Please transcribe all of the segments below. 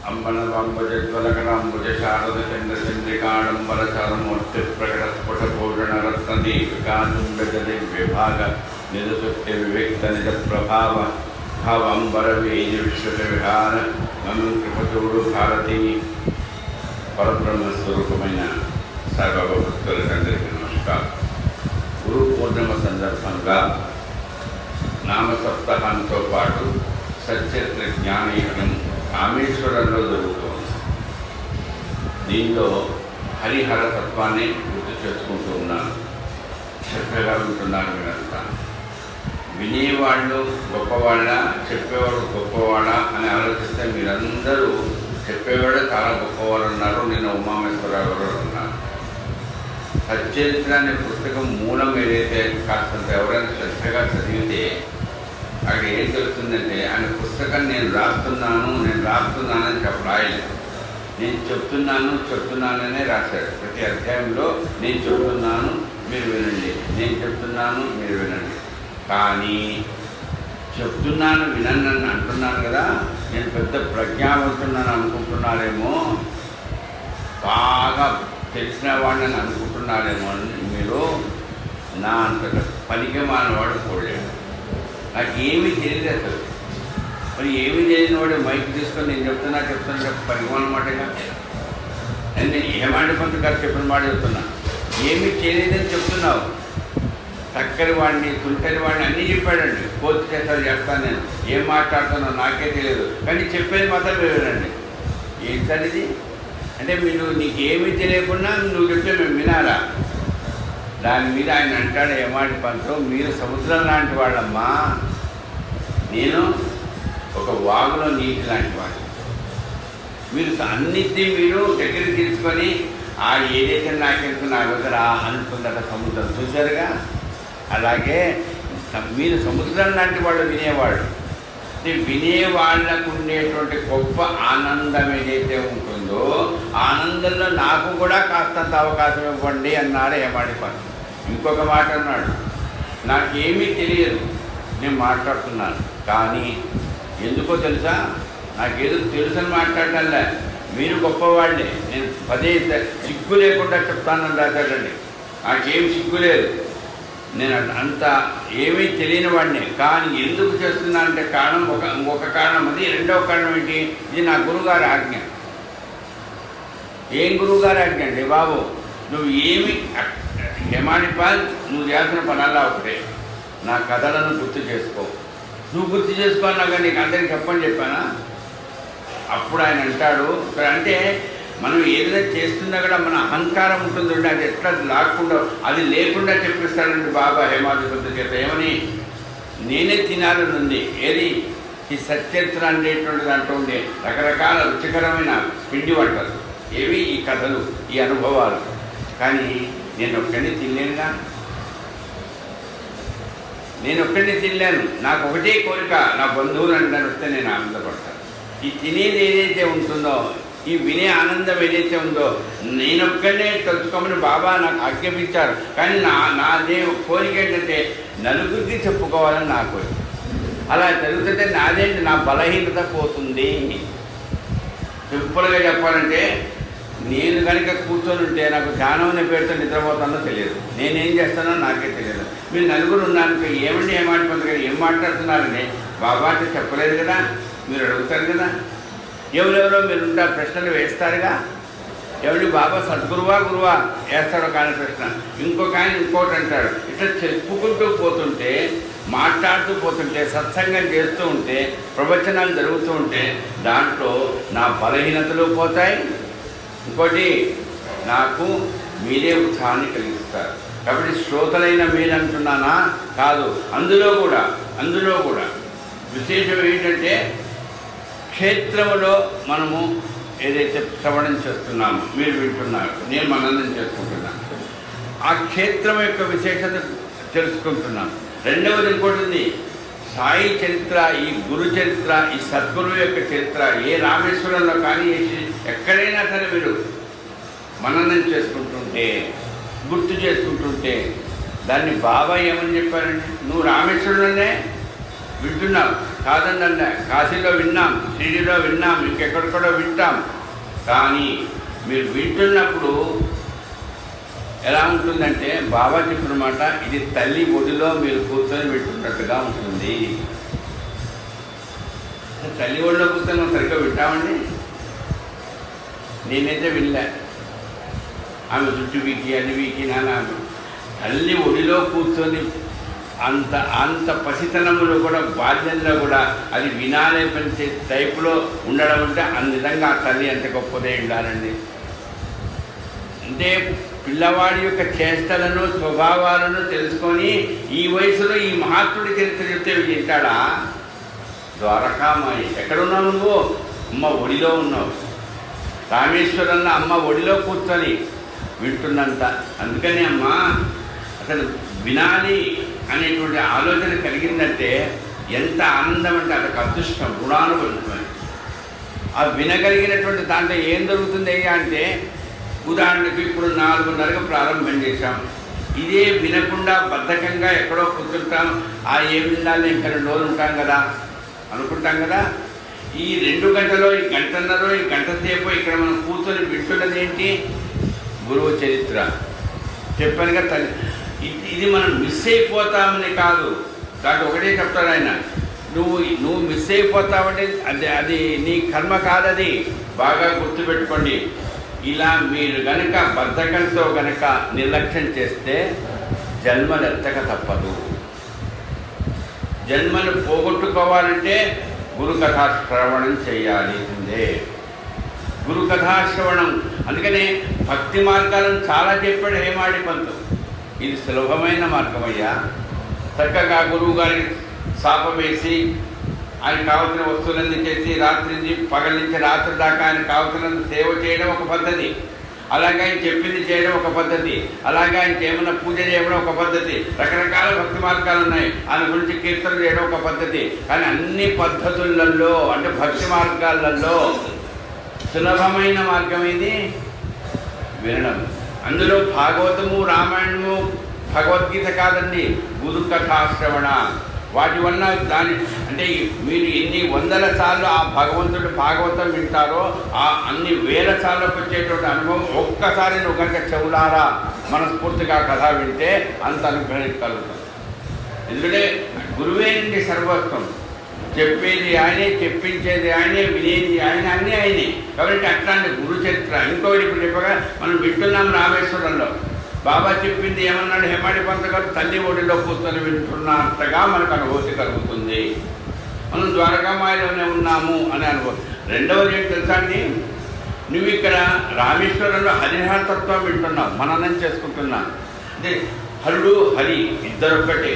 అంబనవంబుజజ్వలకరాంబుజ శారద చంద్రచంద్రికాడంబరచారమూర్తి ప్రకటస్ఫుటభూషణరత్నదీపికాతుంబజదివ్యభాగ నిజశక్తి వివిక్త నిజ ప్రభావ భావంబరవేజి విశ్వత విహార మమ కృపచూడు భారతి పరబ్రహ్మస్వరూపమైన సాయిబాబా భక్తులందరికీ నమస్కారం. గురు పూర్ణిమ సందర్భంగా నామ సప్తాహంతో పాటు సచరిత్ర జ్ఞానయజ్ఞం రామేశ్వరంలో జరుగుతుంది. దీనిలో హరిహర తత్వాన్ని గుర్తు చేసుకుంటూ ఉన్నాను. చక్కగా ఉంటున్నారు మీరంతా. వినేవాళ్ళు గొప్పవాళ్ళ, చెప్పేవాడు గొప్పవాడా అని ఆలోచిస్తే మీరందరూ చెప్పేవాడు చాలా గొప్పవారు ఉన్నారు. నిన్న ఉమామేశ్వరరావు గారు ఉన్నారు. సచ్చరిత్ర అనే పుస్తకం మూలం ఏదైతే కాస్తంత ఎవరైనా శ్రద్ధగా చదివితే అక్కడ ఏం తెలుస్తుందంటే ఆయన పుస్తకం నేను రాస్తున్నానని రాయలేదు. నేను చెప్తున్నాననే రాశాడు. ప్రతి అధ్యాయంలో నేను చెప్తున్నాను మీరు వినండి, నేను చెప్తున్నాను మీరు వినండి. కానీ చెప్తున్నాను వినండి అని అంటున్నాను కదా, నేను పెద్ద ప్రజ్ఞావంతున్నాను అనుకుంటున్నారేమో, బాగా తెలిసిన వాడిని అనుకుంటున్నారేమో అని మీరు. నా అంత పనికి మానవాడు కూడలేడు. నాకు ఏమీ తెలియదు అసలు. మరి ఏమీ తెలియని వాడు మైక్ తీసుకొని నేను చెప్తున్నా పరిమాణమాటగా నేను ఏమాటి కొంత గారు చెప్పిన మాట చెప్తున్నా. ఏమీ తెలియదని చెప్తున్నావు. చక్కని వాడిని, తుంటని వాడిని అన్నీ చెప్పాడండి. కోర్టు చేస్తాను చేస్తాను, నేను ఏం మాట్లాడుతున్నావు నాకే తెలియదు, కానీ చెప్పేది మాత్రం వినండి. ఏంటది అంటే నీకు ఏమీ తెలియకుండా నువ్వు చెప్తే మేము వినాలా? దాని మీద ఆయన అంటాడు, ఏమాటి పంతం, మీరు సముద్రం లాంటి వాళ్ళమ్మా, నేను ఒక వాగులో నీటి లాంటి వాడు. మీరు అన్నిటినీ మీరు దగ్గరికి తీసుకొని ఏదైతే నాకెందుకు నా దగ్గర అనుకుందట సముద్రం. చూశారుగా? అలాగే మీరు సముద్రం లాంటి వాళ్ళు వినేవాళ్ళు. వినేవాళ్ళకు ఉండేటువంటి గొప్ప ఆనందం ఏదైతే ఉంటుందో ఆనందంలో నాకు కూడా కాస్తంత అవకాశం ఇవ్వండి అన్నాడు ఏమాడి పని. ఇంకొక మాట అన్నాడు, నాకేమీ తెలియదు, నేను మాట్లాడుతున్నాను, కానీ ఎందుకో తెలుసా, నాకేదో తెలుసని మాట్లాడాలే, మీరు గొప్పవాళ్ళే, నేను పదే సిగ్గు లేకుండా చెప్తానని రాశాడండి. నాకేం సిగ్గు లేదు, నేను అంత ఏమీ తెలియని వాడిని, కానీ ఎందుకు చేస్తున్నానంటే కారణం ఒక కారణం అది. రెండవ కారణం ఏంటి? ఇది నా గురువుగారి ఆజ్ఞ. ఏం గురువుగారి ఆజ్ఞ అండి బాబు? నువ్వు ఏమి హేమానిపాల్ నువ్వు చేసిన పనల్లా ఒకటే, నా కథలను గుర్తు చేసుకో. నువ్వు గుర్తు చేసుకోవాలన్నా నీకు అందరికీ చెప్పానా? అప్పుడు ఆయన అంటాడు, అంటే మనం ఏదైనా చేస్తున్నా కూడా మన అహంకారం ఉంటుందండి, అది ఎట్లా లాక్కుండా అది లేకుండా చెప్పిస్తాడండి బాబా హేమాధిపతి చేత. ఏమని? నేనే తినాలని ఉంది. ఏది? ఈ సచ్చరిత్ర అనేటువంటి దాంట్లో ఉండే రకరకాల రుచికరమైన పిండి వంటలు ఏవి? ఈ కథలు, ఈ అనుభవాలు. కానీ నేను ఒక్కడిని తినలేనుగా, నాకు ఒకటే కోరిక, నా బంధువులు అంటారు వస్తే నేను ఆనందపడతాను. ఈ తినేది ఏదైతే ఉంటుందో, ఈ వినే ఆనందం ఏదైతే ఉందో, నేనొక్కడే తలుచుకోమని బాబా నాకు ఆజ్ఞాపించారు. కానీ నాదే కోరిక ఏంటంటే నలుగురికి చెప్పుకోవాలని నా కోరిక. అలా జరుగుతుంటే నాదేంటి, నా బలహీనత పోతుంది. సింపుల్గా చెప్పాలంటే, నేను కనుక కూర్చొని ఉంటే నాకు ధ్యానం అనే పేరుతో నిద్రపోతానో తెలియదు, నేనేం చేస్తానో నాకే తెలియదు. మీరు నలుగురు ఉన్నాను, ఏమండి ఏమాడిపోతారు, ఏం మాట్లాడుతున్నారని బాబా అంటే చెప్పలేదు కదా, మీరు అడుగుతారు కదా. ఎవరెవరో మీరు ఉంటారు, ప్రశ్నలు వేస్తారుగా. ఎవరి బాబా సద్గురువా గురువా వేస్తాడో కానీ ప్రశ్న. ఇంకొక ఆయన ఇంకోటి అంటాడు. ఇట్లా చెప్పుకుంటూ పోతుంటే, మాట్లాడుతూ పోతుంటే, సత్సంగం చేస్తూ ఉంటే, ప్రవచనాలు జరుగుతూ ఉంటే దాంట్లో నా బలహీనతలు పోతాయి. ఇంకోటి, నాకు మీరే ఉత్సాహాన్ని కలిగిస్తారు. కాబట్టి శ్రోతలైన మీరంటున్నానా? కాదు. అందులో కూడా విశేషం ఏంటంటే, క్షేత్రములో మనము ఏదైతే శ్రవణం చేస్తున్నామో, మీరు వింటున్నారు, నేను మననం చేసుకుంటున్నాను, ఆ క్షేత్రం యొక్క విశేషత తెలుసుకుంటున్నాను. రెండవది ఇంకోటి ఉంది, సాయి చరిత్ర, ఈ గురు చరిత్ర, ఈ సద్గురువు యొక్క చరిత్ర ఏ రామేశ్వరంలో కానీ ఎక్కడైనా సరే మీరు మననం చేసుకుంటుంటే, గుర్తు చేసుకుంటుంటే, దాన్ని బాబా ఏమని చెప్పారంటే, నువ్వు రామేశ్వరంలోనే వింటున్నాం, కాదండి, కాశీలో విన్నాం, షిరిడీలో విన్నాం, ఇంకెక్కడికడో వింటాం. కానీ మీరు వింటున్నప్పుడు ఎలా ఉంటుందంటే బాబా చెప్పిన మాట, ఇది తల్లి ఒడిలో మీరు కూర్చొని వింటున్నట్టుగా ఉంటుంది. తల్లి ఒడిలో కూర్చొని మనం సరిగ్గా వింటామండి? నేనైతే వినలే. ఆమె చుట్టూ వీకి అన్ని వీకి నాన్న తల్లి ఒడిలో కూర్చొని అంత పసితనంలో కూడా బాల్యంలో కూడా అది వినాలే పెంచే టైపులో ఉండడం అంటే అన్ని విధంగా ఆ తల్లి ఎంత గొప్పదే ఉండాలండి. అంటే పిల్లవాడి యొక్క చేష్టలను స్వభావాలను తెలుసుకొని ఈ వయసులో ఈ మహాత్ముడి చరిత్ర చెప్తే వింటాడా? ద్వారకామాయి ఎక్కడున్నావు నువ్వు? అమ్మ ఒడిలో ఉన్నావు. రామేశ్వరన్న అమ్మ ఒడిలో కూర్చొని వింటున్నంత. అందుకని అమ్మ అసలు వినాలి అనేటువంటి ఆలోచన కలిగిందంటే ఎంత ఆనందం అంటే అదొక అదృష్టం, గుణానుభవం. ఆ వినగలిగినటువంటి దాంట్లో ఏం దొరుకుతుంది అయ్యా అంటే, ఉదాహరణకు ఇప్పుడు 4:30కు ప్రారంభం చేశాం. ఇదే వినకుండా బద్ధకంగా ఎక్కడో కూర్చుంటాం. ఏం వినాలి, ఇంకా 2 రోజులు ఉంటాం కదా అనుకుంటాం కదా. ఈ 2 గంటలో, ఈ గంటన్నరో, ఈ గంట సేపు ఇక్కడ మనం కూర్చొని వింటున్నది ఏంటి? గురువు చరిత్ర. చెప్పానుగా తల్లి. ఇది మనం మిస్ అయిపోతామని కాదు, దాంట్లో ఒకటే చెప్తాడు ఆయన, నువ్వు మిస్ అయిపోతావంటే అది నీ కర్మ కాదది. బాగా గుర్తుపెట్టుకోండి. ఇలా మీరు కనుక బద్ధకంతో కనుక నిర్లక్ష్యం చేస్తే జన్మలు ఎత్తక తప్పదు. జన్మను పోగొట్టుకోవాలంటే గురుకథా శ్రవణం చేయాల్సిందే. గురుకథాశ్రవణం. అందుకనే భక్తి మార్గాలను చాలా చెప్పాడు హేమాడి పంతు. ఇది సులభమైన మార్గమయ్యా. చక్కగా గురువు గారికి శాపం వేసి ఆయన కావలసిన వస్తువులన్నీ చేసి రాత్రి నుంచి పగల నుంచి రాత్రి దాకా ఆయన కావలసిన సేవ చేయడం ఒక పద్ధతి, అలాగే ఆయన చెప్పింది చేయడం ఒక పద్ధతి, అలాగే ఆయనకి ఏమైనా పూజ చేయడం ఒక పద్ధతి. రకరకాల భక్తి మార్గాలు ఉన్నాయి. ఆయన గురించి కీర్తన చేయడం ఒక పద్ధతి. కానీ అన్ని పద్ధతులలో అంటే భక్తి మార్గాలలో సులభమైన మార్గం ఇది వినడం. అందులో భాగవతము, రామాయణము, భగవద్గీత కాదండి, గురు కథాశ్రవణ. వాటి వల్ల అంటే మీరు ఎన్ని 100 సార్లు ఆ భగవంతుడి భాగవతం వింటారో అన్ని 1000 సార్లకు వచ్చేటువంటి అనుభవం ఒక్కసారి నువ్వు కనుక చెవులారా మనస్ఫూర్తిగా కథ వింటే అంత అనుగ్రహం కలుగుతుంది. ఎందుకంటే గురువే నుండి సర్వస్వం. చెప్పేది ఆయనే, చెప్పించేది ఆయనే, వినేది ఆయన, అన్నీ ఆయనే. కాబట్టి అట్లాంటి గురు చరిత్ర. ఇంకొకటి ఇప్పుడు చెప్పగా మనం వింటున్నాం రామేశ్వరంలో బాబా చెప్పింది ఏమన్నాడు హేమాడి పంత గారు, తల్లి ఒడిలో కూర్చొని వింటున్నట్టుగా మనకు అనుభూతి కలుగుతుంది. మనం ద్వారకామాయిలోనే ఉన్నాము అని అనుభవం. రెండవది ఏంటి తెలుసా అండి, నువ్వు ఇక్కడ రామేశ్వరంలో హరిహరతత్వం వింటున్నావు, మననం చేసుకుంటున్నావు. అంటే హరుడు హరి ఇద్దరొక్కటే,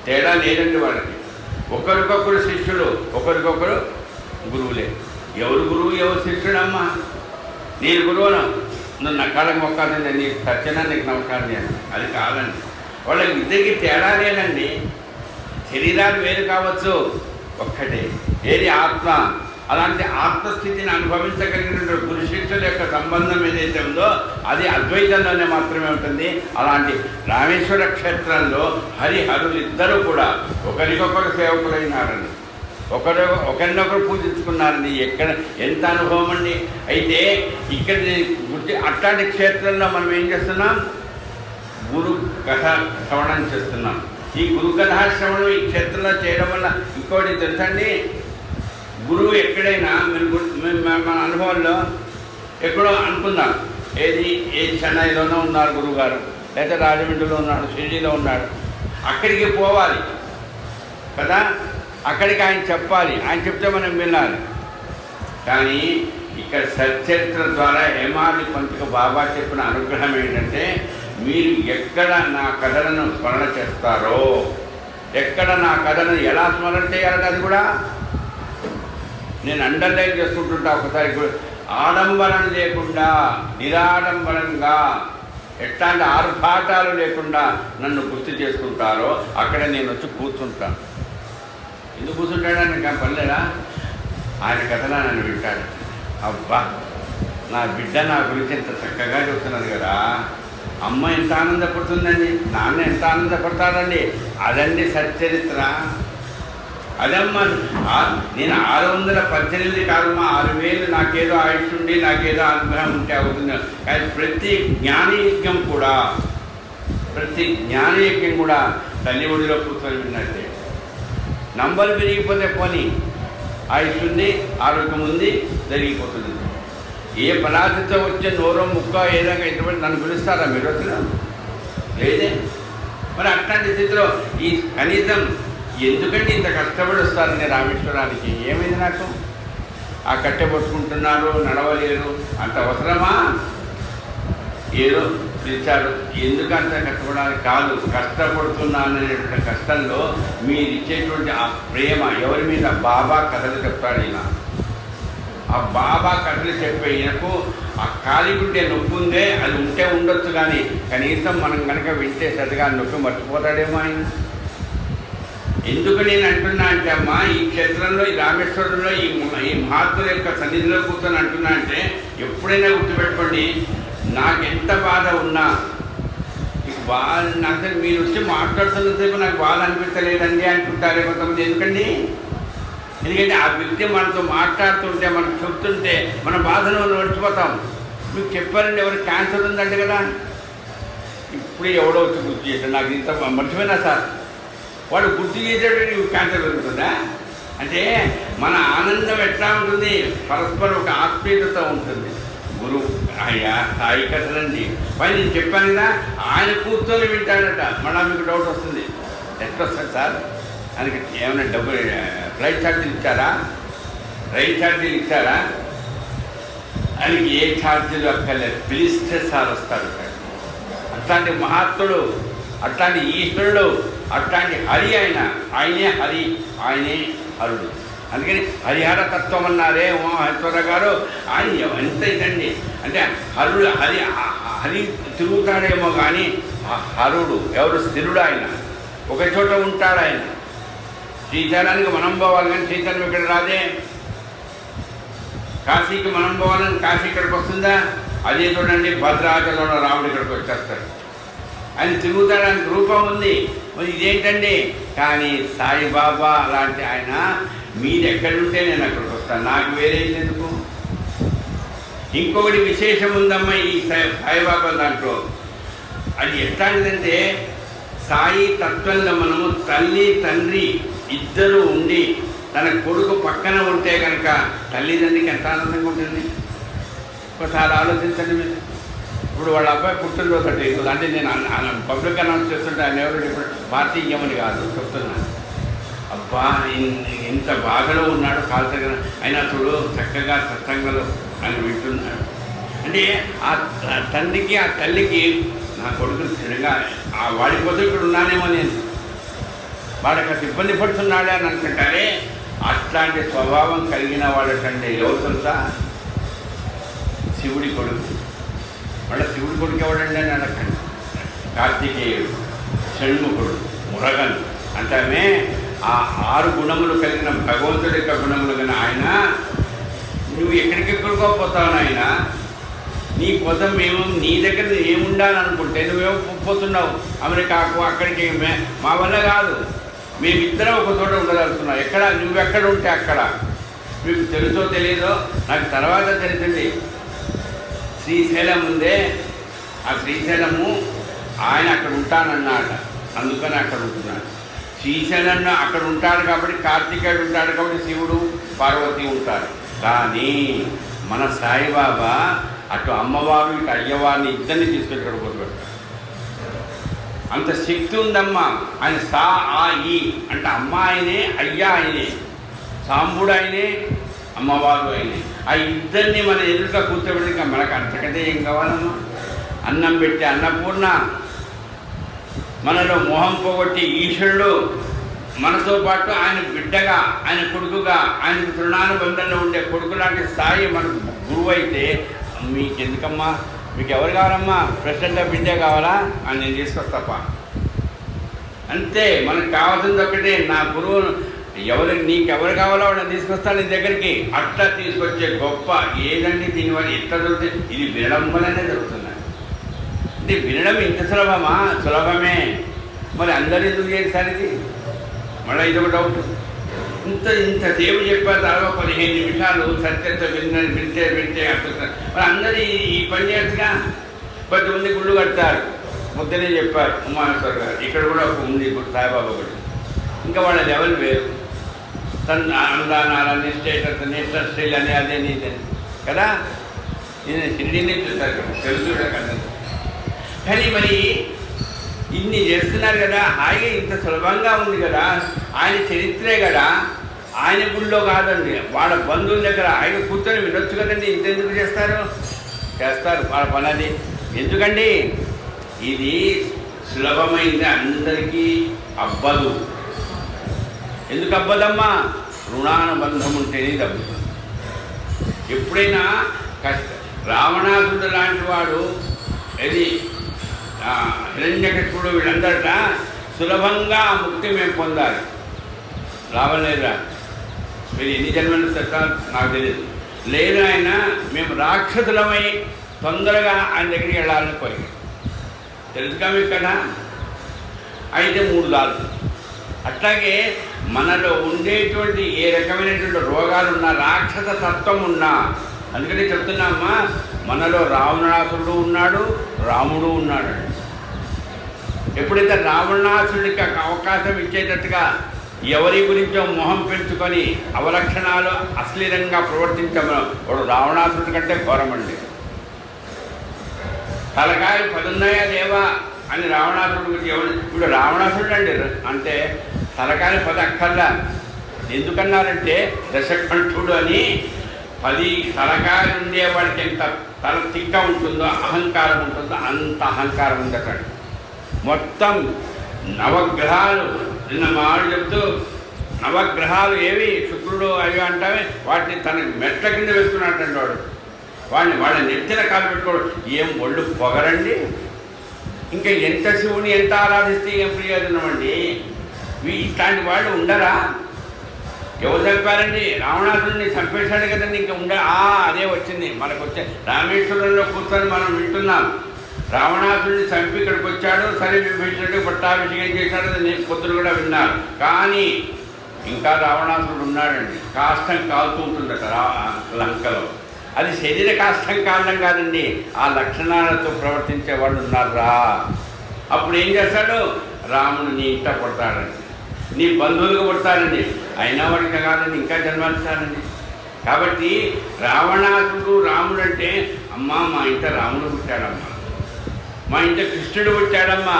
తేడా లేదండి వాళ్ళకి. ఒకరికొకరు శిష్యులు, ఒకరికొకరు గురువులే. ఎవరు గురువు ఎవరు శిష్యుడమ్మా? నేను గురువును, నువ్వు నక్కాళ్ళకి మొక్కాలండి, నీకు సత్యనా నీకు నమస్కారం చేయాలి, అది కాదండి. వాళ్ళకి ఇద్దరికి తేడా లేదండి. శరీరాలు వేరు కావచ్చు, ఒక్కటే. ఏది ఆత్మ. అలాంటి ఆత్మస్థితిని అనుభవించగలిగిన గురు శిష్యుల యొక్క సంబంధం ఏదైతే ఉందో అది అద్వైతంలోనే మాత్రమే ఉంటుంది. అలాంటి రామేశ్వర క్షేత్రంలో హరిహరులు ఇద్దరు కూడా ఒకరికొకరు సేవకులైనారని, ఒకరినొకరు పూజించుకున్నారని. ఎక్కడ ఎంత అనుభవం అండి. అయితే ఇక్కడ అట్లాంటి క్షేత్రంలో మనం ఏం చేస్తున్నాం? గురు కథ శ్రవణం చేస్తున్నాం. ఈ గురు కథా శ్రవణం ఈ క్షేత్రంలో చేయడం వల్ల ఇంకోటి తెలుసండి, గురువు ఎక్కడైనా మన అనుభవంలో ఎక్కడో అనుకుందాం, ఏ చెన్నైలోనో ఉన్నారు గురువుగారు, లేదా రాజమండ్రిలో ఉన్నాడు, షిరిడీలో ఉన్నాడు, అక్కడికి పోవాలి కదా, అక్కడికి ఆయన చెప్పాలి, ఆయన చెప్తే మనం వినాలి. కానీ ఇక్కడ సచ్చరిత్ర ద్వారా హేమాడి పంతుకు బాబా చెప్పిన అనుగ్రహం ఏంటంటే, మీరు ఎక్కడ నా కథలను స్మరణ చేస్తారో, ఎక్కడ నా కథను ఎలా స్మరణ చేయాలని అది కూడా నేను అండర్లైన్ చేసుకుంటుంటా. ఒకసారి ఆడంబరం లేకుండా నిరాడంబరంగా ఎట్లాంటి ఆర్భాటాలు లేకుండా నన్ను గుర్తు చేసుకుంటారో అక్కడ నేను వచ్చి కూర్చుంటాను. ఎందుకు కూర్చుంటాడని నాకు పనిలేదా? ఆయన కథలా నన్ను వింటాడు. అబ్బా, నా బిడ్డ నా గురించి ఎంత చక్కగా చెప్తున్నారు కదా, అమ్మ ఎంత ఆనందపడుతుందండి, నాన్న ఎంత ఆనందపడతాడండి. అదండి సచ్చరిత్ర. అదమ్మా నేను 618 కాదమ్మా, 6000 నాకేదో ఆయుష్ ఉండి నాకేదో అనుగ్రహం ఉంటే అవుతుంది. కానీ ప్రతి జ్ఞానయజ్ఞం కూడా తల్లి ఒడిలో కూర్చొని విన్నట్టే. నంబర్ పెరిగిపోతే పోనీ, ఆయుష్ ఉంది, ఆరోగ్యం ఉంది, జరిగిపోతుంది. ఏ పదార్థతో వచ్చే నోరో ముక్క ఏదైనా ఇటువంటి నన్ను పిలుస్తారా మీరు వచ్చిన లేదే. మరి అట్లాంటి స్థితిలో ఈ కనీసం ఎందుకంటే ఇంత కష్టపడి వస్తారు నేను రామేశ్వరానికి, ఏమైంది నాకు? ఆ కట్టె పట్టుకుంటున్నారు, నడవలేరు, అంత అవసరమా? ఏదో పిలిచారు, ఎందుకంత కష్టపడాలి కాదు, కష్టపడుతున్నాను అనేటువంటి కష్టంలో మీరు ఇచ్చేటువంటి ఆ ప్రేమ ఎవరి మీద? బాబా కథలు చెప్తాడు ఈయన. ఆ బాబా కథలు చెప్పే ఈయనకు ఆ కాలిగుంటే నొప్పి ఉందే, అది ఉంటే ఉండొచ్చు, కానీ కనీసం మనం కనుక వింటే సరిగా నొప్పి మర్చిపోతాడేమో ఆయన. ఎందుకు నేను అంటున్నా అంటే అమ్మా, ఈ క్షేత్రంలో, ఈ రామేశ్వరంలో, ఈ మహాత్ముల యొక్క సన్నిధిలో కూర్చొని అంటున్నా అంటే ఎప్పుడైనా గుర్తుపెట్టుకోండి, నాకెంత బాధ ఉన్నా నాకు మీరు వచ్చి మాట్లాడుతున్నంతసేపు నాకు బాధ అనిపించలేదండి అంటుంటారే కొంతమంది. ఎందుకండి? ఎందుకంటే ఆ వ్యక్తి మనతో మాట్లాడుతుంటే, మనకు చెప్తుంటే మన బాధను నడిచిపోతాం. మీకు చెప్పారండి, ఎవరికి క్యాన్సర్ ఉందంటే కదా, ఇప్పుడు ఎవడో వచ్చి గుర్తు చేశాడు, నాకు ఇంత మర్చిపోయినా సార్, వాడు గుర్తు చేసేటప్పుడు క్యాన్సర్ పెరుగుతుందా? అంటే మన ఆనందం ఎట్లా ఉంటుంది? పరస్పరం ఒక ఆత్మీయత ఉంటుంది. గురువు అయ్యా సాయి కథలండి పై నేను చెప్పాను కదా, ఆయన కూర్చొని వింటాడట. మళ్ళీ మీకు డౌట్ వస్తుంది, ఎట్లా వస్తుంది సార్? ఆయనకి ఏమైనా డబ్బులు ఫ్లైట్ ఛార్జీలు ఇచ్చారా, రైలు ఛార్జీలు ఇచ్చారా? ఆయనకి ఏ ఛార్జీలు అక్కర్లేదు, పిలిస్తే సార్ వస్తాడు. అట్లాంటి మహాత్ముడు, అట్లాంటి ఈశ్వరుడు, అట్లాంటి హరి ఆయనే హరి, ఆయనే హరుడు. అందుకని హరిహర తత్వం అన్నారే హరిశ్వర గారు. ఆయన ఎంత ఇదండి అంటే హరి తిరుగుతాడేమో కానీ హరుడు ఎవరు? స్థిరుడు. ఆయన ఒక చోట ఉంటాడు. ఆయన శ్రీశైలానికి మనం పోవాలి కానీ శ్రీశైలం ఇక్కడ రాదే. కాశీకి మనం పోవాలని కాశీ ఇక్కడికి వస్తుందా? అదే చూడండి, భద్రాచలంలో రాముడు ఇక్కడికి వచ్చేస్తాడు. ఆయన తిరుగుతాడు, ఆయనకు రూపం ఉంది. మరి ఇదేంటండి? కానీ సాయిబాబా అలాంటి ఆయన మీరు ఎక్కడుంటే నేను అక్కడికి వస్తాను, నాకు వేరే ఎందుకు? ఇంకొకటి విశేషం ఉందమ్మా ఈ సాయిబాబా దాంట్లో. అది ఎట్లాంటిదంటే, సాయి తత్వంలో మనము తల్లి తండ్రి ఇద్దరు ఉండి తన కొడుకు పక్కన ఉంటే కనుక తల్లిదండ్రికి ఎంత ఆనందంగా ఉంటుంది ఒకసారి ఆలోచించండి మీరు. ఇప్పుడు వాళ్ళ అబ్బాయి పుట్టినరోజు అంటే నేను పబ్లిక్ అనౌన్స్ చేస్తుంటే ఆయన ఎవరు ఇప్పుడు పార్టీ ఇవ్వమని కాదు చెప్తున్నాను. అబ్బా ఇంత బాధలో ఉన్నాడు కాల్చగా, అయినా చూడు చక్కగా సత్సంగంలో ఆయన వింటున్నాడు. అంటే ఆ తండ్రికి ఆ తల్లికి నా కొడుకుని తిరగా వాడి కోసం ఇక్కడ ఉన్నానేమో, నేను వాడికి అసలు ఇబ్బంది పడుతున్నాడే అని అనుకుంటారే. అట్లాంటి స్వభావం కలిగిన వాడటంటే ఎవరు తెలుసా? శివుడి కొడుకు. మళ్ళీ శివుడి కొడుకు ఎవడండి అని అడగండి. కార్తికేయుడు, షణ్ముఖుడు, మురగన్ అంటామే ఆ 6 గుణములు కలిగిన భగవంతుడి యొక్క గుణములు కలిగిన ఆయన. నువ్వు ఎక్కడికెక్కడికో పోతావు ఆయన, నీ కోసం మేము నీ దగ్గర ఏముండాలనుకుంటే నువ్వేమో పోతున్నావు అమెరికాకు, అక్కడికి. మా వల్ల కాదు, మేమిద్దరం ఒక చోట ఉండగలుగుతున్నాం. ఎక్కడ నువ్వెక్కడ ఉంటే అక్కడ. మీకు తెలుసో తెలియదో నాకు తర్వాత తెలిసింది, శ్రీశైలం ఉందే, ఆ శ్రీశైలము ఆయన అక్కడ ఉంటానన్నాడ, అందుకని అక్కడ ఉంటున్నాడు. శ్రీశైలంలో అక్కడ ఉంటాడు కాబట్టి కార్తికేయుడు ఉంటాడు కాబట్టి శివుడు పార్వతి ఉంటారు. కానీ మన సాయిబాబా అటు అమ్మవారు ఇటు అయ్యవారిని ఇద్దరిని తీసుకెళ్ళి ఇక్కడ కూర్చోబెడతాడు. అంత శక్తి ఉందమ్మా. ఆయన సా ఆ ఈ అంటే అమ్మ ఆయనే, అయ్యా ఆయనే, సాంబుడు ఆయనే, అమ్మవారు ఆయనే. ఆ ఇద్దరిని మన ఎదురుగా కూర్చోబెట్టి ఇంకా మనకు అంతకంటే ఏం కావాలమ్మా? అన్నం పెట్టి అన్నపూర్ణ, మనలో మోహం పోగొట్టి ఈశ్వరుడు, మనతో పాటు ఆయన బిడ్డగా, ఆయన కొడుకుగా, ఆయనకు తృణానుబంధంలో ఉండే కొడుకు లాంటి స్థాయి మనకు గురువు అయితే మీకు ఎందుకమ్మా? మీకు ఎవరు కావాలమ్మా? ప్రెసిడెంట్ ఆఫ్ ఇండియా కావాలా అని నేను తీసుకొస్తాప. అంతే, మనకు కావాల్సింది ఒక్కటే, నా గురువు నీకెవరు కావాలో వాళ్ళని తీసుకొస్తాను నీ దగ్గరికి. అట్లా తీసుకొచ్చే గొప్ప ఏదండి దీనివల్ల ఎట్లా జరుగుతుంది? ఇది వినడం వల్లనే జరుగుతుంది. అంటే వినడం ఇంత సులభమా? సులభమే. మరి అందరూ ఎందుకు చేస్తారు ఇది? మళ్ళీ ఇదొక డౌట్. ఇంతసేపు చెప్పారు తర్వాత 15 నిమిషాలు సత్యంతో వింటే అర్థం మరి అందరూ ఈ పని చేయొచ్చుగా. కొంతమంది గుళ్ళు కడతారు, పొద్దునే చెప్పారు ఉమానేశ్వర్ గారు, ఇక్కడ కూడా ఉంది ఇప్పుడు సాయిబాబా గుడి. ఇంకా వాళ్ళ లెవెల్ వేరు, అనుదానాలని స్టేటస్ నేషనల్ స్టైల్ అని అదే నీదని కదా. నేను షిరిడీనే చూస్తారు కదా, తెలుసు కదా. కానీ మరి ఇన్ని చేస్తున్నారు కదా, హాయిగా ఇంత సులభంగా ఉంది కదా, ఆయన చరిత్రే కదా, ఆయన గుళ్ళో కాదండి, వాళ్ళ బంధువుల దగ్గర ఆయన కూర్చొని వినొచ్చు కదండి. ఇంతెందుకు చేస్తారు వాళ్ళ పని అది. ఎందుకండి ఇది సులభమైంది, అందరికీ అబ్బదు. ఎందుకు అబ్బదమ్మా? రుణానుబంధం ఉంటేనే దబ్బుతుంది. ఎప్పుడైనా రావణాసుడు లాంటి వాడు ఇది హిరణ్యకశిపుడు వీళ్ళందరట సులభంగా ఆ ముక్తి మేము పొందాలి. రావలేదురా, మీరు ఎన్ని జన్మలు చెప్తా నాకు తెలియదు. లేదు ఆయన మేము రాక్షసులమై తొందరగా ఆయన దగ్గరికి వెళ్ళాలని కోరిక తెలుసుగా మీకు కదా. అయితే 3 దారులు. అట్లాగే మనలో ఉండేటువంటి ఏ రకమైనటువంటి రోగాలు ఉన్నా, రాక్షస తత్వం ఉన్నా, అందుకనే చెప్తున్నామ్మా, మనలో రావణాసురుడు ఉన్నాడు, రాముడు ఉన్నాడు. ఎప్పుడైతే రావణాసుడికి అవకాశం ఇచ్చేటట్టుగా ఎవరి గురించో మొహం పెంచుకొని అవలక్షణాలు అశ్లీలంగా ప్రవర్తించమో వాడు రావణాసుడి కంటే ఘోరమండి. తలకాయలు 10 ఉన్నాయా లేవా అని రావణాసుడు గురించి ఇప్పుడు రావణాసుడు అండి అంటే తలకాయలు 10 అక్కర్లా. ఎందుకన్నారంటే దశకంఠుడు అని 10 తలకాయలు ఉండేవాడికి ఎంత తల తిక్క ఉంటుందో, అహంకారం ఉంటుందో అంత అహంకారం ఉంది అక్కడ. మొత్తం నవగ్రహాలు, నిన్న మాడు చెప్తూ నవగ్రహాలు ఏవి శుక్రుడు అవి అంటామే, వాటిని తన మెట్ల కింద వేసుకున్నట్టండి వాడు. వాళ్ళ నెత్తిన కాలు పెట్టుకోవడం ఏం ఒళ్ళు పొగరండి. ఇంకా ఎంత శివుని ఎంత ఆరాధిస్తే ఏం ప్రయోజనం అండి? ఇట్లాంటి వాళ్ళు ఉండరా? ఎవరు చంపారండి? రావణాసుడిని చంపేశాడు కదండి. ఇంకా అదే వచ్చింది మనకు వచ్చే రామేశ్వరంలో కూర్చొని మనం వింటున్నాం. రావణాసుడిని చంపి ఇక్కడికి వచ్చాడు, సరే విభీషణుడికి పట్టాభిషేకం చేశాడు, నేను పొద్దులు కూడా విన్నాను. కానీ ఇంకా రావణాసుడు ఉన్నాడండి, కాష్టం కాలుతూ ఉంటుందట లంకలో. అది శరీర కాష్టం కారణం కాదండి, ఆ లక్షణాలతో ప్రవర్తించే వాళ్ళు ఉన్నారా. అప్పుడు ఏం చేస్తాడు? రాముడు నీ ఇంట పుడతాడండి, నీ బంధువులుగా పుడతాడండి, అయినా వాడికి కాదండి ఇంకా జన్మిస్తాడండి. కాబట్టి రావణాసుడు రాముడు అంటే, అమ్మా మా ఇంట రాముడు పుట్టాడమ్మా, మా ఇంట కృష్ణుడు పుట్టాడమ్మా,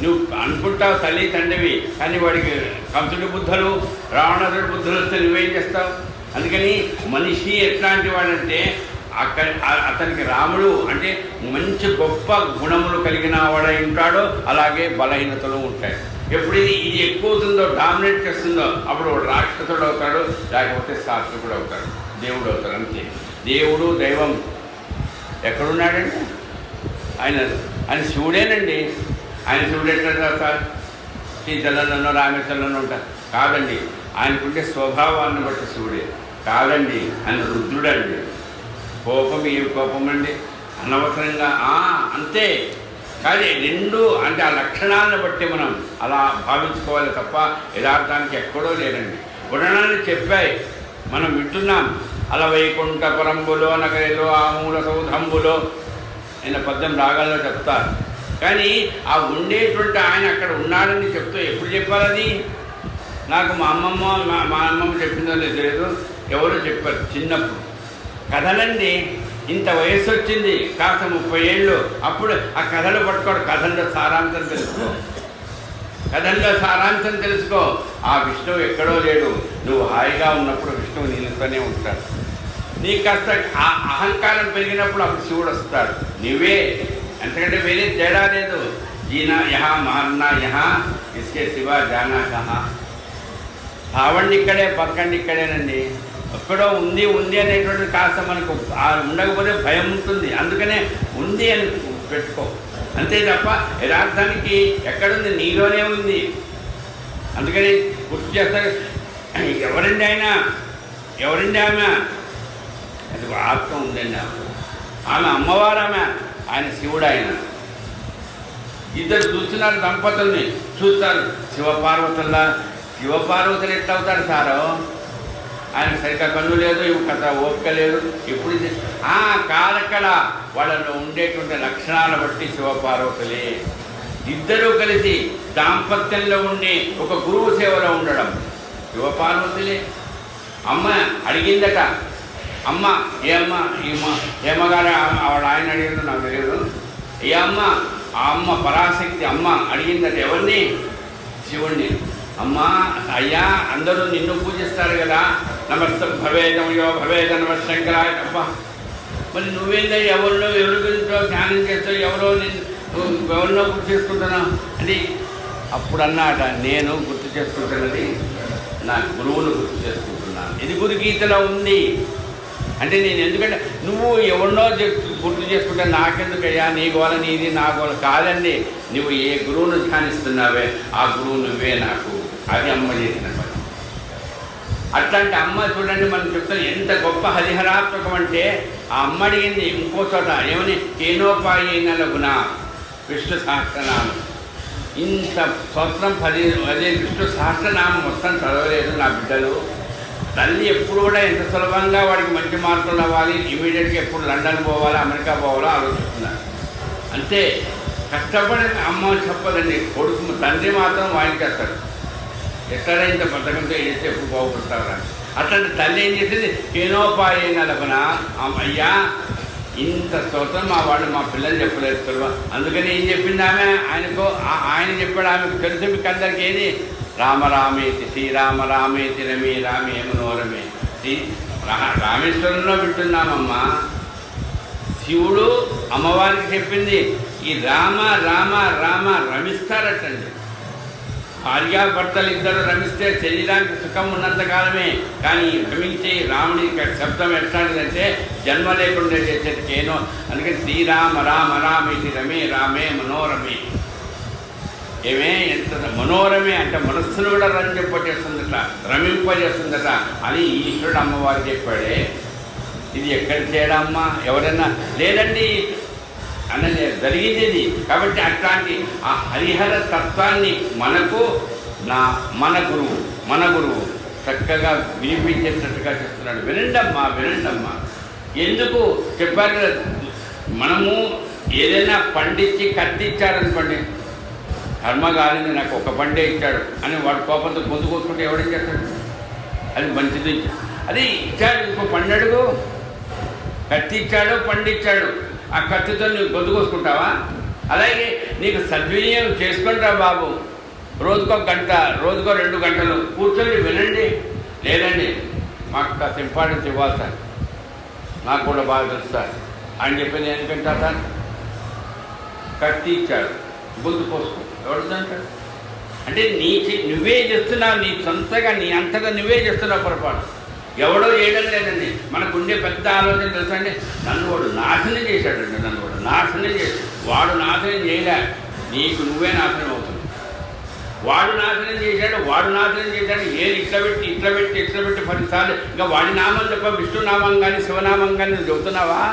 నువ్వు అనుకుంటావు తల్లి తండ్రివి, కానీ వాడికి కంసుడి బుద్ధులు రావణాసుడి బుద్ధులు వస్తే నువ్వేం చేస్తావు? అందుకని మనిషి ఎట్లాంటి వాడంటే అతనికి రాముడు అంటే మంచి గొప్ప గుణములు కలిగిన వాడై ఉంటాడో అలాగే బలహీనతలు ఉంటాయి. ఎప్పుడు ఇది ఎక్కువ అవుతుందో, డామినేట్ చేస్తుందో, అప్పుడు రాక్షసుడు అవుతాడు, లేకపోతే శాస్త్రకుడు అవుతాడు, దేవుడు అవుతాడు. అంతే. దేవుడు దైవం ఎక్కడున్నాడండి? ఆయన శివుడేనండి. ఆయన శివుడు ఎట్లా సార్? శ్రీశైలంలోనో రామేశ్వరంలోనో ఉంటారు కాదండి. ఆయనకుండే స్వభావాన్ని బట్టి శివుడే కాదండి. ఆయన రుద్రుడండి. కోపం ఏ కోపం అండి? అనవసరంగా అంతే. కానీ 2 అంటే ఆ లక్షణాలను బట్టి మనం అలా భావించుకోవాలి తప్ప యథార్థానికి ఎక్కడో లేదండి. పురాణాన్ని చెప్పాయి, మనం వింటున్నాం. అలా వైకుంఠపురంబులో నగరిలో ఆమూల సౌధంబులో ఆయన 18 రాగాల్లో చెప్తారు. కానీ ఆ ఉండేటువంటి ఆయన అక్కడ ఉన్నాడని చెప్తూ ఎప్పుడు చెప్పారది? నాకు మా అమ్మమ్మ చెప్పిందో లేదు, ఎవరో చెప్పారు చిన్నప్పుడు. కథలండి, ఇంత వయసు వచ్చింది, కాస్త 30 ఏళ్ళు, అప్పుడు ఆ కథలు పట్టుకోడు. కథల్లో సారాంశం తెలుసుకో, కథల్లో సారాంశం తెలుసుకో. ఆ విష్ణువు ఎక్కడో లేడు, నువ్వు హాయిగా ఉన్నప్పుడు విష్ణువు నీళ్ళతోనే ఉంటాడు. నీకు కాస్త ఆ అహంకారం పెరిగినప్పుడు అప్పుడు శివుడు వస్తాడు. నువ్వే, ఎంతకంటే వేరే తేడా లేదు. జీనా యహా మహన్నా యహా ఇస్కే శివ జానా కహా. సావండి ఇక్కడే, బతకండి ఇక్కడేనండి. ఎక్కడో ఉంది అనేటువంటిది కాస్త మనకు ఉండకపోతే భయం ఉంటుంది. అందుకనే ఉంది అని పెట్టుకో అంతే తప్ప యథార్థానికి ఎక్కడుంది? నీలోనే ఉంది. అందుకని గుర్తు చేస్తారు. ఎవరండి ఆయన? ఎవరండి ఆమె? అది ఆత్మ ఉందండి. ఆమె అమ్మవారు, ఆయన శివుడు. ఆయన ఇద్దరు చూస్తున్నారు, దంపతుల్ని చూస్తారు. శివపార్వతుల్లా శివపార్వతులు ఎట్లా అవుతారు సారో? ఆయన సరిగ్గా కన్ను లేదు, కథ ఓపిక లేదు. ఇప్పుడు కాలక్కడ వాళ్ళలో ఉండేటువంటి లక్షణాలను బట్టి శివపార్వతులే ఇద్దరూ కలిసి దాంపత్యంలో ఉండి ఒక గురువు సేవలో ఉండడం శివపార్వతులే. అమ్మ అడిగిందట, అమ్మ ఏ అమ్మ ఏమగారు ఆవిడ ఆయన అడిగిందో నాకు తెలియదు. ఏ అమ్మ, ఆ అమ్మ పరాశక్తి అమ్మ అడిగిందట ఎవరిని? శివుణ్ణి. అమ్మ అయ్యా అందరూ నిన్ను పూజిస్తారు కదా, నమస్తం భవేదమయో భవేద నమశంకరాయ తప్ప, మరి నువ్వేందో ఎవరినో ఎవరి గురించో ధ్యానం చేస్తావు, ఎవరినో గుర్తు చేసుకుంటున్నావు అని. అప్పుడు అన్నాట, నేను గుర్తు చేసుకుంటున్నది నా గురువును గుర్తు చేసుకుంటున్నాను. ఇది గురుగీతలో ఉంది. అంటే నేను ఎందుకంటే నువ్వు ఎవరినో గుర్తు చేసుకుంటే నాకెందుకయ్యా, నీ గోల నీది నా గోల కాదండి. నువ్వు ఏ గురువును ధ్యానిస్తున్నావే ఆ గురువు నువ్వే నాకు. అది అమ్మ చేసిన పని. అట్లాంటి అమ్మ చూడండి, మనం చెప్తాం ఎంత గొప్ప హరిహరాత్మకం అంటే, ఆ అమ్మ అడిగింది ఇంకో చోట ఏమని, కేనోపాయన లగుణ విష్ణు సహస్రనామం. ఇంత స్తోత్రం అదే విష్ణు సహస్రనామం మొత్తం చదవలేదు నా బిడ్డలు. తల్లి ఎప్పుడు కూడా ఎంత సులభంగా వాడికి మంచి మార్కులు అవ్వాలి, ఇమీడియట్గా ఎప్పుడు లండన్ పోవాలో అమెరికా పోవాలో ఆలోచిస్తున్నారు. అంతే కష్టపడి అమ్మ చెప్పదండి, కొడుకు తండ్రి మాత్రం వాయించేస్తాడు. ఎక్కడ ఇంత పథకంతో చేస్తే ఎప్పుడు బాగుపడతారా. అట్లాంటి తల్లి ఏం చేసేది, కేనోపాయన లభన. అయ్యా ఇంత స్తోత్రం మా వాళ్ళు మా పిల్లలు చెప్పలేదు సులభ. అందుకని ఏం చెప్పింది ఆమె ఆయన చెప్పాడు ఆమెకు తెలుసు మీకు అందరికీ ఏది, రామ రామేతి శ్రీరామ రామేతి రమే రామే మనోరమే. రామేశ్వరంలో వింటున్నామమ్మా. శివుడు అమ్మవారికి చెప్పింది ఈ రామ రామ రామ రమిస్తారటండి. భార్యాభర్తలు ఇద్దరు రమిస్తే శరీరానికి సుఖం ఉన్నంతకాలమే. కానీ రమించే రాముడి శబ్దం ఎట్లాంటిదంటే జన్మ లేకుండా చేసేది ఏనో. అందుకని శ్రీరామ రామ రామేతి రమే రామే మనోరమే. ఏమే ఎంత మనోరమే అంటే మనస్సును కూడా రంజింపజేస్తుందట, రమింపజేస్తుందట అని ఈశ్వరుడు అమ్మవారు చెప్పాడే. ఇది ఎక్కడ చేయడమ్మా? ఎవరన్నా లేదండి అన్నది జరిగింది ఇది. కాబట్టి అట్లాంటి ఆ హరిహర తత్వాన్ని మన గురువు చక్కగా వినిపించేటట్టుగా చేస్తున్నాడు. వినండమ్మా. ఎందుకు చెప్పారు? మనము ఏదైనా పండించి కత్తిచ్చారనుకోండి, కర్మ కాలింది నాకు ఒక పండే ఇచ్చాడు అని వాడు కోపంతో గొంతు కోసుకుంటే ఎవడేం చేస్తాడు? అది మంచిది అది ఇచ్చాడు, ఇంకో పండడుగు కత్తి ఇచ్చాడు పండిచ్చాడు, ఆ కత్తితో నువ్వు గొంతు కోసుకుంటావా? అలాగే నీకు సద్వినియోగం చేసుకుంటా బాబు. రోజుకో గంట, రోజుకో 2 గంటలు కూర్చొని వినండి. లేదండి మాకు కాస్త ఇంపార్టెన్స్ ఇవ్వాలి సార్, నాకు కూడా బాగా తెలుసు సార్ అని చెప్పింది. ఎందుకంటా సార్ కత్తి ఇచ్చాడు గొంతు కోసుకో, ఎవరిదంటాడు? అంటే నువ్వే చేస్తున్నావు, నీ సొంతగా నీ అంతగా నువ్వే చేస్తున్నావు పొరపాటు. ఎవడో చేయడం లేదండి. మనకుండే పెద్ద ఆలోచన తెలుసా అండి, నన్ను వాడు నాశనం చేశాడండి, వాడు నాశనం చేయలే, నీకు నువ్వే నాశనం అవుతుంది. వాడు నాశనం చేశాడు, ఏది ఇట్లా పెట్టి 10 సార్లు ఇంకా వాడి నామం తప్ప విష్ణునామం కానీ శివనామం కానీ నువ్వు చెబుతున్నావా?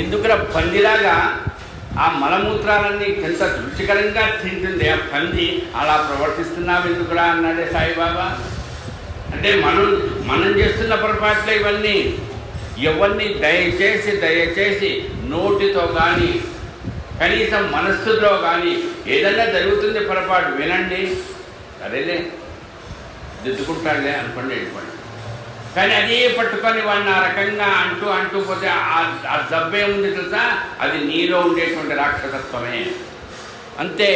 ఎందుకురా పందిలాగా ఆ మలమూత్రాలన్నీ ఎంత రుచికరంగా తింటుంది ఆ పంది, అలా ప్రవర్తిస్తున్నావు ఎందుకురా అన్నాడే సాయిబాబా. అంటే మనం చేస్తున్న పొరపాట్లే ఇవన్నీ. ఎవరిని దయచేసి నోటితో కానీ కనీసం మనస్సులో కానీ ఏదన్నా జరుగుతుంది పొరపాటు వినండి, అదేలే దిద్దుకుంటాడులే అనుకోండి వెళ్ళిపోండి. కానీ అదే పట్టుకొని వాడిని ఆ రకంగా అంటూ పోతే ఆ జబ్బే ఉంది తెలుసా, అది నీలో ఉండేటువంటి రాక్షసత్వమే. అంతే.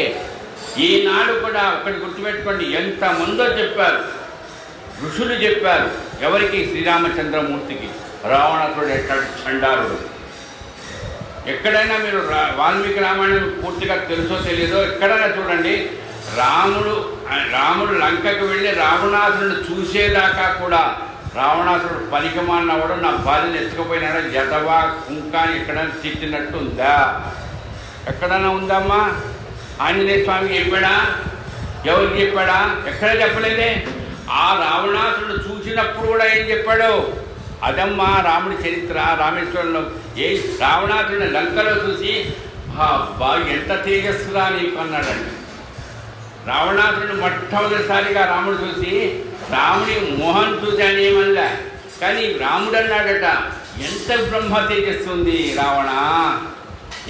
ఈనాడు కూడా ఒకటి గుర్తుపెట్టుకోండి, ఎంతమందో చెప్పారు, ఋషులు చెప్పారు. ఎవరికి? శ్రీరామచంద్రమూర్తికి. రావణాసురుడు ఎట్లాంటి చండారుడు. ఎక్కడైనా మీరు వాల్మీకి రామాయణం పూర్తిగా తెలుసో తెలియదో ఎక్కడైనా చూడండి, రాముడు లంకకు వెళ్ళి రావణాసురుడు చూసేదాకా కూడా రావణాసురుడు పనికిమాలినవాడు, నా భార్యను ఎత్తుకుపోయినాడు, జతవా కుంకాని ఎక్కడైనా తిట్టినట్టు ఉందా? ఎక్కడైనా ఉందమ్మా? ఆంజనేయ స్వామికి చెప్పాడా? ఎవరికి చెప్పాడా? ఎక్కడ చెప్పలేదే. ఆ రావణాసురుడు చూసినప్పుడు కూడా ఏం చెప్పాడు? అదమ్మా రాముడి చరిత్ర. రామేశ్వరంలో రావణాసురుడిని లంకలో చూసి బా ఎంత తేజస్సురా నీకు అన్నాడండి. రావణాసురుడు మొట్టమొదటిసారిగా రాముడు చూసి రాముడి మోహన్ చూశాను ఏమనలే, కానీ రాముడు అన్నాడట, ఎంత బ్రహ్మ తేజస్సుంది రావణ,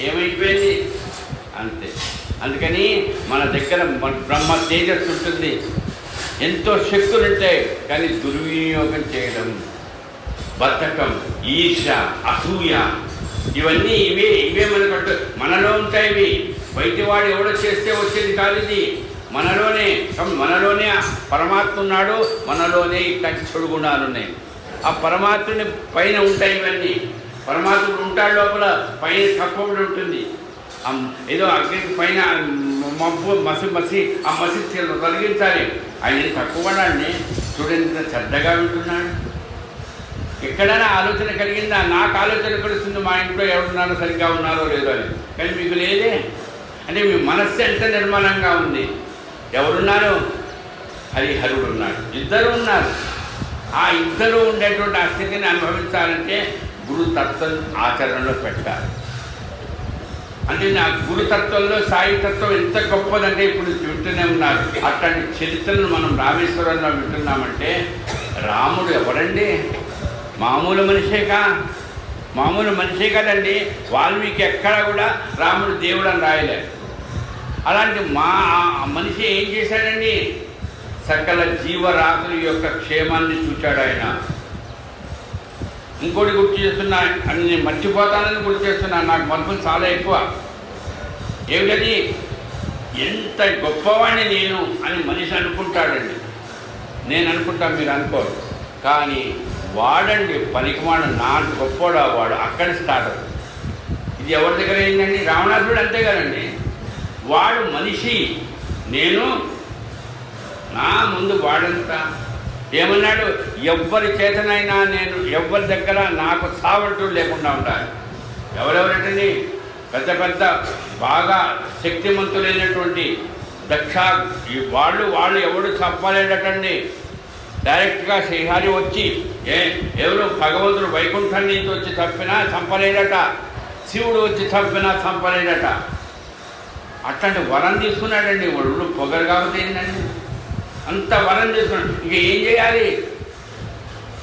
ఏమైపోయింది అంతే. అందుకని మన దగ్గర బ్రహ్మ తేజస్సు ఉంటుంది, ఎంతో శక్తులు ఉంటాయి, కానీ దుర్వినియోగం చేయడం, బద్ధకం, ఈర్ష, అసూయ, ఇవన్నీ ఇవే మనలో ఉంటాయి. ఇవి బయటివాడు ఎవడో చేస్తే వచ్చేది కాదు, ఇది మనలోనే పరమాత్మ ఉన్నాడు, మనలోనే ఇట్లాంటి చెడు గుణాలు ఉన్నాయి. ఆ పరమాత్మని పైన ఉంటాయి ఇవన్నీ. పరమాత్ముడు ఉంటాడు లోపల, పైన కప్పబడి ఉంటుంది. ఏదో అగ్నికి పైన మబ్బు మసి ఆ మసి తొలగించాలి. ఆయన తక్కువడాన్ని చూడండి, శ్రద్ధగా వింటున్నాడు. ఎక్కడైనా ఆలోచన కలిగిందా? నాకు ఆలోచన కలుస్తుంది, మా ఇంట్లో ఎవరున్నారో సరిగ్గా ఉన్నారో లేదో అని. కానీ మీకు లేదే. అంటే మీ మనస్సు ఎంత నిర్మలంగా ఉంది. ఎవరున్నారు? హరిహరుడు ఉన్నాడు, ఇద్దరు ఉన్నారు. ఆ ఇద్దరు ఉండేటువంటి ఆ స్థితిని అనుభవించాలంటే గురుతత్వం ఆచరణలో పెట్టాలి. అంటే నా గురుతత్వంలో సాయితత్వం ఎంత గొప్పదంటే ఇప్పుడు వింటూనే ఉన్నారు. అట్లాంటి చరిత్రను మనం రామేశ్వరంలో వింటున్నామంటే రాముడు ఎవరండి? మామూలు మనిషే కదండి. వాల్మీకి ఎక్కడ కూడా రాముడు దేవుడు అని రాయలేదు. అలాంటి మనిషి ఏం చేశాడండి? సకల జీవరాశుల యొక్క క్షేమాన్ని చూచాడు ఆయన. ఇంకోటి గుర్తు చేస్తున్నా, అని నేను మర్చిపోతానని గుర్తు చేస్తున్నా, నాకు మనసు చాలా ఎక్కువ. ఏమిటది? ఎంత గొప్పవాడిని నేను అని మనిషి అనుకుంటాడండి. నేను అనుకుంటాను, మీరు అనుకోరు. కానీ వాడండి పనికిమాడు, నా గొప్పవాడు వాడు అక్కడ స్టార్ట్ అవుతుంది. ఇది ఎవరి దగ్గర ఏంటండి? రావణాసురుడు అంతే కదండి. వాడు మనిషి, నేను నా ముందు వాడంతా ఏమన్నాడు? ఎవ్వరి చేతనైనా నేను ఎవ్వరి దగ్గర నాకు సావంటూ లేకుండా ఉండాలి. ఎవరెవరంటండి? పెద్ద బాగా శక్తిమంతులైనటువంటి వాళ్ళు ఎవడు చంపలేడటండి. డైరెక్ట్గా శ్రీహరి వచ్చి ఎవరు భగవంతుడు వైకుంఠం నుంచి వచ్చి చంపినా చంపలేడట, శివుడు వచ్చి చంపినా చంపలేడట. అట్లాంటి వరం తీసుకున్నాడండి. వాడు పొగరు కాబట్టి ఏంటండి, అంత వరం తీసుకున్నాడు. ఇంక ఏం చేయాలి?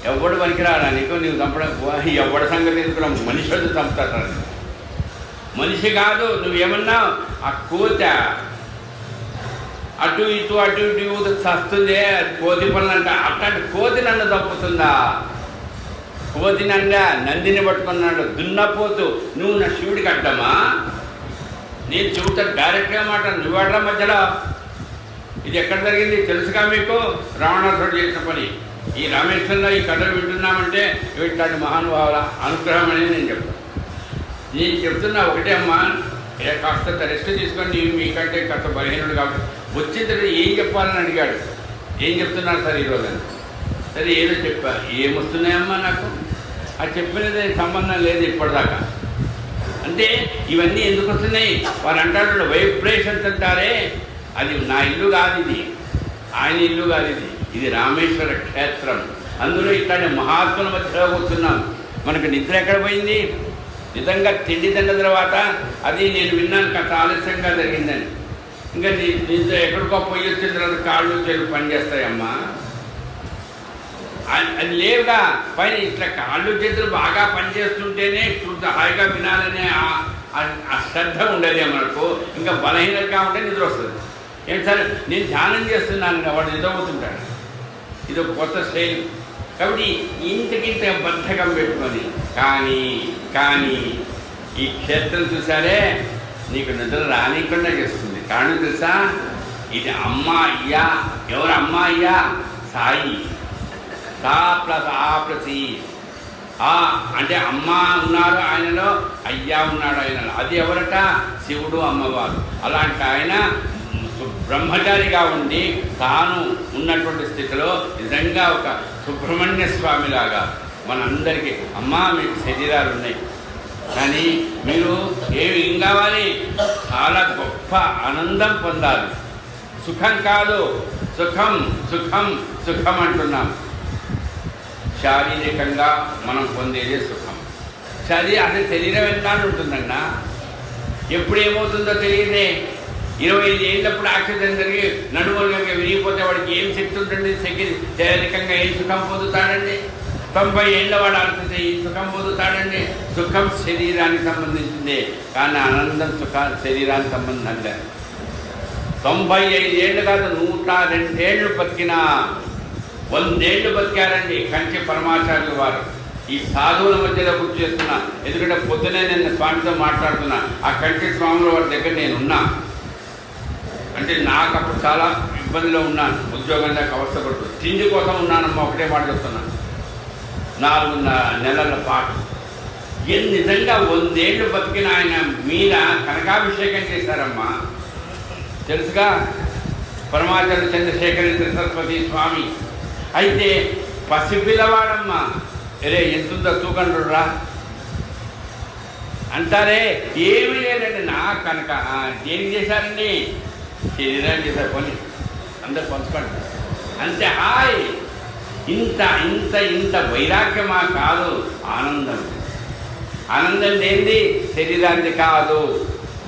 ఎవడు పనికిరాడా నీకు? నీవు చంపడం ఎవడి సంగతి తీసుకున్నాం? మనిషి వచ్చి చంపుతాడు. మనిషి కాదు, నువ్వేమన్నావు? ఆ కోత అటు ఇటు చస్తుంది, అది కోతి పనులు అంట. అట్లాంటి కోతి నన్ను చంపుతుందా? కోతి నందిని పట్టుకున్నాడు, దున్నపోతు. నువ్వు నా శివుడికి అడ్డమా? నేను చెబుతా డైరెక్ట్గా మాట, నువ్వాడ్రా మధ్యలో. ఇది ఎక్కడ జరిగింది తెలుసుగా మీకు? రావణాసురుడు చేసిన పని. ఈ రామేశ్వరంలో ఈ కథలు వింటున్నామంటే ఇట్లాంటి మహానుభావుల అనుగ్రహం అనేది నేను చెప్తున్నా. ఒకటే అమ్మా, కాస్త రెస్ట్ తీసుకొని మీకంటే కాస్త బలహీనుడు కాబట్టి వచ్చిన తర్వాత ఏం చెప్పాలని అడిగాడు. ఏం చెప్తున్నారు సార్ ఈరోజు అని. సరే ఏదో చెప్పా. ఏమొస్తున్నాయమ్మా నాకు? అది చెప్పినది సంబంధం లేదు ఇప్పటిదాకా. అంటే ఇవన్నీ ఎందుకు వస్తున్నాయి? వారు అంటారు వైబ్రేషన్స్ అంటారే, అది నా ఇల్లు కాదు, ఇది ఆయన ఇల్లు కాదు, ఇది రామేశ్వర క్షేత్రం. అందులో ఇట్లాంటి మహాత్ముల మధ్యలో కూర్చున్నాం. మనకు నిద్ర ఎక్కడ పోయింది? నిజంగా తిండి తిన్న తర్వాత అది నేను విన్నాను కాస్త ఆలస్యంగా జరిగిందని. ఇంకా నిద్ర ఎక్కడికో పోయి వచ్చిన తర్వాత కాళ్ళు చేతులు పనిచేస్తాయమ్మా. అది లేవుగా. పైన ఇట్లా కాళ్ళు చేతులు బాగా పనిచేస్తుంటేనే హాయిగా వినాలనే ఆ శ్రద్ధ ఉండదే మనకు. ఇంకా బలహీనంగా ఉంటే నిద్ర వస్తుంది. ఏంటి సార్ నేను ధ్యానం చేస్తున్నాను, వాడు నిద్రపోతుంటాడు. ఇది కొత్త స్టైల్. కాబట్టి ఇంతకింత బద్ధకం పెట్టుకొని కానీ ఈ క్షేత్రం చూసారే నీకు నిద్ర రానికుండా చేస్తుంది. కారణం తెలుసా? ఇది అమ్మ అయ్యా. ఎవరు అమ్మ అయ్యా? సాయి. సా ప్లస్ ఆ ప్లస్ ఈ. అంటే అమ్మ ఉన్నారు ఆయనలో, అయ్యా ఉన్నాడు ఆయనలో. అది ఎవరట? శివుడు అమ్మవారు. అలాంటి ఆయన బ్రహ్మచారిగా ఉండి తాను ఉన్నటువంటి స్థితిలో నిజంగా ఒక సుబ్రహ్మణ్య స్వామిలాగా మనందరికీ, అమ్మా మీకు శరీరాలు ఉన్నాయి కానీ మీరు ఏమి ఏం కావాలి? చాలా గొప్ప ఆనందం పొందాలి. సుఖం కాదు, సుఖం సుఖం సుఖం అంటున్నాం. శారీరకంగా మనం పొందేదే సుఖం. అసలు శరీరం ఎంత ఉంటుందన్నా, ఎప్పుడు ఏమవుతుందో తెలియదే. 25 ఏళ్ళప్పుడు యాక్సిడెంట్ జరిగి నడుములు కనుక విరిగిపోతే వాడికి ఏం శక్తి ఉంటుంది? శారీరకంగా ఏం సుఖం పొందుతాడండి? 90 ఏళ్ళ వాడు ఆలోచిస్తే ఈ సుఖం పొందుతాడండి? సుఖం శరీరానికి సంబంధించింది, కానీ ఆనందం శరీరానికి సంబంధం లేదు. 95 ఏళ్ళు కాదు, 102 ఏళ్ళు బతికినా 100 ఏళ్ళు బతికారండి కంచి పరమాచార్యులు వారు. ఈ సాధువుల మధ్యలో గుర్తు చేస్తున్నా, ఎందుకంటే పొద్దునే నేను స్వామితో మాట్లాడుతున్నా. ఆ కంచి స్వాముల వారి దగ్గర నేనున్నా. అంటే నాకు అప్పుడు చాలా ఇబ్బందిలో ఉన్నాను, ఉద్యోగంలో అవస్థపడుతూ తిండి కోసం ఉన్నానమ్మా. ఒకటే మాట చెప్తున్నాను, 4 నెలల పాటు నిజంగా 100 ఏళ్ళు బతికిన ఆయన మీద కనకాభిషేకం చేశారమ్మా. తెలుసుగా, పరమాచార్య చంద్రశేఖరేంద్ర సరస్వతి స్వామి. అయితే పసిపిల్లవాడమ్మా, అరే ఎంతుందో తూకండ్రురా అంటారే, ఏమీ లేదండి. నా కనుక దేనికి చేశారండి? శరీరాన్ని చేశారు. కొని అందరు పంచుకోండి అంతే. హాయ్, ఇంత ఇంత ఇంత వైరాగ్యమా కాదు, ఆనందం. ఆనందం లేనిది శరీరానికి కాదు,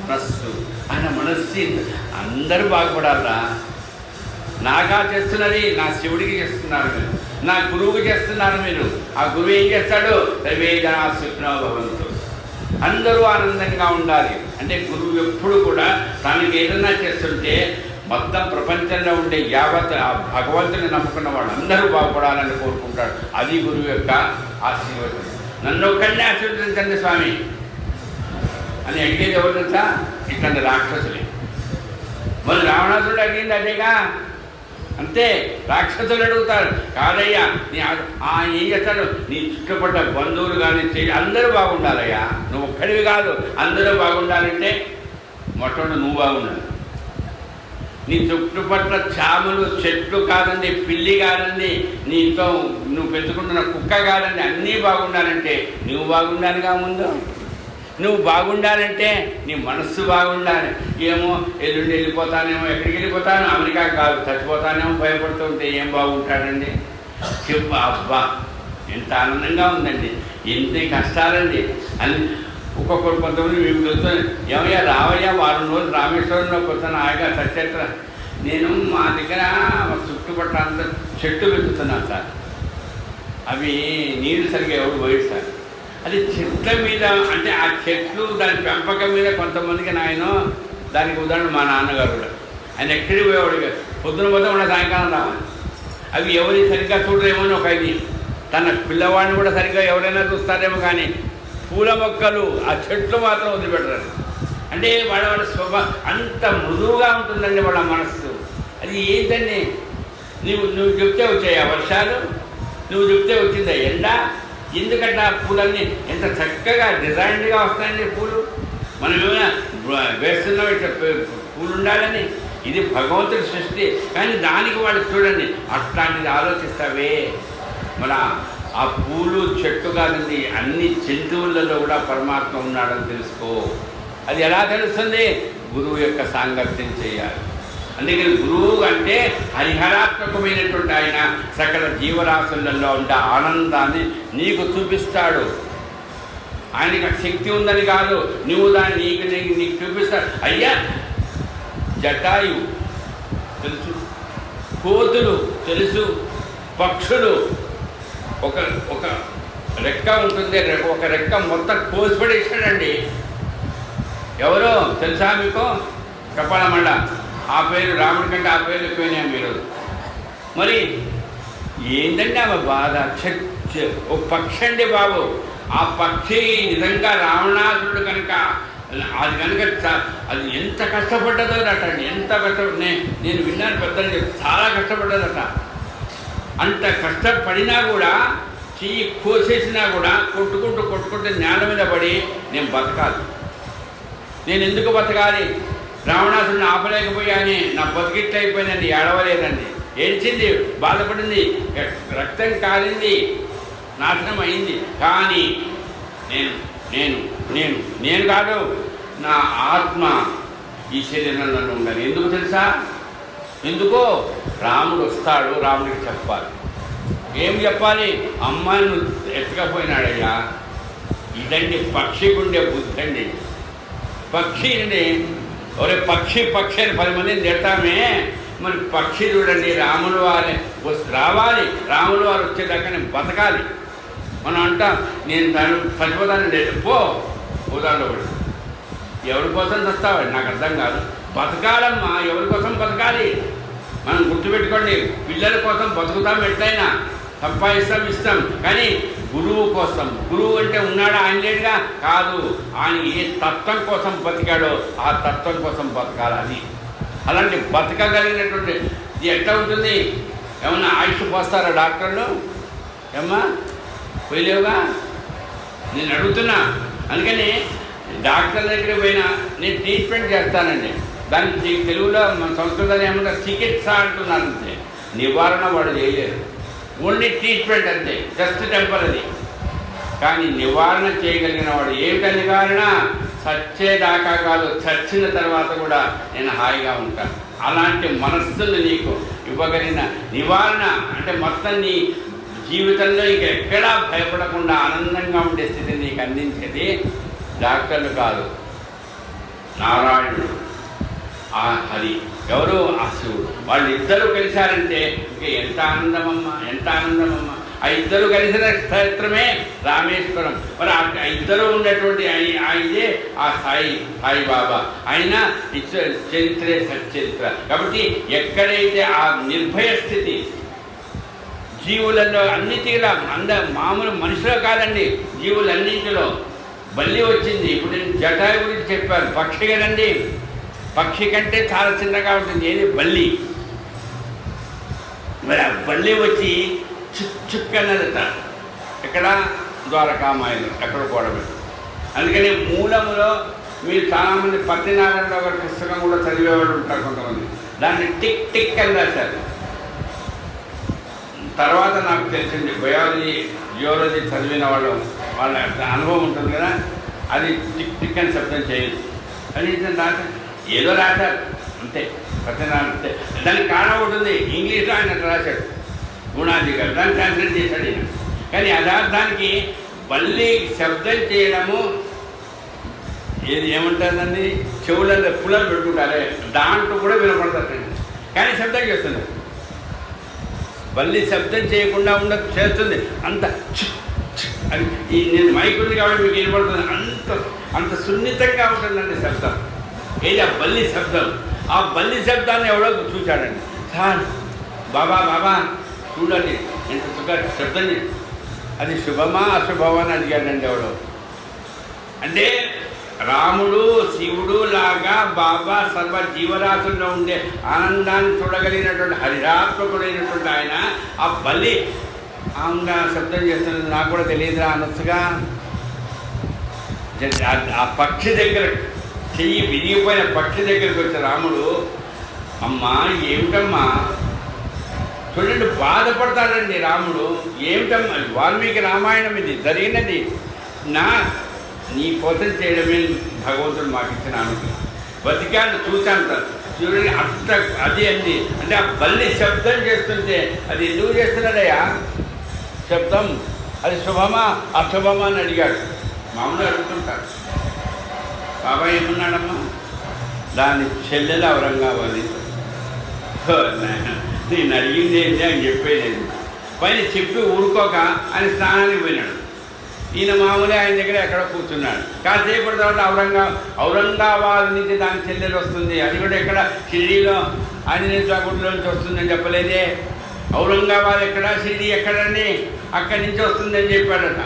మనస్సు. ఆయన మనస్సు అందరూ బాగుపడాలా. నాకా చేస్తున్నది నా శివుడికి చేస్తున్నారు మీరు, నా గురువుకి చేస్తున్నారు మీరు. ఆ గురువు ఏం చేస్తాడు? సర్వే జనా సుఖినో భవంతు, అందరూ ఆనందంగా ఉండాలి. అంటే గురువు ఎప్పుడు కూడా తనకి ఏదన్నా చేస్తుంటే మొత్తం ప్రపంచంలో ఉండే యావత్ ఆ భగవంతుని నమ్ముకున్న వాళ్ళు అందరూ బాగుపడాలని కోరుకుంటాడు. అది గురువు యొక్క ఆశీర్వాదం. నన్ను ఒక్కడినే ఆశీర్వదించండి స్వామి అని అడిగేది ఎవరు తెలుసా? ఇట్లాంటి రాక్షసులే. మరి రావణాసుడు అడిగింది అదేగా, అంతే. రాక్షసులు అడుగుతారు, కాదయ్యా ఏం చేస్తాడు? నీ చుట్టుపట్ల బంధువులు కానీ అందరూ బాగుండాలయ్యా, నువ్వు ఒక్కడివి కాదు, అందరూ బాగుండాలంటే మొట్టమొదటి నువ్వు బాగుండాలి. నీ చుట్టుపట్ల చాములు, చెట్లు కాదండి, పిల్లి కాదండి, నీతో నువ్వు పెంచుకుంటున్న కుక్క కాదండి, అన్నీ బాగుండాలంటే నువ్వు బాగుండాలిగా. ముందు నువ్వు బాగుండాలంటే నీ మనస్సు బాగుండాలి. ఏమో ఎల్లుండి వెళ్ళిపోతానేమో, ఎక్కడికి వెళ్ళిపోతాను? అమెరికా కాదు, చచ్చిపోతానేమో భయపడుతూ ఉంటే ఏం బాగుంటాడండి? చెప్పు. అబ్బా ఎంత ఆనందంగా ఉందండి, ఎన్ని కష్టాలండి అని. ఒక్కొక్కరు కొంతమంది మేము వెళ్తాను, ఏమయ్యా రావయ్యా 4 రోజులు రామేశ్వరంలోకి వస్తాను హాయిగా సత్యత్ర. నేను మా దగ్గర చుట్టుపక్కల అంతా చెట్టు పెంచుతున్నాను సార్, అవి నీళ్ళు సరిగ్గా ఎవరు పోయి సార్. అది చెట్ల మీద, అంటే ఆ చెట్లు దాని పెంపకం మీద కొంతమందికి నాయన. దానికి ఉదాహరణ మా నాన్నగారు కూడా, ఆయన ఎక్కడికి పోయేవాడు పొద్దున పోతే ఉన్న సాయంకాలం రావాలి. అవి ఎవరి సరిగ్గా చూడరేమో అని ఒక ఇది. తన పిల్లవాడిని కూడా సరిగ్గా ఎవరైనా చూస్తారేమో, కానీ పూల మొక్కలు ఆ చెట్లు మాత్రం వదిలిపెట్టరు. అంటే వాళ్ళ అంత మృదువుగా ఉంటుందండి వాళ్ళ మనస్సు. అది ఏంటండి? నువ్వు చెప్తే వచ్చాయా వర్షాలు, నువ్వు చెప్తే వచ్చిందా ఎండ? ఎందుకంటే ఆ పూలన్నీ ఎంత చక్కగా డిజైన్డ్గా వస్తాయండి పూలు. మనం ఏమైనా వేస్తున్నాం ఇట్లా పూలు ఉండాలని? ఇది భగవంతుడి సృష్టి, కానీ దానికి వాళ్ళు చూడండి అట్లాంటిది ఆలోచిస్తావే. మన ఆ పూలు చెట్టు కాదండి, అన్ని జంతువులలో కూడా పరమాత్మ ఉన్నాడని తెలుసుకో. అది ఎలా తెలుస్తుంది? గురువు యొక్క సాంగత్యం చేయాలి. అందుకని గురువు అంటే హరిహరాత్మకమైనటువంటి ఆయన సకల జీవరాశులలో ఉండే ఆనందాన్ని నీకు చూపిస్తాడు. ఆయనకి శక్తి ఉందని కాదు, నువ్వు దాన్ని నీకు చూపిస్తాడు. అయ్యా జటాయు తెలుసు, కోతులు తెలుసు, పక్షులు ఒక రెక్క ఉంటుంది, ఒక రెక్క మొత్తం కోసిపడేసాడండి. ఎవరో తెలుసా మీకు? కపాలమండ. ఆ పేరు రాముడి కంటే ఆ పేరు ఎక్కువైనా మీరు. మరి ఏంటంటే ఆమె బాధ. ఒక పక్షి అండి బాబు, ఆ పక్షి నిజంగా రావణాసురుడు కనుక అది కనుక అది ఎంత కష్టపడ్డదో అటండి, ఎంత నేను విన్నాను పెద్దలు చెప్పి, చాలా కష్టపడ్డదట. అంత కష్టపడినా కూడా, చెయ్యి కోసేసినా కూడా కొట్టుకుంటూ నేల మీద పడి నేను బతకాలి, నేను ఎందుకు బతకాలి, రావణాసుడిని ఆపలేకపోయాని, నా బతికిట్లయిపోయిందండి, ఏడవలేదండి, ఏడ్చింది, బాధపడింది, రక్తం కాలింది, నాశనం అయింది. కానీ నేను నేను నేను నేను కాదు, నా ఆత్మ ఈ శరీరంలో ఉండాలి. ఎందుకు తెలుసా? ఎందుకో రాముడు వస్తాడు, రాముడికి చెప్పాలి. ఏం చెప్పాలి? అమ్మాయిని ఎత్తకపోయినాడయ్యా. ఇదండి పక్షికి ఉండే బుద్ధి అండి. పక్షిని ఒరే పక్షి పక్షి అని 10 మందిని తిడతామే, మరి పక్షి చూడండి రాములు వారి రావాలి, రాములు వారు వచ్చేదాకా నేను బతకాలి. మనం అంటాం నేను దాన్ని చచ్చిపోతాను లేదు, పోదాలో పడి ఎవరి కోసం చస్తావాడు నాకు అర్థం కాదు. బతకాలమ్మా, ఎవరి కోసం బతకాలి మనం గుర్తుపెట్టుకోండి. పిల్లల కోసం బతుకుతాం, ఎట్లయినా సంపాదిస్తాం ఇస్తాం, కానీ గురువు కోసం. గురువు అంటే ఉన్నాడా ఆయన లేడుగా, కాదు, ఆయన ఏ తత్వం కోసం బతికాడో ఆ తత్వం కోసం బతకాలని. అలాంటి బతకగలిగినటువంటి ఇది ఎట్లా ఉంటుంది? ఏమన్నా ఆయుష్ పోస్తారా డాక్టర్లు? ఏమ్మా పోయలేవుగా, నేను అడుగుతున్నా. అందుకని డాక్టర్ దగ్గర పోయినా నేను ట్రీట్మెంట్ చేస్తానండి. దానికి తెలుగులో మన సంస్కృతంలో ఏమంటారు, చికిత్స అంటున్నారు. అంతే, నివారణ వాడు చేయలేరు, ఓన్లీ ట్రీట్మెంట్ అంతే, జస్ట్ టెంపరరీ. కానీ నివారణ చేయగలిగిన వాడు ఏమిటా నివారణ? చచ్చేదాకా కాదు, చచ్చిన తర్వాత కూడా నేను హాయిగా ఉంటాను. అలాంటి మనస్సును నీకు ఇవ్వగలిగిన నివారణ అంటే మొత్తం నీ జీవితంలో ఇంక ఎక్కడా భయపడకుండా ఆనందంగా ఉండే స్థితిని నీకు అందించేది డాక్టర్లు కాదు, నారాయణుడు, ఆ హరి. ఎవరు? ఆ శివుడు. వాళ్ళు ఇద్దరు కలిశారంటే ఇంక ఎంత ఆనందమమ్మా, ఎంత ఆనందమమ్మా. ఆ ఇద్దరు కలిసిన క్షేత్రమే రామేశ్వరం. మరి ఆ ఇద్దరు ఉన్నటువంటి ఇదే ఆ సాయిబాబా. ఆయన చరిత్రే సచ్చరిత్ర. కాబట్టి ఎక్కడైతే ఆ నిర్భయ స్థితి జీవులలో అన్నిటిలో మామూలు మనుషులో కాదండి, జీవులన్నింటిలో బల్లి వచ్చింది. ఇప్పుడు నేను జటాయు గురించి చెప్పాను, పక్షి కదండి, పక్షి కంటే చాలా చిన్నగా ఉంటుంది ఏది? బల్లి. మరి ఆ బల్లి వచ్చి చుక్కన్నదట. ఎక్కడ? ద్వారకామాయలు ఎక్కడ కూడబెట్టు. అందుకని మూలములో మీరు చాలామంది పత్తినారాయణరావు గారి పుస్తకం కూడా చదివేవాళ్ళు ఉంటారు కొంతమంది, దాన్ని టిక్ టిక్ అని రాశారు. తర్వాత నాకు తెలిసింది జియోలజీ చదివిన వాళ్ళు వాళ్ళ అనుభవం ఉంటుంది కదా, అది టిక్ టిక్ అని శబ్దం చేయదు అని రాశారు. ఏదో రాశారు అంతే, పత్తినారాయణ అంతే. దానికి కారణం ఉంటుంది, ఇంగ్లీష్లో ఆయన రాశాడు గుణాజీ గారు, దాన్ని ట్రాన్స్లేట్ చేశాడు ఈయన. కానీ యథార్థానికి బల్లి శబ్దం చేయడము ఏది ఏమంటుందండి, చెవులలో పుల్లలు పెట్టుకుంటారే, దాంట్లో కూడా వినపడతారు, కానీ శబ్దం చేస్తుంది. బల్లి శబ్దం చేయకుండా చేస్తుంది అంత అది. నేను మైక్ ఉంది కాబట్టి మీకు వినపడుతుంది, అంత సున్నితంగా ఉంటుందండి శబ్దం. ఏది? ఆ బల్లి శబ్దం. ఆ బల్లి శబ్దాన్ని ఎవడో చూశాడండి, సార్ బాబా చూడండి ఎంత శబ్దం, అది శుభమా అశుభమా అని అడిగాడండి ఎవడో. అంటే రాముడు శివుడు లాగా బాబా సర్వ జీవరాశుల్లో ఉండే ఆనందాన్ని చూడగలిగినటువంటి హరిరాత్మకుడైనటువంటి ఆయన ఆ బల్లి ఆమెగా శబ్దం చేస్తున్నది నాకు కూడా తెలియదురా అనొచ్చుగా. ఆ పక్షి దగ్గర చెయ్యి విరిగిపోయిన పక్షి దగ్గరికి వచ్చే రాముడు, అమ్మా ఏమిటమ్మా చూడండి, బాధపడతాడండి రాముడు. ఏమిటమ్మా, వాల్మీకి రామాయణం ఇది జరిగినది, నీ కోసం చేయడమే భగవంతుడు మాకు ఇచ్చిన అనుభవం. బతికాను చూశాను చూడండి, అంత అది అంది. అంటే ఆ బల్లి శబ్దం చేస్తుంటే అది ఎందుకు చేస్తున్నాడయ్యా శబ్దం? అది శుభమా అశుభమా అని అడిగాడు. మామూలు అడుగుతుంటారు. బాబా ఏమన్నాడమ్మా? దాని చెల్లెలు ఔరంగాబాద్. నేను అడిగింది ఏంటి అని చెప్పేది. పైన చెప్పి ఊరుకోక ఆయన స్నానానికి పోయినాడు. ఈయన మామూలే ఆయన దగ్గర ఎక్కడ కూర్చున్నాడు. కాసేపటి తర్వాత ఔరంగాబాద్ నుంచి దాని చెల్లెలు వస్తుంది. అది కూడా ఎక్కడ? షిరిడీలో ఆంజనేయ స్వామి గుడిలోంచి వస్తుందని చెప్పలేదే. ఔరంగాబాద్ ఎక్కడ, షిరిడీ ఎక్కడండి? అక్కడి నుంచి వస్తుందని చెప్పాడట.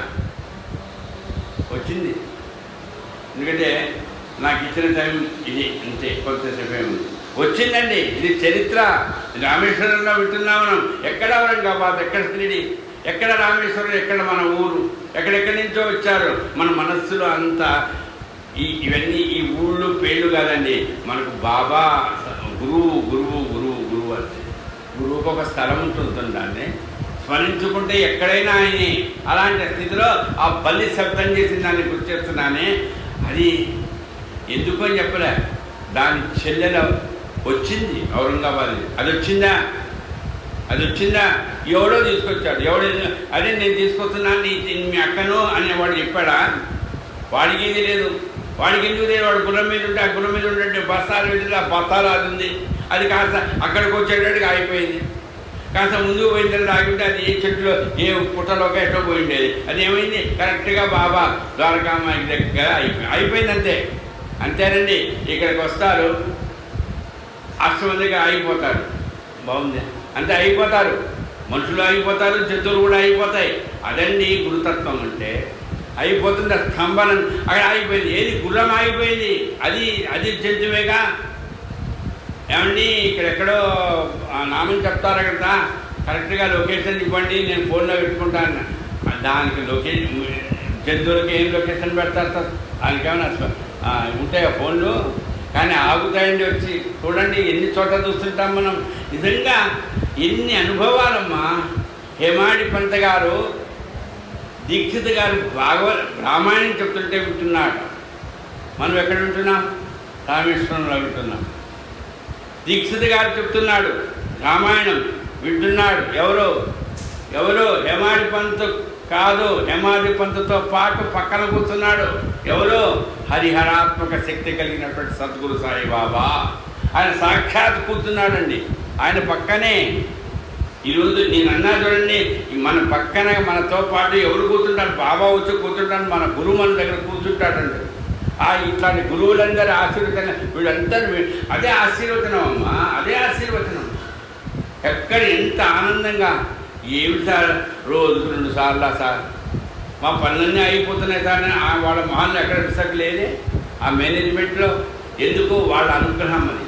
వచ్చింది. ఎందుకంటే నాకు ఇచ్చిన టైం ఇది అంతే, కొంతసేపే ఉంది. వచ్చిందండి. ఇది చరిత్ర. రామేశ్వరంలో వింటున్నాం మనం. ఎక్కడ ఔరంగాబాద్, ఎక్కడ షిరిడీ, ఎక్కడ రామేశ్వరం, ఎక్కడ మన ఊరు, ఎక్కడెక్కడి నుంచో వచ్చారు. మన మనస్సులో అంతా ఇవన్నీ ఈ ఊళ్ళు పేర్లు కాదండి. మనకు బాబా గురువు గురువు గురువు గురువు అంటే గురువుకు ఒక స్థలం ఉంటుంది, దాన్ని స్మరించుకుంటే ఎక్కడైనా ఆయనే. అలాంటి స్థితిలో ఆ బల్లి శబ్దం చేసి దాన్ని గుర్తిస్తున్నానే. అది ఎందుకు అని చెప్పలే. దాని చెల్లెల వచ్చింది ఔరంగాబాద్. అది వచ్చిందా? ఎవడో తీసుకొచ్చాడు. అదే నేను తీసుకొస్తున్నాను మీ అక్కను అనేవాడు చెప్పాడా? వాడికి ఇది లేదు, వాడికి ఎందుకు లేదు, వాడు గుర్రం మీద ఉంటే ఆ గుర్రం మీద ఉంటే బస్తాలు వెళ్ళి ఆ బస్తాలు అది ఉంది, అది కాస్త అక్కడికి వచ్చేటట్టుగా అయిపోయింది. కాస్త ముందుకు పోయిన తర్వాత ఆగితే అది ఏ చెట్టులో ఏ పుట్టలోకి ఎట్టో పోయి ఉండేది, అది ఏమైంది కరెక్ట్గా బాబా ద్వారకామాయి దగ్గర అయిపోయింది అంతే. అంతేనండి. ఇక్కడికి వస్తారు, అష్టమందిగా ఆగిపోతారు. బాగుంది, అంతే అయిపోతారు. మనుషులు ఆగిపోతారు, జంతువులు కూడా అయిపోతాయి. అదండి గురుతత్వం అంటే. అయిపోతుంది ఆ స్తంభన అక్కడ ఆగిపోయింది. ఏది గుర్రం ఆగిపోయింది, అది జంతువేగా. ఏమండి ఇక్కడెక్కడో నామని చెప్తారు కదా, కరెక్ట్గా లొకేషన్ ఇవ్వండి నేను ఫోన్లో పెట్టుకుంటాను. దానికి లొకేషన్ జంతువులకి ఏం లొకేషన్ పెడతారు సార్? దానికేమైనా ఉంటాయా ఫోన్లు? కానీ ఆగుతాయండి. వచ్చి చూడండి ఎన్ని చోట్ల చూస్తుంటాం మనం. నిజంగా ఎన్ని అనుభవాలమ్మా. హేమాడి పంత గారు, దీక్షిత్ గారు రామాయణం చెప్తుంటే వింటున్నాడు. మనం ఎక్కడ వింటున్నాం? రామేశ్వరంలో వింటున్నాం. దీక్షిత్ గారు చెప్తున్నాడు, రామాయణం వింటున్నాడు. ఎవరు హేమాడి పంత్ కాదు, హేమాడి పంతుతో పాటు పక్కన కూర్చున్నాడు. ఎవరు? హరిహరాత్మక శక్తి కలిగినటువంటి సద్గురు సాయిబాబా. ఆయన సాక్షాత్ కూర్చున్నాడండి. ఆయన పక్కనే ఈరోజు నేను అన్నా చూడండి, మన పక్కన మనతో పాటు ఎవరు కూర్చుంటారు? బాబా వచ్చి కూర్చుంటాడు, మన గురువు మన దగ్గర కూర్చుంటాడండి. ఇట్లాంటి గురువులందరూ ఆశీర్వచనం, వీళ్ళందరూ అదే ఆశీర్వచనం అమ్మా, అదే ఆశీర్వచనం. ఎక్కడ ఎంత ఆనందంగా. ఏమి సార్ రోజుకు 2 సార్లు సార్ మా పనులన్నీ అయిపోతున్నాయి సార్. వాళ్ళ మహాన్లు ఎక్కడ విసక్ లేదే ఆ మేనేజ్మెంట్లో. ఎందుకు? వాళ్ళ అనుగ్రహం అది,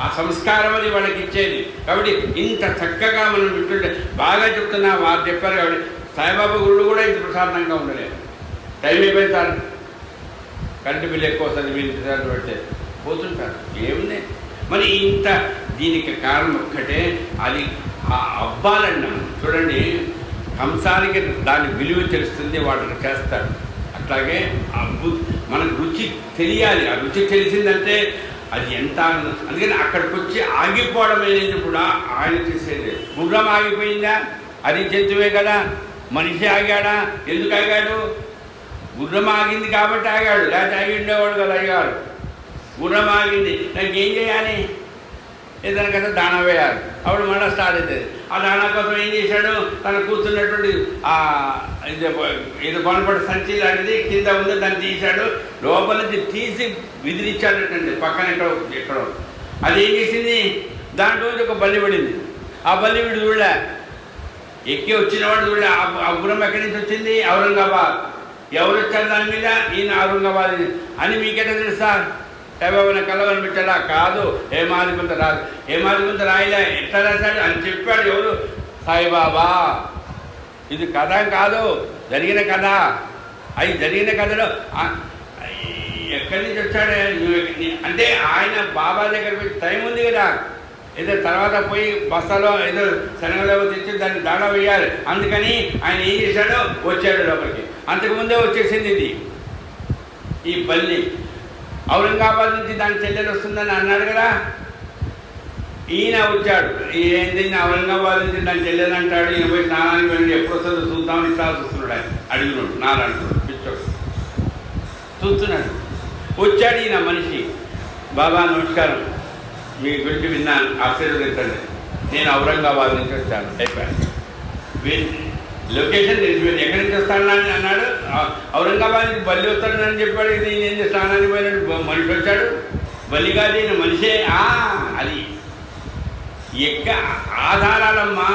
ఆ సంస్కారం అది వాళ్ళకి ఇచ్చేది. కాబట్టి ఇంత చక్కగా మనం వింటుంటే బాగా చెప్తున్నా. వారు చెప్పారు కాబట్టి సాయిబాబా గురువులు కూడా ఇంత ప్రశాంతంగా ఉండలేదు. టైం అయిపోయింది సార్, కరెంటు బిల్లు ఎక్కువ వస్తుంది, మీరు సార్లు పెడితే పోతుంటారు. ఏముంది మరి ఇంత? దీనికి కారణం ఒక్కటే, అది ఆ అబ్బాలన్నా చూడండి. కంసానికి దాని విలువ తెలుస్తుంది, వాళ్ళు చేస్తారు. అట్లాగే మనకు రుచి తెలియాలి. ఆ రుచి తెలిసిందంటే అది ఎంత ఆనందం. అందుకని అక్కడికి వచ్చి ఆగిపోవడం అనేది కూడా ఆయన చేసేది. గుర్రం ఆగిపోయిందా? అది జంతువే కదా. మనిషి ఆగాడా? ఎందుకు ఆగాడు? గుర్రం ఆగింది కాబట్టి ఆగాడు, లేకపోతే ఆగి ఉండేవాడు కదా అయ్యాడు. గుర్రం ఆగింది, నాకు ఏం చేయాలి? ఏదైనా కదా దానా వేయాలి. అప్పుడు మళ్ళీ స్టార్ట్ అవుతుంది. ఆ దానా కోసం ఏం చేశాడు? తను కూర్చున్నటువంటి ఇది కొనపడి సంచి లాంటిది కింద ఉంది, దాన్ని తీశాడు. లోపల నుంచి తీసి విదిలిచ్చాడటండి పక్కన ఎక్కడో. అది ఏం చేసింది? దాంట్లో ఒక బల్లి పడింది. ఆ బల్లి వీడు చూడలే, ఎక్కి వచ్చినవాడు చూడలే. ఆ గుర్రం ఎక్కడి నుంచి వచ్చింది? ఔరంగాబాద్. ఎవరు వచ్చారు దాని మీద? ఈయన ఔరంగాబాద్ అని మీకెట్లా తెలుసా? ఏమైనా కళ్ళ కనిపించాడా? కాదు, హేమాదిపంత రాదు. హేమాదిపంత రాయలే, ఎట్లా రాశాడు అని చెప్పాడు. ఎవరు? సాయిబాబా. ఇది కథ కాదు, జరిగిన కథ. అది జరిగిన కథలో ఎక్కడి నుంచి వచ్చాడు అంటే ఆయన బాబా దగ్గర టైం ఉంది కదా. ఏదో తర్వాత పోయి బస్తాలో ఏదో శనగలో తెచ్చి దాన్ని దాడా వేయాలి. అందుకని ఆయన ఏం చేశాడో వచ్చాడు లోపలికి. అంతకుముందే వచ్చేసింది ఇది, ఈ బల్లి. ఔరంగాబాద్ నుంచి దాని చెల్లెలు వస్తుందని అన్నాడు కదా. ఈయన వచ్చాడు, ఏంది ఔరంగాబాద్ నుంచి దాని చెల్లెలు అంటాడు. ఈయన పోయి స్నానానికి వెళ్ళి ఎప్పుడు వస్తుందో చూద్దామని ఇస్తాల్సి వస్తున్నాడు. ఆయన అడుగున్నాడు, నాలంటున్నాడు, పిచ్చోడు చూస్తున్నాడు. వచ్చాడు ఈయన మనిషి. బాబా నమస్కారం, మీ గురించి విన్నాను, ఆశీర్వదించండి. నేను ఔరంగాబాద్ నుంచి వచ్చాను. అయిపోయాను. లొకేషన్ తెలిసిపోయింది. ఎక్కడి నుంచి వస్తానని అన్నాడు. ఔరంగాబాద్ నుంచి బల్లి వస్తాడని చెప్పాడు. ఇది నేను స్నానానికి పోయినాడు, మనిషి వచ్చాడు. బల్లి కాదు, ఈయన మనిషే. అది ఆధారాలమ్మా.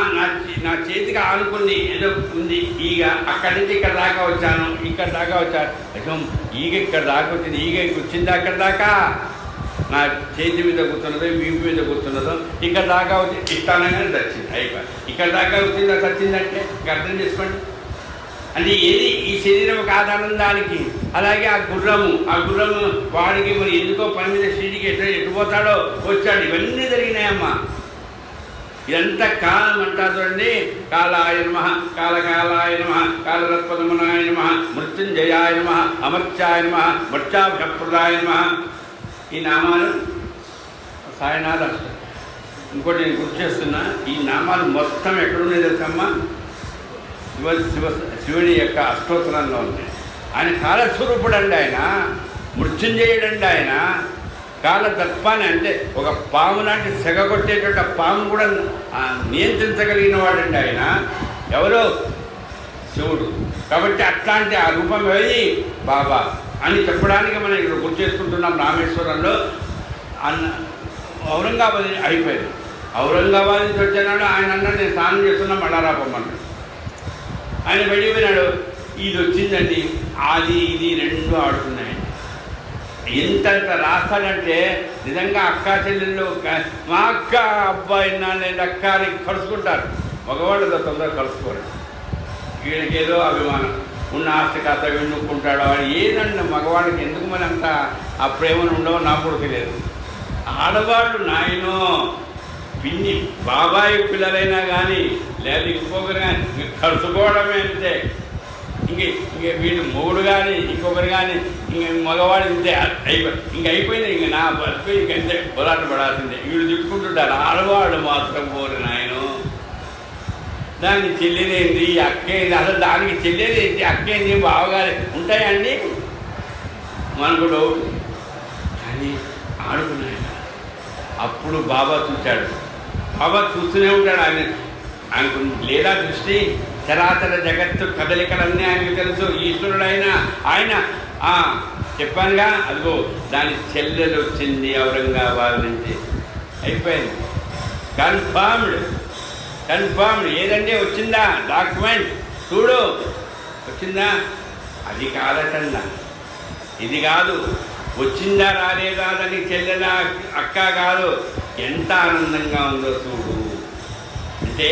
నా చేతికి ఆనుకుంది ఏదో ఉంది ఈగ. అక్కడి నుంచి ఇక్కడ దాకా వచ్చాను, ఇక్కడ దాకా వచ్చాను. ఈగ ఇక్కడ దాకా వచ్చింది. ఈగ వచ్చింది అక్కడ దాకా. నా చేతి మీద కూర్చున్నదో, వీపు మీద కూర్చున్నదో ఇక్కడ దాకా వచ్చి ఇష్టానంగానే చచ్చింది. అయిపోయి ఇక్కడ దాకా వచ్చిందా చచ్చిందంటే అర్థం చేసుకోండి. అంటే ఏది ఈ శరీరం ఒక ఆధారం దానికి. అలాగే ఆ గుర్రము వాడికి మరి ఎందుకో పని మీద షీడికి ఎట్టుపోతాడో వచ్చాడు. ఇవన్నీ జరిగినాయమ్మా. ఇదంతా కాలం అంటారు చూడండి. కాలాయ నమః, కాలకాలాయ నమః, కాలరత్పదమునాయ నమః, మృత్యుంజయాయ నమః, అమర్త్యాయ నమః, మర్త్యాభ్యప్రదాయ నమః. ఈ నామాలు సాయినాథ అష్టం. ఇంకోటి నేను గుర్తు చేస్తున్నా, ఈ నామాలు మొత్తం ఎక్కడున్నాయి తెలుసమ్మా? శివుడి యొక్క అష్టోత్తరంలో ఉన్నాయి. ఆయన కాలస్వరూపుడు అండి, ఆయన మృత్యుంజయుడండి, ఆయన కాల తత్వాన్ని అంటే ఒక పాము లాంటి సెగగొట్టేటువంటి ఆ పాము కూడా నియంత్రించగలిగిన వాడండి ఆయన. ఎవరు? శివుడు. కాబట్టి అట్లాంటి ఆ రూపం ఏది? బాబా అని చెప్పడానికి మనం ఇక్కడ గుర్తు చేసుకుంటున్నాం. రామేశ్వరంలో ఔరంగాబాద్ అయిపోయింది. ఔరంగాబాద్ నుంచి వచ్చినాడు ఆయన అన్నాడు, నేను స్నానం చేస్తున్నా మళ్ళా రాపమ్మన్నాడు. ఆయన బయటికి పోయినాడు, ఇది వచ్చిందండి, అది ఇది రెండు ఆడుతున్నాయి. ఎంతంత రాస్తాడంటే నిజంగా అక్క చెల్లెళ్ళు మా అక్క అబ్బాయి నాన్న అక్క అని కలుసుకుంటారు. మగవాళ్ళతో తొందరగా కలుసుకోరు. వీళ్ళకి ఏదో అభిమానం ఉన్న ఆస్తి కాస్త విన్నుకుంటాడు. వాడు ఏదండి మగవాళ్ళకి ఎందుకు మరి అంత ఆ ప్రేమను ఉండవో నాకు కూడా తెలియదు. ఆడవాళ్ళు నాయనో పిన్ని బాబాయి పిల్లలైనా కానీ లేదా ఇంకొకరు కానీ కలుసుకోవడమే అంతే. ఇంక వీళ్ళు మొగుడు కానీ ఇంకొకరు కానీ ఇంక మగవాడు ఇంతే అయిపోయింది. ఇంక నా బతుకు ఇంకంతే పోరాట పడాల్సిందే. వీళ్ళు చుట్టుకుంటుంటారు. ఆడవాళ్ళు మాత్రం పోరు నాయను. దానికి చెల్లెదేంటి అక్కేంది, అసలు దానికి చెల్లెదేంటి అక్కేంది బావగారు ఉంటాయండి మనకు డౌట్. కానీ ఆడుకున్నాయి. అప్పుడు బాబా చూశాడు. బాబా చూస్తూనే ఉంటాడు. ఆయనకు లేదా దృష్టి చరాచర జగత్తు కదలికలన్నీ ఆయనకు తెలుసు. ఈశ్వరుడైనా ఆయన చెప్పానుగా, అదిగో దాని చెల్లెలు వచ్చింది ఔరంగాబాద్ నుంచి. అయిపోయింది. కన్ఫర్మ్డ్. ఏదంటే వచ్చిందా డాక్యుమెంట్ చూడు, వచ్చిందా? అది కాదటండా, ఇది కాదు. వచ్చిందా రాలేదా అని చెల్లెల అక్క కాదు. ఎంత ఆనందంగా ఉందో చూడు. అంటే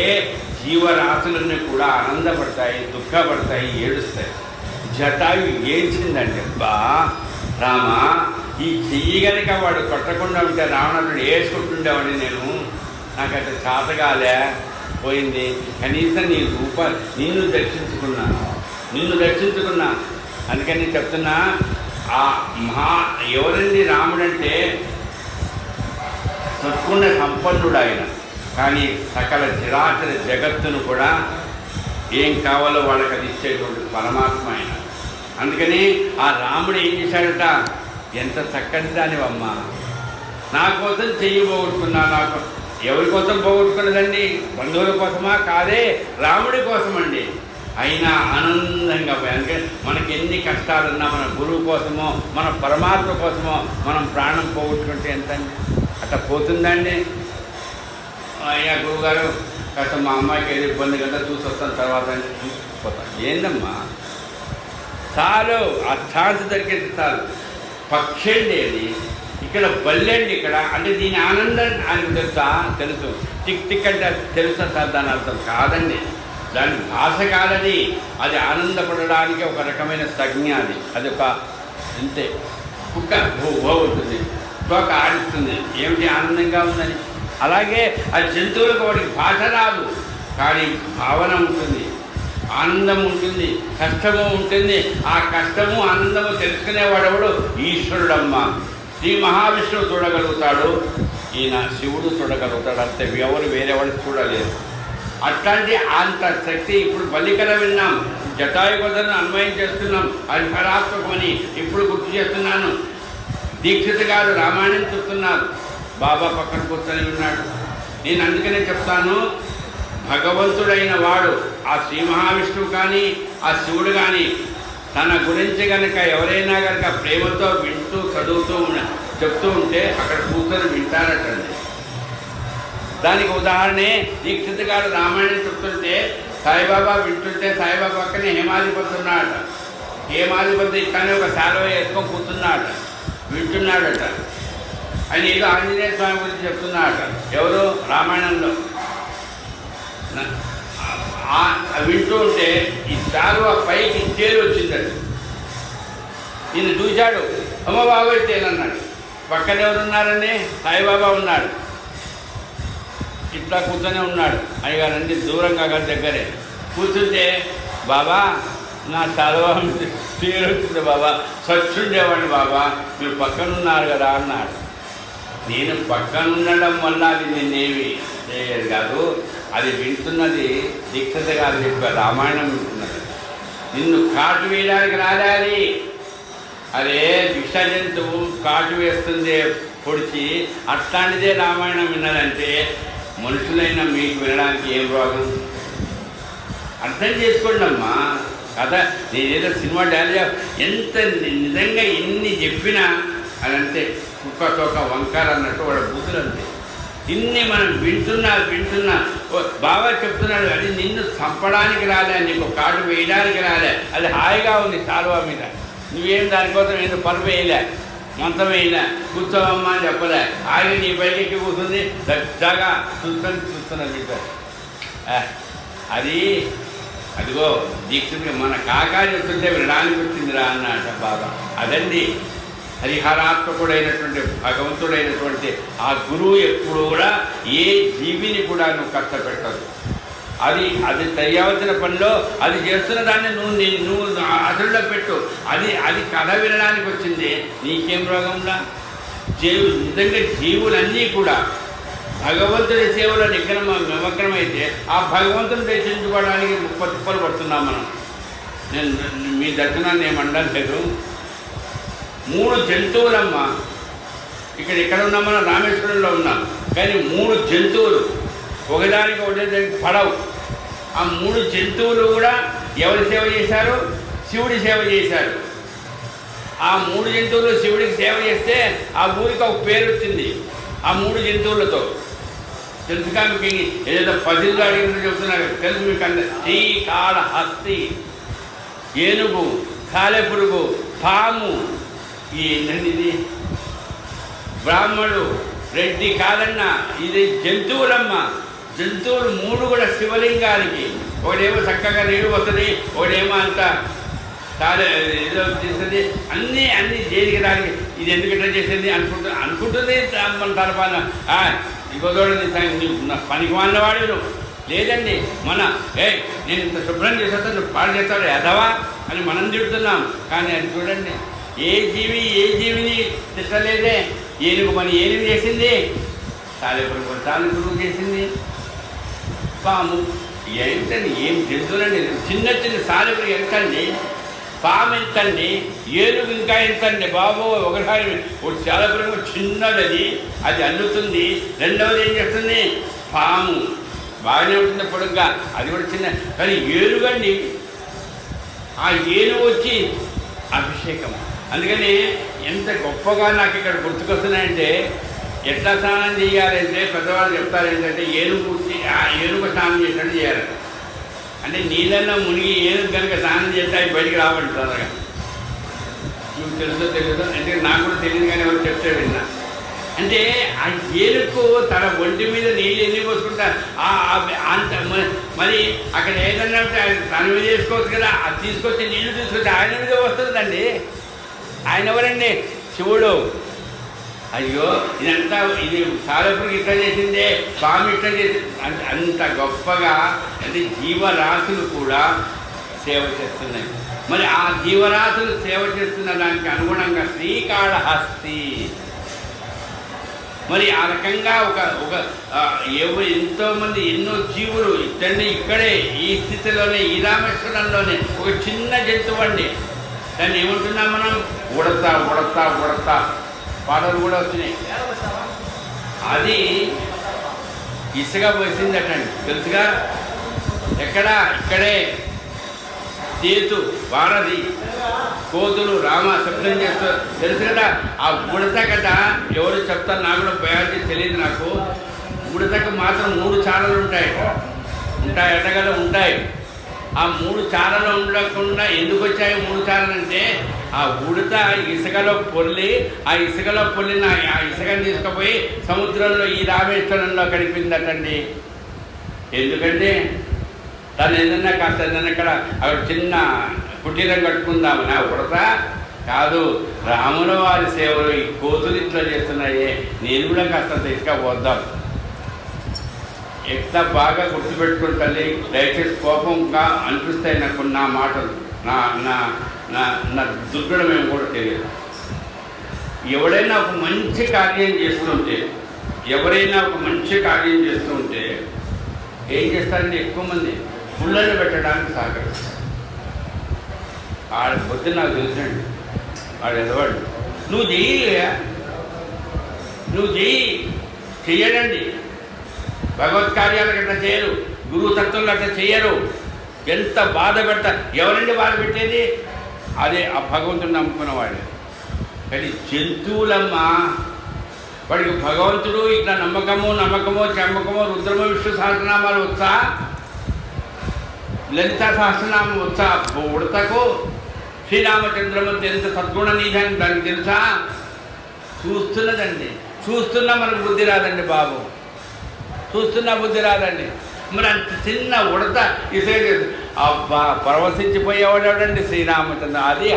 జీవరాశులన్నీ కూడా ఆనందపడతాయి, దుఃఖపడతాయి, ఏడుస్తాయి. జటాయు ఏడ్చిందండి, బా రామా ఈ చెయ్యి కనుక వాడు కొట్టకుండా ఉంటే రావణుడు వేసుకుంటుండేవాడిని నేను. నాకైతే చేతగాలే పోయింది. కనీసం నీ నిన్ను దర్శించుకున్నా. అందుకని చెప్తున్నా, ఆ ఎవరండి రాముడంటే సత్పుణ్య సంపన్నుడు ఆయన. కానీ సకల చరాచర జగత్తును కూడా ఏం కావాలో వాళ్ళకి అది ఇచ్చేటువంటి పరమాత్మ ఆయన. అందుకని ఆ రాముడు ఏం చేశాడట, ఎంత చక్కటి దానివమ్మా, నా కోసం చెయ్యి పోగొట్టుకున్నా. నాకు ఎవరి కోసం పోగొట్టుకున్నదండి? బంధువుల కోసమా? కాదే, రాముడి కోసం అండి. అయినా ఆనందంగా పోయి. అందుకని మనకి ఎన్ని కష్టాలున్నా మన గురువు కోసమో మన పరమాత్మ కోసమో మనం ప్రాణం పోగొట్టుకుంటే ఎంతండి? అట్లా పోతుందండి. అయ్యా గురువుగారు కాస్త మా అమ్మాయికి ఏదో ఇబ్బంది కదా చూసి వస్తాను తర్వాత పోతాను. ఏందమ్మా చాలు, ఆ ఛాన్స్ దొరికేది చాలు. పక్షి అండి అది, ఇక్కడ బల్లెండి ఇక్కడ. అంటే దీని ఆనందం ఆయనకు తెలుసు. టిక్ టిక్ అంటే తెలుసా సార్ దాని అర్థం? కాదండి, దాని భాష కాదది. అది ఆనందపడడానికి ఒక రకమైన సంజ్ఞ. అది ఒక అంతే. కుక్క భూ ఉంటుంది, తోక ఆడిస్తుంది, ఏమిటి ఆనందంగా ఉందని. అలాగే ఆ జంతువులకు వాటికి భాష రాదు, కానీ భావన ఉంటుంది, ఆనందం ఉంటుంది, కష్టము ఉంటుంది. ఆ కష్టము ఆనందము తెలుసుకునేవాడెవడు? ఈశ్వరుడమ్మ. శ్రీ మహావిష్ణువు చూడగలుగుతాడు, ఈయన శివుడు చూడగలుగుతాడు. అంతే, ఎవరు వేరేవాడు చూడలేరు. అట్లాంటి అంత శక్తి ఇప్పుడు బలికల విన్నాం. జటాయు కథను అన్వయం చేస్తున్నాం. అది పరాత్మకమని ఇప్పుడు గుర్తు చేస్తున్నాను. దీక్షిత్ గారు రామాయణం చూస్తున్నారు, బాబా పక్కన కూర్చొని ఉన్నాడు. నేను అందుకనే చెప్తాను, భగవంతుడైన వాడు ఆ శ్రీ మహావిష్ణువు కానీ ఆ శివుడు కానీ తన గురించి కనుక ఎవరైనా కనుక ప్రేమతో వింటూ చదువుతూ చెప్తూ ఉంటే అక్కడ కూర్చొని వింటారటండి. దానికి ఉదాహరణే దీక్షిత్ గారు రామాయణం చెప్తుంటే సాయిబాబా వింటుంటే సాయిబాబా పక్కనే హేమాధిపతి ఉన్నాడట. హేమాధిపతి ఇట్లానే ఒక శాలువ వేసుకొని కూర్చున్నాడట, వింటున్నాడట. ఆయన ఏదో ఆంజనేయ స్వామి గురించి చెప్తున్నాడట. ఎవరు? రామాయణంలో. వింటూ ఉంటే ఈ శాలువ పైకి తేలు వచ్చిందండి. ఈయన చూశాడు, అమ్మ బాబాయ్ తేలన్నాడు. పక్కన ఎవరున్నారండి? సాయిబాబా ఉన్నాడు. ఇట్లా కూర్చొనే ఉన్నాడు. అయ్యగారండి దూరంగా గారి దగ్గరే కూర్చుంటే, బాబా నా చదవ తేలు వచ్చింది బాబా, చచ్చుండేవాడిని బాబా, మీరు పక్కన ఉన్నారు కదా అన్నాడు. నేను పక్కన ఉండడం వల్ల అది నేనేమి చేయదు కాదు, అది వింటున్నది దీక్షిత గారు చెప్పారు, రామాయణం వింటున్నది. నిన్ను కాటు వేయడానికి రావాలి. అదే విష జంతువు కాటు వేస్తుంది పొడిచి, అట్లాంటిదే రామాయణం విన్నదంటే మనుషులైనా మీకు వినడానికి ఏం రోగం? అర్థం చేసుకోండి అమ్మా. కథ నేనేదో సినిమా డైలాగ్ ఎంత నిజంగా ఎన్ని చెప్పినా అదంతే కుక్క తోక వంకారు అన్నట్టు వాడు బుద్ధులు అంతే. ఇన్ని మనం వింటున్నా బాగా చెప్తున్నాడు, అది నిన్ను చంపడానికి రాలే, నీకు కాటు వేయడానికి రాలే, అది హాయిగా ఉంది కాలువ మీద. నువ్వేం దానికోసం ఏదో పరుపు వేయలే, మంచం వేయలే, కూర్చోవమ్మా అని చెప్పలే, హాయిగా నీ పైకి కూర్చుంది దర్జాగా చూస్తున్నా మీకు. అది అదిగో దీక్షితుగా మన కాకా చెప్తుంటే వినడానికి వచ్చిందిరా అన్నట బాబా. అదండి హరిహరాత్మకుడైనటువంటి భగవంతుడైనటువంటి ఆ గురువు ఎప్పుడు కూడా ఏ జీవిని కూడా నువ్వు కష్టపెట్టదు. అది చేయవలసిన పనిలో అది చేస్తున్న దాన్ని నువ్వు అసలులో పెట్టు. అది కథ వినడానికి వచ్చింది, నీకేం రోగంలా? నిజంగా జీవులన్నీ కూడా భగవంతుడి సేవలో నిమగ్నమైతే ఆ భగవంతుని దర్శించుకోవడానికి 30 తిప్పలు పడుతున్నాం మనం. నేను మీ దర్శనాన్ని ఏమండలేదు. 3 జంతువులమ్మా. ఇక్కడ ఉన్నాం మనం, రామేశ్వరంలో ఉన్నాం, కానీ 3 జంతువులు ఒకదానికి ఒకటి పడవు. ఆ 3 జంతువులు కూడా ఎవరి సేవ చేశారు? శివుడి సేవ చేశారు. ఆ 3 జంతువులు శివుడికి సేవ చేస్తే ఆ ఊరికి ఒక పేరు వచ్చింది ఆ 3 జంతువులతో. తెలుసుగా మీకు? ఏదైతే పదిలో అడిగినట్టు చెప్తున్నారు, తెలుసు మీకు? అంటే శ్రీకాళహస్తి, ఏనుగు, సాలెపురుగు, పాము, ఏంటండి బ్రాహ్మణుడు, రెడ్డి కాదన్న, ఇది జంతువులమ్మ. జంతువులు 3 కూడా శివలింగానికి. ఒకడేమో చక్కగా నీరు వస్తుంది, ఒకడేమో అంత ఏదో చేస్తుంది. అన్నీ దేనికి దానికి. ఇది ఎందుకు ఇట్లా చేసింది అనుకుంటుంది మన తరపాన. ఇంకోదోడు పనికి వాడినవాడు లేదండి. నేను ఇంత శుభ్రం చేసేస్తాను, నువ్వు పాడు చేస్తాడు ఎదవా అని మనం తిడుతున్నాం. కానీ అది చూడండి, ఏ జీవిని తిట్టలేదే. ఏనుగు చేసింది, సాలెపురుగు చేసింది, పాము ఎంతండి, ఏం జంతువులండి. చిన్న సాలెపురుగు ఎంతండి, పాము ఎంతండి, ఏనుగు ఇంకా ఎంతండి బాబు. ఒకసారి సాలెపురుగు చిన్నది, అది అల్లుతుంది. రెండవది ఏం చేస్తుంది? పాము బాగానే ఉంటుంది పొడుగ్గా, అది కూడా చిన్న. కానీ ఏనుగండి, ఆ ఏనుగు వచ్చి అభిషేకం. అందుకని ఎంత గొప్పగా నాకు ఇక్కడ గుర్తుకొస్తున్నాయంటే, ఎట్లా స్నానం చేయాలంటే పెద్దవాళ్ళు చెప్తారు ఏంటంటే, ఏనుగు స్నానం చేసినట్టు చేయాలి. అంటే నీళ్ళల్లో మునిగి ఏనుగు కనుక స్నానం చేస్తే అవి బయటికి రావంటారు. మీకు తెలుసో తెలియదు, అంటే నాకు కూడా తెలియదు, కానీ ఎవరు చెప్తే విన్నా. అంటే ఆ ఏనుగు తన ఒంటి మీద నీళ్ళు ఎన్ని పోసుకుంటారు అంత. మరి అక్కడ ఏదన్నా తన మీద వేసుకోవచ్చు కదా, అది తీసుకొచ్చి నీళ్లు తీసుకొచ్చి ఆయన మీద వస్తుందండి. ఆయన ఎవరండి? శివుడు. అయ్యో ఇదంతా ఇది సాలెపురుగు ఇట్లా చేసిందే, స్వామి ఇట్లా చేసింది. అంత గొప్పగా అంటే జీవరాశులు కూడా సేవ చేస్తున్నాయి. మరి ఆ జీవరాశులు సేవ చేస్తున్న దానికి అనుగుణంగా శ్రీకాళహస్తి. మరి ఆ రకంగా ఒక ఎంతోమంది ఎన్నో జీవులు ఇక్కడే ఈ స్థితిలోనే, ఈ రామేశ్వరంలోనే ఒక చిన్న జంతువు అండి. దాన్ని ఏమంటున్నాం మనం? ఉడతా పాటలు కూడా వచ్చినాయి. అది ఇసుక పోసిందటండి, తెలుసుగా? ఇక్కడే చేతు వారధి కోతులు రామ శబ్దం చేస్తారు, తెలుసు కదా? ఆ ఉడత కథ ఎవరు చెప్తారు, నాకు కూడా బయాలజీ తెలియదు నాకు. ఉడతకు మాత్రం 3 చారలు ఉంటాయట కదా, ఉంటాయి. ఆ 3 చారలు ఉండకుండా ఎందుకు వచ్చాయి 3 చారలు అంటే, ఆ ఉడత ఇసుకలో పొర్లి, ఆ ఇసుకని తీసుకుపోయి సముద్రంలో ఈ రామేశ్వరంలో కలిపిందటండి. ఎందుకంటే తను ఏదన్నా కాస్త ఇక్కడ అక్కడ చిన్న కుటీరం కట్టుకుందామని. ఆ ఉడత కాదు, రాముల వారి సేవలు ఈ కోతులు ఇట్లా చేస్తున్నాయే, నేను కూడా కాస్త తీసుకపోద్దాం. ఎంత బాగా గుర్తుపెట్టుకుని తల్లి, దయచేసి కోపంగా అనిపిస్తాయి నాకు నా మాటలు, నా దుర్గడం ఏమో కూడా తెలియదు. ఎవరైనా ఒక మంచి కార్యం చేస్తుంటే ఏం చేస్తారంటే ఎక్కువ మంది పుల్లలు పెట్టడానికి సహకరిస్తారు. ఆడ పొద్దున్న నాకు తెలిసినండి వాడు ఎదవాడు. నువ్వు చెయ్యా, నువ్వు చెయ్యడండి. భగవత్ కార్యాలకు అట్లా చేయరు, గురువు తత్వంలో అట్లా చెయ్యరు. ఎంత బాధ పెడతా, ఎవరండి బాధ పెట్టేది? అదే ఆ భగవంతుడిని నమ్ముకున్నవాడు. కానీ జంతువులమ్మా, వాడికి భగవంతుడు ఇట్లా నమ్మకము చమ్మకము రుద్రమ విష్ణు సహస్రనామాలు వచ్చా, లలితా సహస్రనామం వచ్చా? ఉడతకు శ్రీరామచంద్రమూర్తి ఎంత సద్గుణ నిధి దానికి తెలుసా? చూస్తున్నదండి, చూస్తున్నా మనకు బుద్ధి రాదండి బాబు, చూస్తున్నా బుద్ధి రాదండి. మరి అంత చిన్న ఉడత ఇసే అబ్బా పరవశించిపోయేవాడండి శ్రీరామచంద్ర. అది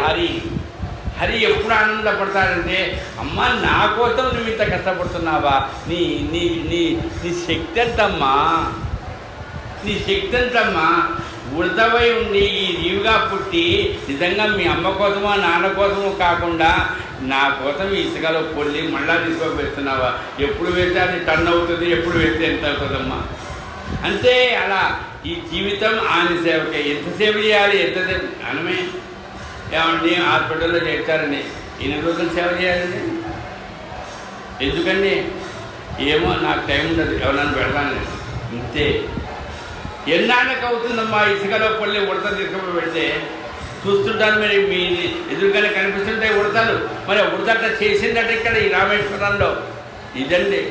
హరి ఎప్పుడు ఆనందపడతాడంటే, అమ్మ నా కోసం నువ్వు ఇంత కష్టపడుతున్నావా, నీ నీ నీ నీ శక్తి ఎంతమ్మా, నీ శక్తి ఎంతమ్మా? ఉడతవై ఉండి ఈ జీవిగా పుట్టి నిజంగా మీ అమ్మ కోసమో నాన్న కోసమో కాకుండా నా కోసం ఇసుకలో పొల్లి మళ్ళా తీసుకోవేస్తున్నావా? ఎప్పుడు వేస్తే అది టర్న్ అవుతుంది, ఎప్పుడు వేస్తే ఎంత అవుతుందమ్మా? అంతే. అలా ఈ జీవితం ఆయన సేవకే. ఎంతసేపు చేయాలి, ఎంతసేపు అనమే. ఏమండి హాస్పిటల్లో చేర్చారండి, ఎన్ని రోజులు సేవ చేయాలండి? ఎందుకండి? ఏమో నాకు టైం ఉండదు, ఎవరన్నా పెడతాను అంతే. ఎన్నాళ్ళకి అవుతుందమ్మా ఇసుకలో పళ్ళి ఉడత తీసుకుని పెడితే? చూస్తుంటాను మరి, మీ ఎదురుగానే కనిపిస్తుంటాయి ఉడతలు. మరి ఉడత చేసిందట ఇక్కడ ఈ రామేశ్వరంలో. ఇదండి.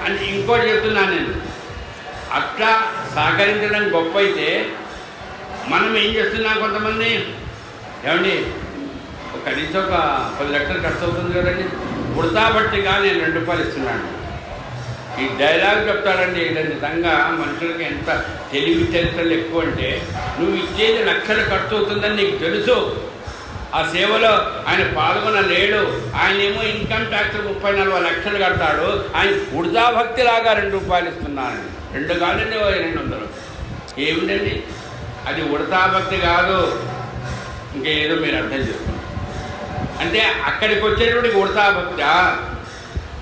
అని ఇంకోటి చెప్తున్నాను నేను, అట్లా సహకరించడం గొప్ప అయితే మనం ఏం చేస్తున్నాం? కొంతమంది ఏమండి కనీసం ఒక 10 లక్షలు ఖర్చు అవుతుంది కదండి, ఉడతా బట్టిగా నేను 2 రూపాయలు ఇస్తున్నాను. ఈ డైలాగ్ చెప్తాడండి. ఇలా నిజంగా మనుషులకి ఎంత తెలివితేటలు ఎక్కువ అంటే, నువ్వు ఇచ్చేది లక్షలు ఖర్చు అవుతుందని నీకు తెలుసు. ఆ సేవలో ఆయన పాల్గొనలేడు. ఆయన ఏమో ఇన్కమ్ ట్యాక్స్ 30-40 లక్షలు కడతాడు. ఆయన ఉడతా భక్తిలాగా 2 రూపాయలు ఇస్తున్నానండి. 2 కాదండి, 200. ఏమిటండి అది? ఉడతా భక్తి కాదు, ఇంకేదో మీరు అర్థం చేసుకోండి. అంటే అక్కడికి వచ్చేటప్పటికి ఉడతా భక్తి.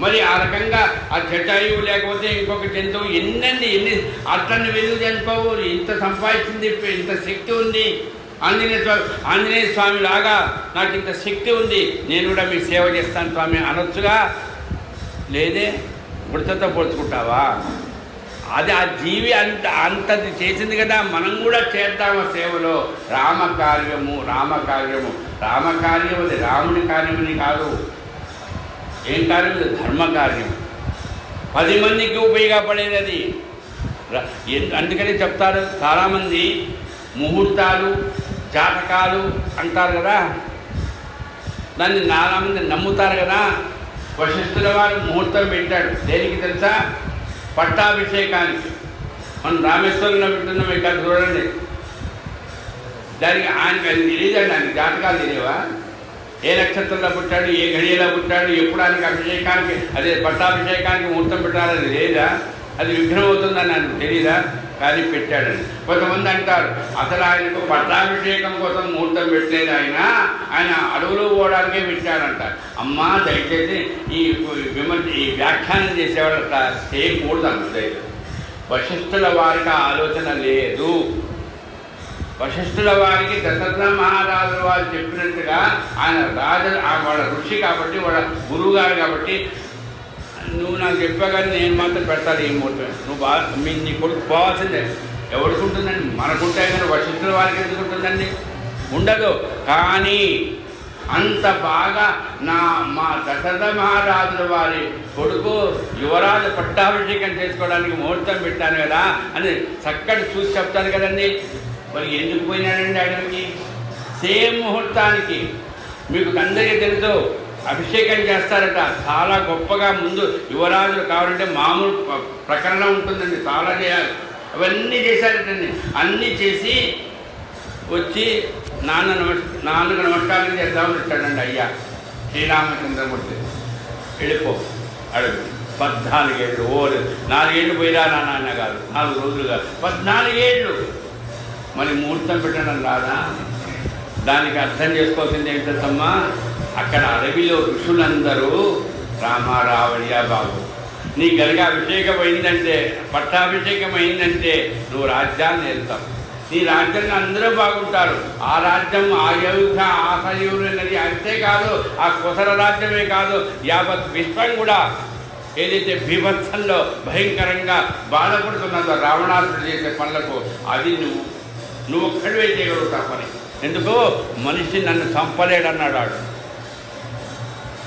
మరి ఆ రకంగా ఆ జటాయువు లేకపోతే ఇంకొక జంతువు ఎన్ని అట్లని వెలుగు చనిపోవు. ఇంత సంపాదించింది, ఇంత శక్తి ఉంది. ఆంజనేయ స్వామి లాగా నాకు ఇంత శక్తి ఉంది, నేను కూడా మీకు సేవ చేస్తాను స్వామి అనొచ్చుగా. లేదే, ఉడతతో పోల్చుకుంటావా? అది ఆ జీవి అంతది చేసింది కదా, మనం కూడా చేద్దాము సేవలో. రామకార్యము అది రాముని కార్యమని కాదు. ఏం కార్యం? ధర్మకార్యం, 10 మందికి ఉపయోగపడేది అది. అందుకని చెప్తారు చాలామంది, ముహూర్తాలు జాతకాలు అంటారు కదా, దాన్ని చాలామంది నమ్ముతారు కదా. వశిష్ఠుల వారు ముహూర్తం పెట్టాడు, దేనికి తెలుసా? పట్టాభిషేకానికి. మనం రామేశ్వరంలో పెట్టున్నాం ఇక్కడ చూడండి. దానికి ఆయనకి అది తెలియదండి, ఆయనకి జాతకాలు తెలియవా? ఏ నక్షత్రంలో పుట్టాడు, ఏ ఘడియలో పుట్టాడు, ఎప్పుడు ఆయనకి అభిషేకానికి, అదే పట్టాభిషేకానికి ముహూర్తం పెట్టాలని లేదా? అది విఘ్నం అవుతుందని ఆయనకు తెలియదా? కానీ పెట్టాడని. కొంతమంది అంటారు అసలు ఆయనకు పట్టాభిషేకం కోసం ముహూర్తం పెట్టలేదు, ఆయన అడవులు పోవడానికే పెట్టాడంట. అమ్మా దయచేసి ఈ వ్యాఖ్యానం చేసేవాళ్ళు అట్లా చేయకూడదు అనుకుంటాయి. వశిష్ఠుల వారికి ఆలోచన లేదు. వశిష్ఠుల వారికి దశరథ మహారాజుల వారు చెప్పినట్టుగా ఆయన వాళ్ళ ఋషి కాబట్టి, వాళ్ళ గురువు గారు కాబట్టి, నువ్వు నాకు చెప్పా కానీ నేను మాత్రం పెడతాను ఈ ముహూర్తం, నువ్వు నీ కొడుకు పోవాల్సిందే. ఎవరికి ఉంటుందండి? మనకుంటాయి కానీ వశిష్ఠుల వారికి ఎందుకు ఉంటుందండి? ఉండదు. కానీ అంత బాగా మా దశరథ మహారాజుల వారి కొడుకు యువరాజు పట్టాభిషేకం చేసుకోవడానికి ముహూర్తం పెట్టాను కదా అని చక్కటి చూసి చెప్తాను కదండి. మరి ఎందుకు పోయినాడండి అడవికి? సేమ్ ముహూర్తానికి. మీకు అందరికీ తెలుసు, అభిషేకం చేస్తారట చాలా గొప్పగా. ముందు యువరాజులు కావాలంటే మామూలు ప్రకరణ ఉంటుందండి, చాలా చేయాలి. అవన్నీ చేశారటండి. అన్నీ చేసి వచ్చి నాన్నకు నమస్కారం చేద్దామని వచ్చాడండి. అయ్యా శ్రీరామచంద్రమూర్తి వెళ్ళిపో అడుగు. 14 ఏళ్ళు. 4 ఏళ్ళు పోయిరా నాన్న కాదు, 4 రోజులు కాదు, 14 ఏళ్ళు. మరి ముహూర్తం పెట్టడం రాదా? దానికి అర్థం చేసుకోవాల్సింది ఏంటమ్మా, అక్కడ అడవిలో ఋషులందరూ రామారావయ్యా బాబు, నీ గనక అభిషేకం అయిందంటే, పట్టాభిషేకం అయిందంటే నువ్వు రాజ్యాన్ని వెళ్తావు. నీ రాజ్యంలో అందరూ బాగుంటారు. ఆ రాజ్యం ఆ అయోధ్య ఆ సజీవులన్నది అంతేకాదు, ఆ కుశల రాజ్యమే కాదు, యావత్ విశ్వం కూడా ఏదైతే బీభత్సంలో భయంకరంగా బాధపడుతున్నదో రావణాసుడు చేసే పనులకు, అది నువ్వు ఒక్కడివే చేయగలుగుతావు పని. ఎందుకో మనిషి నన్ను చంపలేడన్నాడు వాడు.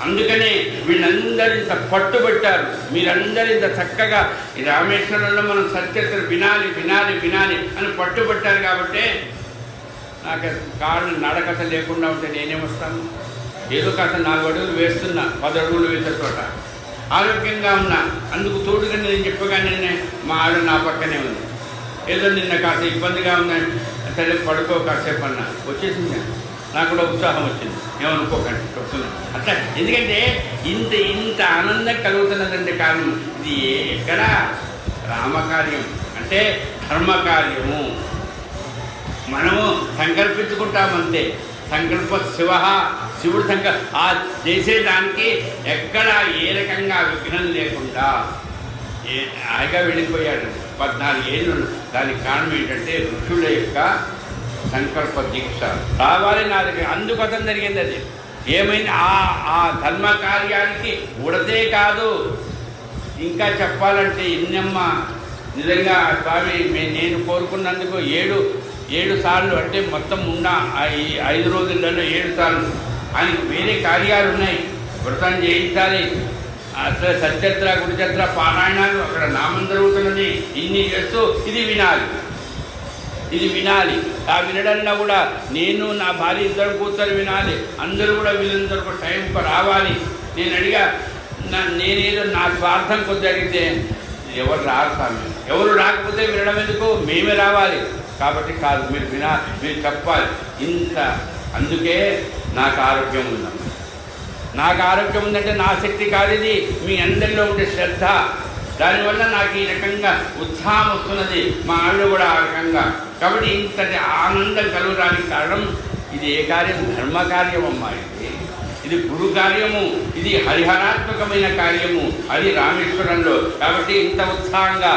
అందుకనే వీళ్ళందరూ ఇంత పట్టుబట్టారు. మీరందరూ ఇంత చక్కగా ఈ రామేశ్వరంలో మనం సత్యత్ర వినాలి వినాలి వినాలి అని పట్టుబట్టారు. కాబట్టి నాకు కాళ్ళు నడకత లేకుండా ఉంటే నేనేమొస్తాను? ఏదో కాస్త 4 అడుగులు వేస్తున్నా, 10 అడుగులు వేసే చోట ఆరోగ్యంగా ఉన్నా. అందుకు తోడుగా నేను చెప్పగానే మా ఆవిడ నా పక్కనే ఉంది. ఏదో నిన్న కాస్త ఇబ్బందిగా ఉందని సరే పడుకో కాసేపు అన్నా, వచ్చేసింది. నాకు కూడా ఉత్సాహం వచ్చింది, ఏమనుకోకండి చెప్తున్నాను అట్లా. ఎందుకంటే ఇంత ఆనందం కలుగుతున్నదంటే కారణం ఇది ఎక్కడ రామకార్యం అంటే ధర్మకార్యము. మనము సంకల్పించుకుంటామంతే. సంకల్ప శివుడు ఆ చేసేదానికి ఎక్కడ ఏ రకంగా విఘ్నం లేకుండా హాయిగా వెళ్ళిపోయాడు. 14 ఏళ్ళు. దానికి కారణం ఏంటంటే ఋషుల యొక్క సంకల్ప దీక్ష రావాలి నా దగ్గర. అందుకోసం జరిగింది అది. ఏమైనా ఆ ధర్మ కార్యానికి ఉడతే కాదు, ఇంకా చెప్పాలంటే ఇన్నమ్మ నిజంగా స్వామి నేను కోరుకున్నందుకు 7 సార్లు, అంటే మొత్తం ఉన్న 5 రోజులలో 7 సార్లు ఆయనకు వేరే కార్యాలు ఉన్నాయి. వ్రతం చేయించాలి, అసలు సత్యత్ర గురుచత్ర పారాయణాలు, అక్కడ నామం జరుగుతున్నది, ఇన్ని చేస్తూ ఇది వినాలి. ఆ వినడంలో కూడా నేను నా భార్య ఇద్దరు కూర్చొని వినాలి. అందరూ కూడా వీళ్ళందరూ టైంకి రావాలి. నేను అడిగా, నేనేదో నా స్వార్థం కొద్ది అడిగితే ఎవరు రారు స్వామి, ఎవరు రాకపోతే వినడం ఎందుకు, మేమే రావాలి. కాబట్టి కాదు, మీరు చెప్పాలి ఇంత. అందుకే నాకు ఆరోగ్యం ఉందమ్మా. నాకు ఆరోగ్యం ఉందంటే నా శక్తి కాదు, ఇది మీ అందరిలో ఉండే శ్రద్ధ. దానివల్ల నాకు ఈ రకంగా ఉత్సాహం వస్తున్నది, మా ఆవిడ కూడా ఆ రకంగా. కాబట్టి ఇంతటి ఆనందం కలగడానికి కారణం ఇది ఏ కార్యం? ధర్మకార్యం అమ్మా. ఇది గురు కార్యము, ఇది హరిహరాత్మకమైన కార్యము, అది రామేశ్వరంలో. కాబట్టి ఇంత ఉత్సాహంగా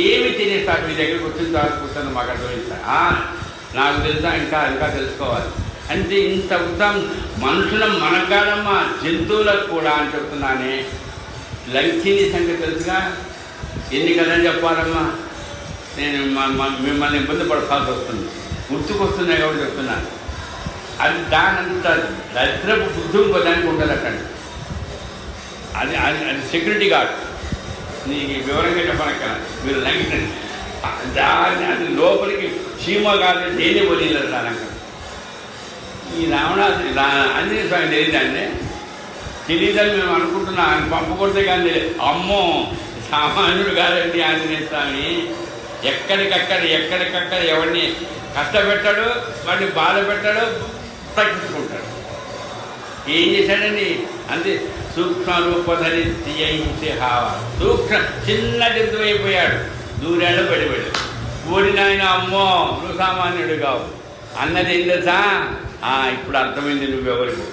ఏమి తినేస్తారు మీ దగ్గరికి వచ్చిన తర్వాత కూర్చొని మాకు అర్థమైంది. నాకు తెలుసా, ఇంకా తెలుసుకోవాలి అంటే ఇంత ఉత్సాహం మనుషులం మనకు కాదమ్మా, జంతువులకు కూడా అని చెప్తున్నానే. లంకిని సంగతి తెలుసుగా, ఎన్ని కథలు చెప్పాలమ్మా. నేను మిమ్మల్ని ఇబ్బంది పడతాల్సి వస్తుంది, గుర్తుకొస్తున్నాయి కాబట్టి చెప్తున్నాను. అది దానంత దరిద్రపు బుద్ధి ఇంకోదానికి ఉండదటండి. అది సెక్యూరిటీ గార్డ్. నీకు వివరంగా చెప్పనక్క, మీరు లంకిన దాన్ని అది లోపలికి చీమ కాదు దేని పోలీలు దానక్క. ఈ ఆంజనేయ స్వామి తెలియదాన్ని తెలియదని మేము అనుకుంటున్నాం. ఆయన పంపకూడదే కానీ అమ్మో సామాన్యుడు కాదండి ఆంజనేయ స్వామి. ఎక్కడికక్కడ ఎవరిని కష్టపెట్టాడు, వాడిని బాధ పెట్టాడు, తగ్గించుకుంటాడు. ఏం చేశాడండి అంతే. సూక్ష్మ రూపధరి హావ చిన్న జంతువు అయిపోయాడు. దూరాడు పడిపోయాడు. ఊరినాయన అమ్మో నువ్వు సామాన్యుడు కావు అన్నది ఏం తెలుసా? ఇప్పుడు అర్థమైంది నువ్వెవరికి.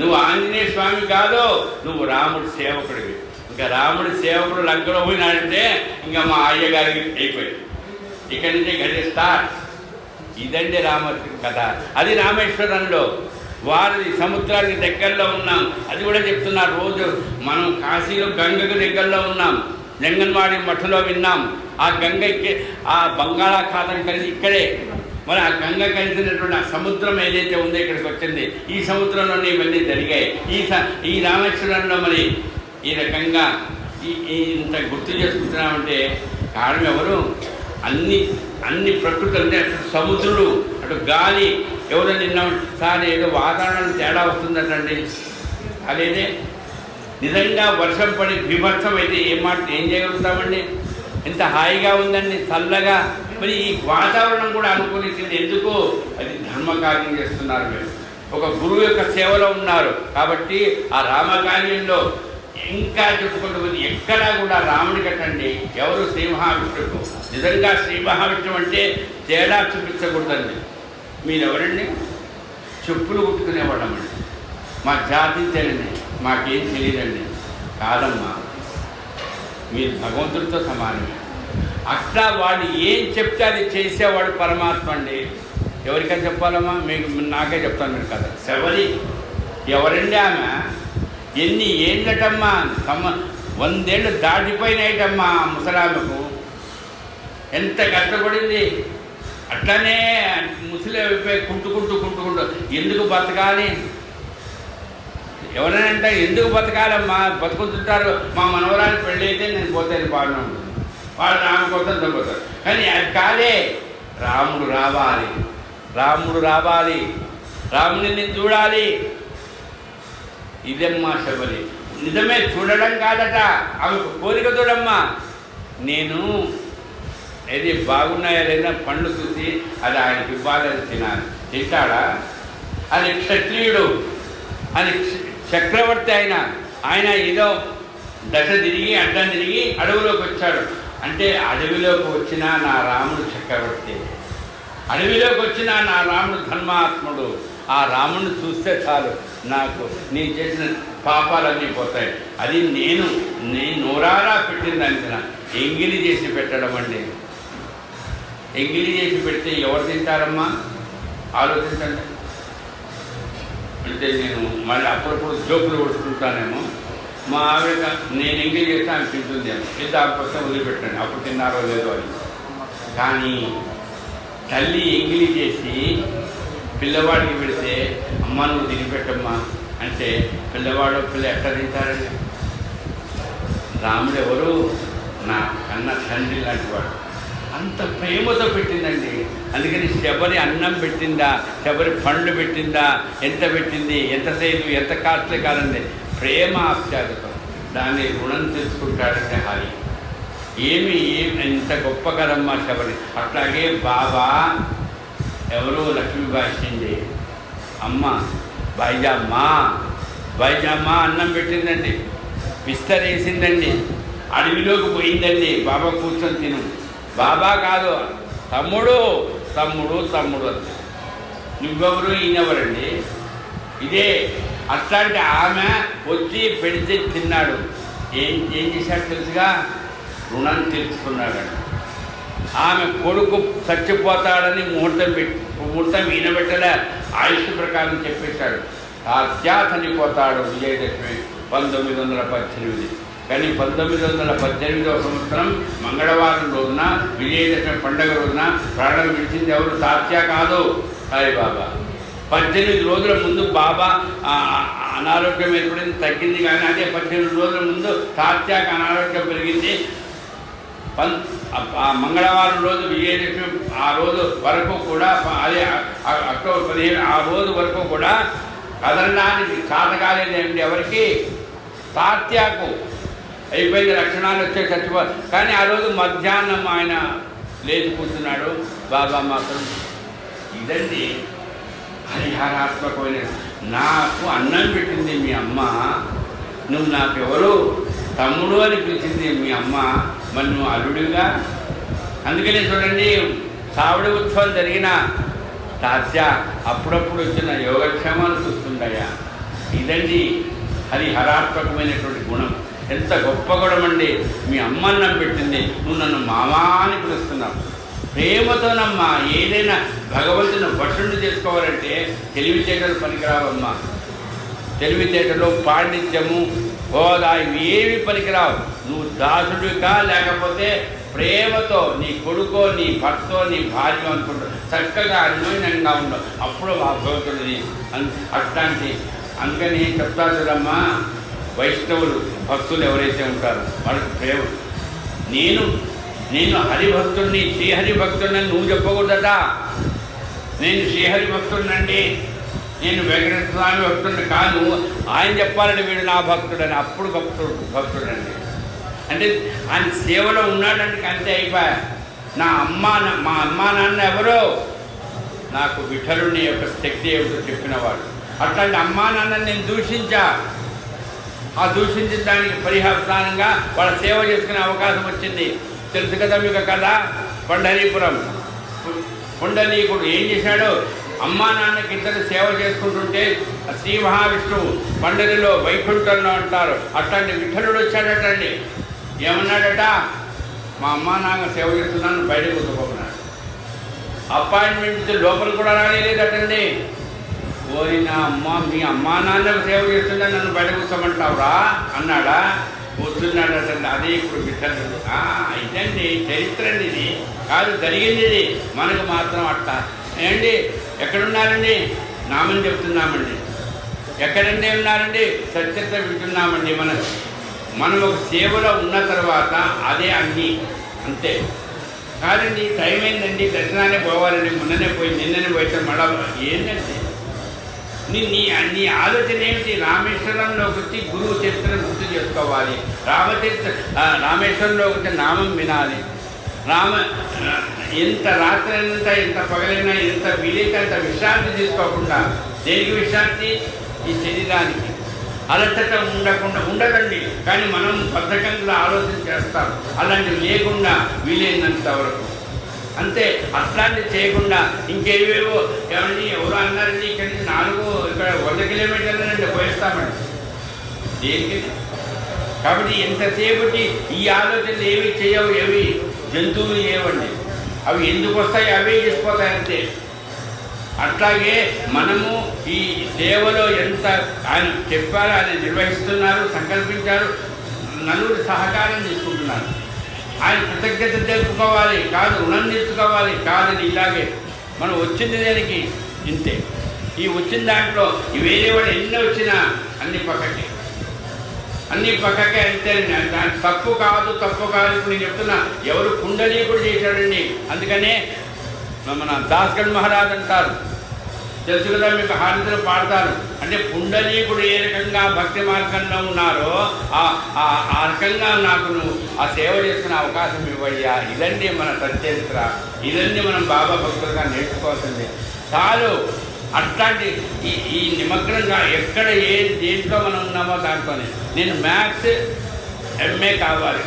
నువ్వు ఆంజనేయ స్వామి కాదు, నువ్వు రాముడి సేవకుడివి. ఇంకా రాముడి సేవకుడు లంకలో పోయినాడంటే ఇంకా మా అయ్యగారికి అయిపోయింది. ఇక్కడి నుంచి గడి స్టార్ట్. ఇదండి రామకృష్ణ కథ. అది రామేశ్వరంలో వారి సముద్రానికి దగ్గరలో ఉన్నాం. అది కూడా చెప్తున్నారు. రోజు మనం కాశీలో గంగకు దగ్గరలో ఉన్నాం. జంగన్వాడి మఠలో విన్నాం. ఆ గంగ ఆ బంగాళాఖాతం కలిసి ఇక్కడే. మరి ఆ గంగ కలిసినటువంటి ఆ సముద్రం ఏదైతే ఉందో ఇక్కడికి వచ్చింది. ఈ సముద్రంలోనే ఇవన్నీ జరిగాయి. ఈ రామేశ్వరంలో మరి ఈ రకంగా ఇంత గుర్తు చేసుకుంటున్నామంటే కారణం ఎవరు? అన్ని ప్రకృతి అంటే అటు సముద్రుడు, అటు గాలి. ఎవరో నిన్న సార్ ఏదో వాతావరణం తేడా వస్తుందటండి. అదేదే నిజంగా వర్షం పడి బీభత్సం అయితే ఏం చేయగలుగుతామండి? ఎంత హాయిగా ఉందండి, చల్లగా. మరి ఈ వాతావరణం కూడా అనుకూలించింది. ఎందుకు? అది ధర్మకార్యం చేస్తున్నారు. మీరు ఒక గురువు యొక్క సేవలో ఉన్నారు కాబట్టి ఆ రామకార్యంలో ఇంకా చెప్పుకుంటూ ఎక్కడా కూడా రాముడి కట్టండి. ఎవరు? శ్రీ మహావిష్ణువు. నిజంగా శ్రీ మహావిష్ణువు అంటే తేడా చూపించకూడదండి. మీరెవరండి? చెప్పులు కుట్టుకునేవాళ్ళమండి. మా జాతి తెలియదండి, మాకేం తెలియదండి. కాదమ్మా, మీరు భగవంతుడితో సమానమే. అట్లా వాడు ఏం చెప్తే అది చేసేవాడు పరమాత్మ అండి. ఎవరికైనా చెప్పాలమ్మా? మీకు నాకే చెప్తాను మీరు కదా. శబరి ఎవరండి ఆమె? ఎన్ని ఏళ్ళటమ్మా? 100 ఏళ్ళు దాటిపోయినాయిటమ్మా ముసలామెకు. ఎంత కష్టపడింది. అట్లానే ముసలి అయిపోయి కుంటుకుంటూ ఎందుకు బతకాలి? ఎవరైనా అంటే ఎందుకు బతకాలమ్మా? బతుకుతుంటారు. మా మనవరాలు పెళ్ళి అయితే నేను పోతే బాగానే ఉంటుంది, వాళ్ళు రామ కోసం చంపుతారు. కానీ అది కాదే. రాముడు రావాలి, రాముడిని నేను చూడాలి. ఇదమ్మా శబరి. నిజమే, చూడడం కాదట, ఆమె కోరిక చూడమ్మా. నేను ఏది బాగున్నాయా లేదా పండ్లు చూసి అది ఆయనకి ఇవ్వాలని తినాలి. తింటాడా? అది క్షత్రియుడు, అది చక్రవర్తి. ఆయన ఏదో దశ తిరిగి అడ్డం తిరిగి అడవిలోకి వచ్చాడు. అంటే అడవిలోకి వచ్చిన నా రాముడు చక్రవర్తి, అడవిలోకి వచ్చిన నా రాముడు ధర్మాత్ముడు. ఆ రాముడిని చూస్తే చాలు, నాకు నేను చేసిన పాపాలన్నీ పోతాయి. అది నేను నోరారా పెట్టిందానికి ఎంగిలి చేసి పెట్టడం అండి. ఎంగిలి చేసి పెడితే ఎవరు తింటారమ్మా? ఆలోచించండి. అంటే నేను మళ్ళీ అప్పుడప్పుడు జోకులు కొడుతుంటానేమో. మా ఆవిడ నేను ఎంగిలి చేస్తే ఆమె తింటుంది ఏమో, ఇది దానికోసం వదిలిపెట్టండి, అప్పుడు తిన్నారో లేదో అని. కానీ తల్లి ఎంగిలి చేసి పిల్లవాడికి పెడితే అమ్మ నువ్వు తినిపెట్టమ్మా అంటే పిల్లవాడు పిల్ల ఎట్లా తింటారండి? రాముడు ఎవరు? నా కన్న తండ్రి లాంటి వాడు. అంత ప్రేమతో పెట్టిందండి. అందుకని శబరి అన్నం పెట్టిందా, శబరి పండ్లు పెట్టిందా, ఎంత పెట్టింది, ఎంతసేపు, ఎంత కాస్ట్లీ కాదండి. ప్రేమ ఆప్యాయతతో దాన్ని రుణం తెలుసుకుంటాడంటే హరి. ఏమి ఎంత గొప్ప కదమ్మా శబరి. అట్లాగే బాబా ఎవరో లక్ష్మీబాయి షిండే అమ్మ బైజామ్మా అన్నం పెట్టిందండి, విస్తరేసిందండి, అడవిలోకి పోయిందండి. బాబా కూర్చొని తిను. బాబా కాదు, తమ్ముడు అంతే. నువ్వెవరు, ఈయనెవరండి? ఇదే. అట్లాంటి ఆమె వచ్చి పెడితే తిన్నాడు. ఏం చేశాడు తెలుసుగా? రుణం తీర్చుకున్నాడండి. ఆమె కొడుకు చచ్చిపోతాడని ముహూర్తం ఈయనబెట్టలే, ఆయుష్ ప్రకారం చెప్పేశాడు. తాత్యా చనిపోతాడు విజయదశమి 1918. కానీ 1918వ సంవత్సరం మంగళవారం రోజున, విజయదశమి పండుగ రోజున ప్రాణం విడిచింది ఎవరు? తాత్యా కాదు, సాయిబాబా. 18 రోజుల ముందు బాబా అనారోగ్యం ఏర్పడింది, తగ్గింది. కానీ అదే 18 రోజుల ముందు తాత్యాకు అనారోగ్యం పెరిగింది. మంగళవారం రోజు విజయదశమి ఆ రోజు వరకు కూడా, అదే అక్టోబర్ 15 ఆ రోజు వరకు కూడా కదలడానికి చాతకాలేదండి ఎవరికి? తాత్యాకు. అయిపోయింది, లక్షణాలు వచ్చే చచ్చిపో. కానీ ఆ రోజు మధ్యాహ్నం ఆయన లేచి కూర్చున్నాడు. బాబా మాత్రం ఇదండి హరిహరాత్మకమైన. నాకు అన్నం పెట్టింది మీ అమ్మ, నువ్వు నాకెవరు? తమ్ముడు అని పిలిచింది మీ అమ్మ, మరి నువ్వు అల్లుడిగా. అందుకనే చూడండి, సావిడి ఉత్సవం జరిగిన తాత్య అప్పుడప్పుడు వచ్చిన యోగక్షేమాలు చూస్తుండయా. ఇదండి హరిహరాత్మకమైనటువంటి గుణం. ఎంత గొప్ప గుణం అండి. మీ అమ్మ అన్నం పెట్టింది, నువ్వు నన్ను మామా అని పిలుస్తున్నావు. ప్రేమతోనమ్మా. ఏదైనా భగవంతుని వశుణ్ణి చేసుకోవాలంటే తెలివితేటలు పనికిరావమ్మా. తెలివితేటలు, పాండిత్యము, హోదా ఇవేవి పనికిరావు. నువ్వు దాసుడిగా, లేకపోతే ప్రేమతో నీ కొడుకో, నీ భర్తో, నీ భార్య అనుకుంటావు, చక్కగా అన్యోన్యంగా ఉండవు. అప్పుడు ఆ భగవంతుడిని అట్లాంటి. అందుకని చెప్తా చూడమ్మా, వైష్ణవులు భక్తులు ఎవరైతే ఉంటారో వాళ్ళకి ప్రేమ. నేను హరిభక్తుడిని, శ్రీహరి భక్తుడిని నువ్వు చెప్పకూడదట. నేను శ్రీహరి భక్తుడినండి, నేను వెంకటేశ్వర స్వామి భక్తుడిని కాదు, ఆయన చెప్పాలని వీడు నా భక్తుడని. అప్పుడు భక్తుడండి. అంటే ఆయన సేవలో ఉన్నాడంటే అంతే అయిపోయా. మా అమ్మా నాన్న ఎవరో నాకు విఠలుని యొక్క శక్తి ఏమిటో చెప్పినవాడు. అట్లాంటి అమ్మా నాన్నని నేను దూషించా. ఆ దూషించిన దానికి పరిహారంగా వాళ్ళ సేవ చేసుకునే అవకాశం వచ్చింది. తెలుసు కదా మీకు కథ. పండరీపురం పుండలీకుడు ఏం చేశాడు? అమ్మా నాన్నకి ఇద్దరు సేవ చేసుకుంటుంటే శ్రీ మహావిష్ణువు పండరిలో వైకుంఠంలో అంటారు. అట్లాంటి విఠలుడు వచ్చాడటండి. ఏమన్నాడట? మా అమ్మ నాన్న సేవ చేస్తున్నాను బయటకు కూర్చోకున్నాడు. అపాయింట్మెంట్ లోపల కూడా రాలేదటండి. ఓరి నా అమ్మ, మీ అమ్మా నాన్నకు సేవ చేస్తున్నా నన్ను బయట కూర్చోమంటావురా అన్నాడా. కూర్చున్నాడటండి. అదే ఇప్పుడు బిడ్డలు ఇదండి చరిత్ర అండి, ఇది కాదు జరిగింది, ఇది మనకు మాత్రం అట్లా ఏంటి. ఎక్కడున్నారండి? నామని చెప్తున్నామండి. ఎక్కడంటే ఉన్నారండి? సత్యత వింటున్నామండి. మనం ఒక సేవలో ఉన్న తర్వాత అదే అన్నీ అంతే కాదండి. టైం అయిందండి, దర్శనాన్ని పోవాలండి, మొన్ననే పోయి నిన్ననే పోయితే మళ్ళా ఏంటంటే నీ ఆలోచన ఏమిటి? రామేశ్వరంలోకి వచ్చి గురువు చరిత్రను గుర్తు చేసుకోవాలి. రామేశ్వరంలోకి వచ్చి నామం వినాలి. ఎంత రాత్రి అయినంత, ఎంత పగలైనా, ఎంత వీలైతే అంత విశ్రాంతి తీసుకోకుండా. దేనికి విశ్రాంతి? ఈ శరీరానికి. అలసట ఉండదండి, కానీ మనం బద్ధకంగా ఆలోచన చేస్తాం. అలాంటివి లేకుండా వీలైనంత వరకు అంతే. అట్లాంటివి చేయకుండా ఇంకేవేవో ఏమండి ఎవరు అన్నారండి ఇక్కడి నుంచి 100 కిలోమీటర్లంటే పోయిస్తామండి దేనికి. కాబట్టి ఎంతసేపటి ఈ ఆలోచనలు ఏవి చేయవు, ఏవి జంతువులు ఏవండి, అవి ఎందుకు వస్తాయి, అవే చేసిపోతాయి అంతే. అట్లాగే మనము ఈ సేవలో ఎంత ఆయన చెప్పారో ఆయన నిర్వహిస్తున్నారు, సంకల్పించారు, నలుగురు సహకారం తీసుకుంటున్నారు. ఆయన కృతజ్ఞత తెలుపుకోవాలి కాదు, రుణం తీర్చుకోవాలి కాదని. ఇలాగే మనం వచ్చింది దేనికి? ఇంతే. ఈ వచ్చిన దాంట్లో వేరే వాడు ఎన్నో వచ్చినా అన్ని పక్కకే అంతే. తప్పు కాదు. ఇప్పుడు నేను చెప్తున్నా, ఎవరు కుండలీకుడు చేశాడండి. అందుకనే మన దాస్గఢ్ మహారాజ్ అంటారు, తెలుసు కదా మీకు, హారతులు పాడతారు. అంటే పుండలీకుడు ఏ రకంగా భక్తి మార్గంలో ఉన్నారో ఆ రకంగా నాకు నువ్వు ఆ సేవ చేసుకునే అవకాశం ఇవ్వయ్యా. ఇదండి మన సచరిత్ర, ఇదండి మనం బాబా భక్తులుగా నేర్చుకోవాల్సింది. చాలు. అట్లాంటి ఈ నిమగ్నంగా ఎక్కడ దేంట్లో మనం ఉన్నామో దాంట్లోనే. నేను మ్యాథ్స్ ఎంఏ కావాలి,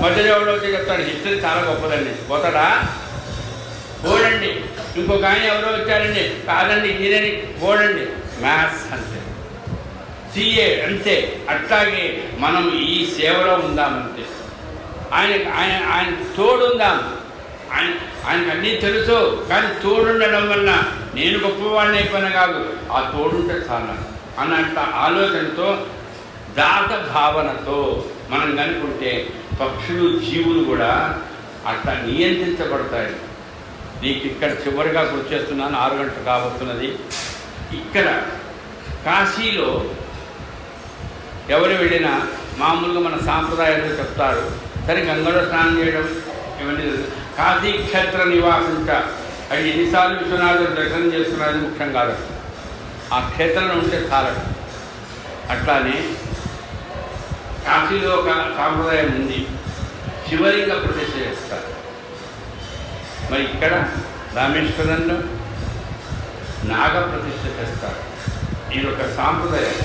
మధ్యలో ఎవడో వచ్చి చెప్తాడు హిస్టరీ చాలా గొప్పదండి, పోతాడా? పోడండి. ఇంకొక ఆయన ఎవరో వచ్చారండి, కాదండి ఇంజనీరింగ్, పోడండి. మ్యాథ్స్ అంతే, సిఏ అంతే. అట్లాగే మనం ఈ సేవలో ఉందామంతే. ఆయన తోడుందాం. ఆయనకు అన్నీ తెలుసు, కానీ తోడుండడం వల్ల నేను గొప్పవాడిని అయిపోయినా కాదు, ఆ తోడుంటే చాలా అన్నంత ఆలోచనతో, దాత భావనతో మనం కనుకుంటే పక్షులు, జీవులు కూడా అట్లా నియంత్రించబడతాయి. నీకు ఇక్కడ చివరిగా గుర్చేస్తున్నాను, 6 గంటలు కాబోతున్నది. ఇక్కడ కాశీలో ఎవరు వెళ్ళినా మామూలుగా మన సాంప్రదాయాలు చెప్తారు. సరే, గంగలో స్నానం చేయడం ఇవన్నీ కాశీ క్షేత్ర నివాసంట. అది ఎన్నిసార్లు విశ్వనాథుడు దర్శనం చేసుకున్నది ముఖ్యం కాదు, ఆ క్షేత్రంలో ఉంటే చాలదు. అట్లానే కాశీలో ఒక సాంప్రదాయం ఉంది, శివలింగ ప్రతిష్ఠ చేస్తారు. మరి ఇక్కడ రామేశ్వరంలో నాగ ప్రతిష్ఠ చేస్తారు. ఇది ఒక సాంప్రదాయం.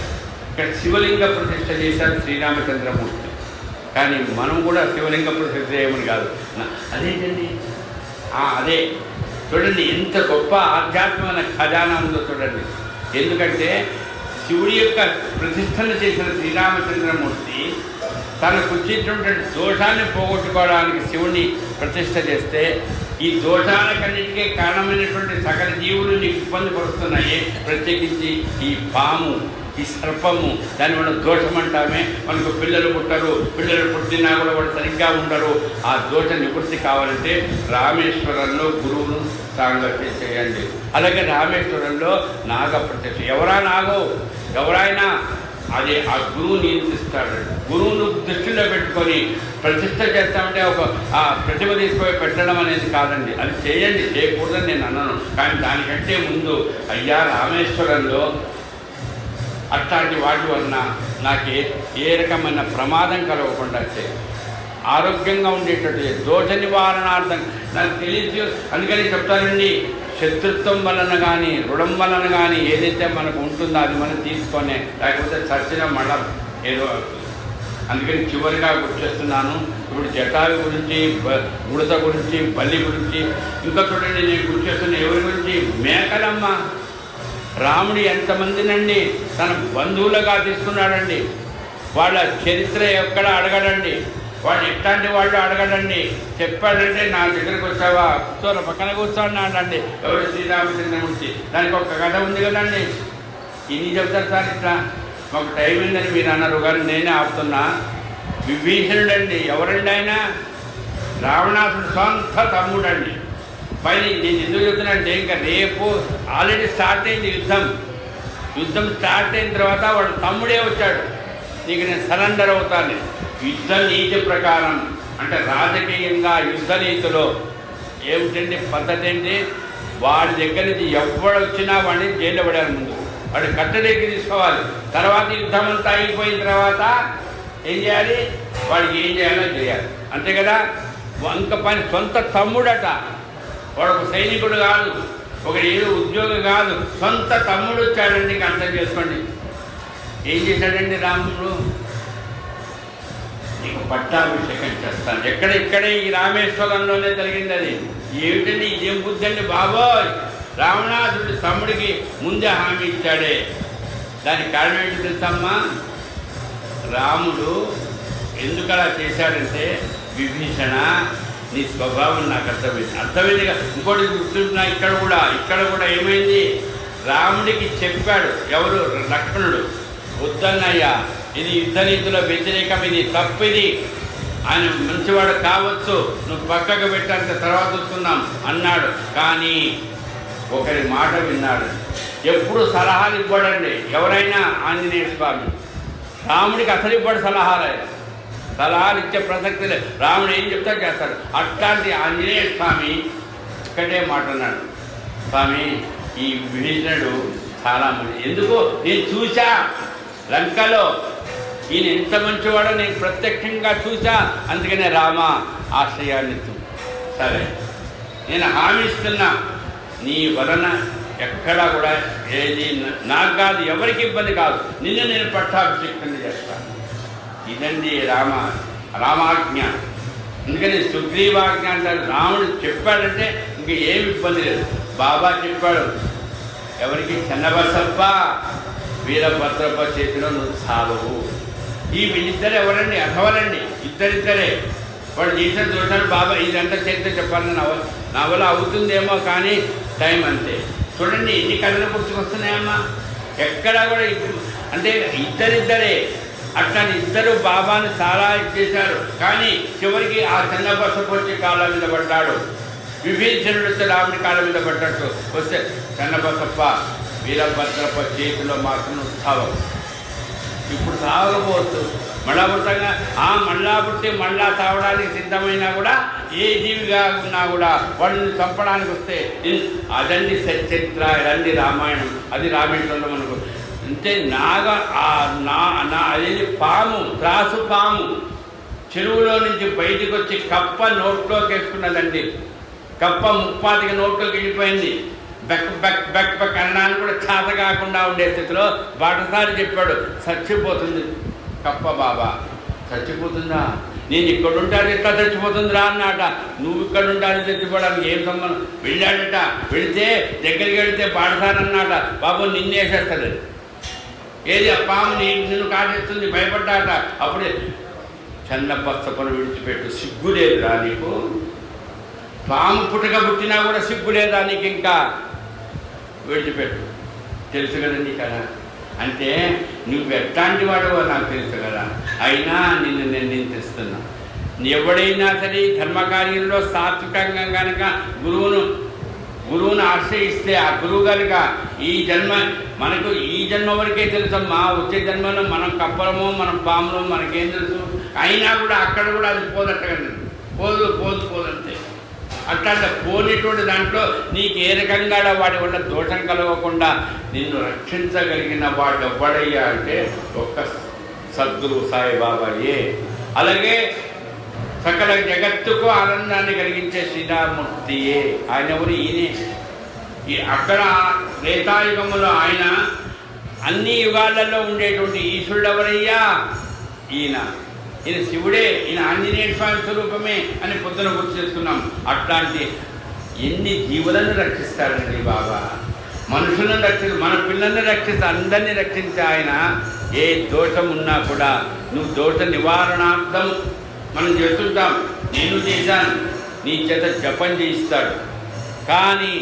ఇక్కడ శివలింగ ప్రతిష్ఠ చేశారు శ్రీరామచంద్రమూర్తి. కానీ మనం కూడా శివలింగ ప్రతిష్ఠ చేయమని కాదు. అదేంటండి, అదే చూడండి ఎంత గొప్ప ఆధ్యాత్మికమైన ఖజానా ఉందో చూడండి. ఎందుకంటే శివుడి యొక్క ప్రతిష్టను చేసిన శ్రీరామచంద్రమూర్తి తనకు వచ్చినటువంటి దోషాన్ని పోగొట్టుకోవడానికి శివుని ప్రతిష్ఠ చేస్తే, ఈ దోషాలకన్నిటికీ కారణమైనటువంటి సకల జీవులు నీకు ఇబ్బంది పడుతున్నాయి. ప్రత్యేకించి ఈ పాము, ఈ సర్పము, దాన్ని మనం దోషం అంటామే. మనకు పిల్లలు పుట్టరు, పిల్లలు పుట్టినా కూడా వాళ్ళు సరిగ్గా ఉండరు. ఆ దోష నివృత్తి కావాలంటే రామేశ్వరంలో గురువును సాంగత్యం చేయండి. అలాగే రామేశ్వరంలో నాగ ప్రతిష్ఠ. ఎవరైనా అదే ఆ గురువు నియంత్రిస్తాడు. గురువును దృష్టిలో పెట్టుకొని ప్రతిష్ఠ చేస్తామంటే ఒక ప్రతిభ తీసుకొని పెట్టడం అనేది కాదండి. అది చేయండి, చేయకూడదని నేను అన్నాను. కానీ దానికంటే ముందు అయ్యా రామేశ్వరంలో అట్లాంటి వాటి వలన నాకు ఏ రకమైన ప్రమాదం కలగకుండా ఆరోగ్యంగా ఉండేటట్టు దోష నివారణార్థం నాకు తెలియదు. అందుకని చెప్తానండి, శత్రుత్వం వలన కానీ రుణం వలన కానీ ఏదైతే మనకు ఉంటుందో అది మనం తీసుకొనే, లేకపోతే చర్చన మళ్ళా ఏదో. అందుకని చివరిగా గుర్చేస్తున్నాను. ఇప్పుడు జటావి గురించి, ఉడత గురించి, బల్లి గురించి, ఇంకా చూడండి నేను గుర్చేస్తున్న ఎవరి గురించి, మేకలమ్మ. రాముడు ఎంతమందినండి తన బంధువులుగా తీసుకున్నాడండి. వాళ్ళ చరిత్ర ఎక్కడ అడగడండి. వాళ్ళు ఎట్లాంటి వాళ్ళు అడగడండి. చెప్పాడంటే నా దగ్గరకు వచ్చావా, కూర్చోని పక్కన కూర్చోన్నాడండి. ఎవరు? శ్రీరామచంద్రమూర్తి. దానికి ఒక కథ ఉంది కదండి. ఇన్ని చెప్తారు సార్ ఇట్లా. మాకు టైం ఉందని మీరు అన్నారు కానీ నేనే ఆపుతున్నా. విభీషణుడండి. ఎవరండి ఆయన? రావణాసుడు సొంత తమ్ముడండి. పైన నేను ఎందుకు చెప్తున్నానంటే ఇంకా రేపు ఆల్రెడీ స్టార్ట్ అయింది యుద్ధం స్టార్ట్ అయిన తర్వాత వాడు తమ్ముడే వచ్చాడు, నీకు నేను సరెండర్ అవుతాను. యుద్ధ నీతి ప్రకారం అంటే రాజకీయంగా యుద్ధ నీతిలో ఏమిటండి పద్ధతి ఏంటి? వాడి దగ్గర నుంచి ఎవడు వచ్చినా వాడిని జైలు పడాలి. ముందు వాడు కట్టడేకి తీసుకోవాలి. తర్వాత యుద్ధం అంతా అయిపోయిన తర్వాత ఏం చేయాలి? వాడికి ఏం చేయాలో చేయాలి, అంతే కదా. వంక పని సొంత తమ్ముడట. వాడు ఒక సైనికుడు కాదు, ఒక ఏదో ఉద్యోగం కాదు, సొంత తమ్ముడు వచ్చాడండి. ఇంకా అర్థం చేసుకోండి. ఏం చేశాడండి రాముడు? నీకు పట్టాభిషేకం చేస్తాను. ఇక్కడే ఈ రామేశ్వరంలోనే జరిగింది అది. ఏమిటండి ఇదేం బుద్ధి అండి బాబోయ్! రావణాసుడి తమ్ముడికి ముందే హామీ ఇచ్చాడే. దానికి కారణం ఏంటి తెలుసమ్మా? రాముడు ఎందుకు అలా చేశాడంటే, విభీషణ నీ స్వభావం నాకు అర్థమైంది. ఇంకోటి గుర్తుంటున్నా, ఇక్కడ కూడా ఏమైంది? రాముడికి చెప్పాడు ఎవరు? లక్ష్మణుడు. వద్దన్నయ్యా, ఇది యుద్ధ నీతిలో వ్యతిరేకం, ఇది తప్పిది. ఆయన మంచివాడు కావచ్చు, నువ్వు పక్కకు పెట్టాక తర్వాత వస్తున్నాం అన్నాడు. కానీ ఒకరి మాట విన్నాడు. ఎప్పుడు సలహాలు ఇవ్వడండి ఎవరైనా. ఆంజనేయ స్వామి రాముడికి అసలు ఇవ్వడు సలహాలు ఇచ్చే ప్రసక్తి లేదు. రాముడు ఏం చెప్తా చేస్తాడు. అట్లాంటి ఆంజనేయ స్వామి ఇక్కడే మాట అన్నాడు. స్వామి, ఈ విభీషణుడు చాలా మంది, ఎందుకు నేను చూసా లంకలో, ఈయన ఎంత మంచివాడో నేను ప్రత్యక్షంగా చూసా. అందుకనే రామ ఆశ్రయాన్ని సరే నేను హామీ ఇస్తున్నా, నీ వలన ఎక్కడా కూడా ఏది నాకు కాదు, ఎవరికి ఇబ్బంది కాదు, నిన్ను నేను పట్టాభిషేకం చేస్తాను. ఇదండి రామాజ్ఞ. అందుకని సుగ్రీవాజ్ఞ అంటారు. రాముడు చెప్పాడంటే ఇంక ఏమి ఇబ్బంది లేదు. బాబా చెప్పాడు ఎవరికి? చెన్నబసప్ప వీరభద్రప్ప చేతిలో నువ్వు సావవు. ఈ వీళ్ళిద్దరు ఎవరండి? అథవలండి, ఇద్దరిద్దరే. వాడు చేసిన దోషాలు బాబా ఇదంతా చేస్తే చెప్పాలని నవల అవుతుందేమో కానీ టైం అంతే. చూడండి ఎన్ని కథలు పుట్టుకొస్తున్నాయమ్మా. ఎక్కడా కూడా అంటే ఇద్దరిద్దరే. అట్లా ఇద్దరు బాబాను చాలా చేశారు. కానీ చివరికి ఆ చెన్నబసప్ప వచ్చి కాళ్ళ మీద పడ్డాడు. విభీషణుడు వస్తే రాముడి కాళ్ళ మీద పడ్డట్టు వస్తే చెన్నబసప్ప వీరభద్రప్ప చేతిలో మాత్రం ఉత్సవం. ఇప్పుడు సాగకపోవచ్చు, మళ్ళా పుట్టంగా మళ్ళా పుట్టి మళ్ళా తావడానికి సిద్ధమైనా కూడా ఏ జీవిగా ఉన్నా కూడా వాళ్ళని చంపడానికి వస్తే అదండి సచరిత్ర, అదండి రామాయణం. అది రామేశ్వరంలో మనకు అంటే అదేంటి పాము, త్రాసు పాము చెరువులో నుంచి బయటకు వచ్చి కప్ప నోట్లోకి వేసుకున్నదండి. కప్ప 30 నోట్లోకి వెళ్ళిపోయింది. బెక్ బెక్ బెక్ బెక్ అనడానికి కూడా చేత కాకుండా ఉండే స్థితిలో బాటసారి చెప్పాడు, చచ్చిపోతుంది కప్ప. బాబా చచ్చిపోతుందా? నేను ఇక్కడ ఉంటాను ఎట్లా చచ్చిపోతుందిరా అన్నాట. నువ్వు ఇక్కడ ఉంటాను చచ్చిపోవడానికి ఏం సంబంధం? వెళ్ళాడట. వెళితే దగ్గరికి వెళితే బాటసారి అన్నాట, బాబు నిన్నేసేస్తాడు. ఏది ఆ పాము నిన్ను కాటేస్తుంది, భయపడ్డాట. అప్పుడే చెన్నబసప్పను విడిచిపెట్టు, సిగ్గు లేదురా నీకు? పాము పుట్టక పుట్టినా కూడా సిగ్గు లేదా నీకు? ఇంకా విడిచిపెట్టు. తెలుసు కదండి కదా. అంటే నువ్వు ఎట్లాంటి వాడవో నాకు తెలుసు కదా, అయినా నిన్ను నిర్ణయిస్తున్నా. ఎవడైనా సరే ధర్మకార్యంలో సాత్వికంగా కనుక గురువును ఆశ్రయిస్తే ఆ గురువు కనుక మనకు ఈ జన్మ వరకే తెలుసమ్మా. వచ్చే జన్మలో మనం కప్పలమో మనం పాములో మనకేం తెలుసు? అయినా కూడా అక్కడ కూడా అది పోదట్ట కదా, పోదంతే. అట్లాంటి పోనేటువంటి దాంట్లో నీకు ఏ రకంగా వాడి వల్ల దోషం కలగకుండా నిన్ను రక్షించగలిగిన వాడు ఎవ్వడయ్యా అంటే ఒక్క సద్గురు సాయిబాబాయే. అలాగే సకల జగత్తుకు ఆనందాన్ని కలిగించే శ్రీరామూర్తియే. ఆయన ఎవరు? ఈయనే. అక్కడ త్రేతాయుగములో ఆయన అన్ని యుగాలలో ఉండేటువంటి ఈశ్వరుడు ఎవరయ్యా? ఈయన శివుడే, ఈయన ఆంజనేయ స్వామి స్వరూపమే అని పొద్దున గుర్తు చేసుకున్నాం. అట్లాంటి ఎన్ని జీవులను రక్షిస్తాడండి బాబా. మనుషులను మన పిల్లల్ని రక్షిస్తే అందరినీ రక్షించే ఆయన ఏ దోషం ఉన్నా కూడా నువ్వు దోష నివారణార్థం మనం చేస్తుంటాం, నేను చేశాను, నీ చేత జపం చేయిస్తాడు. కానీ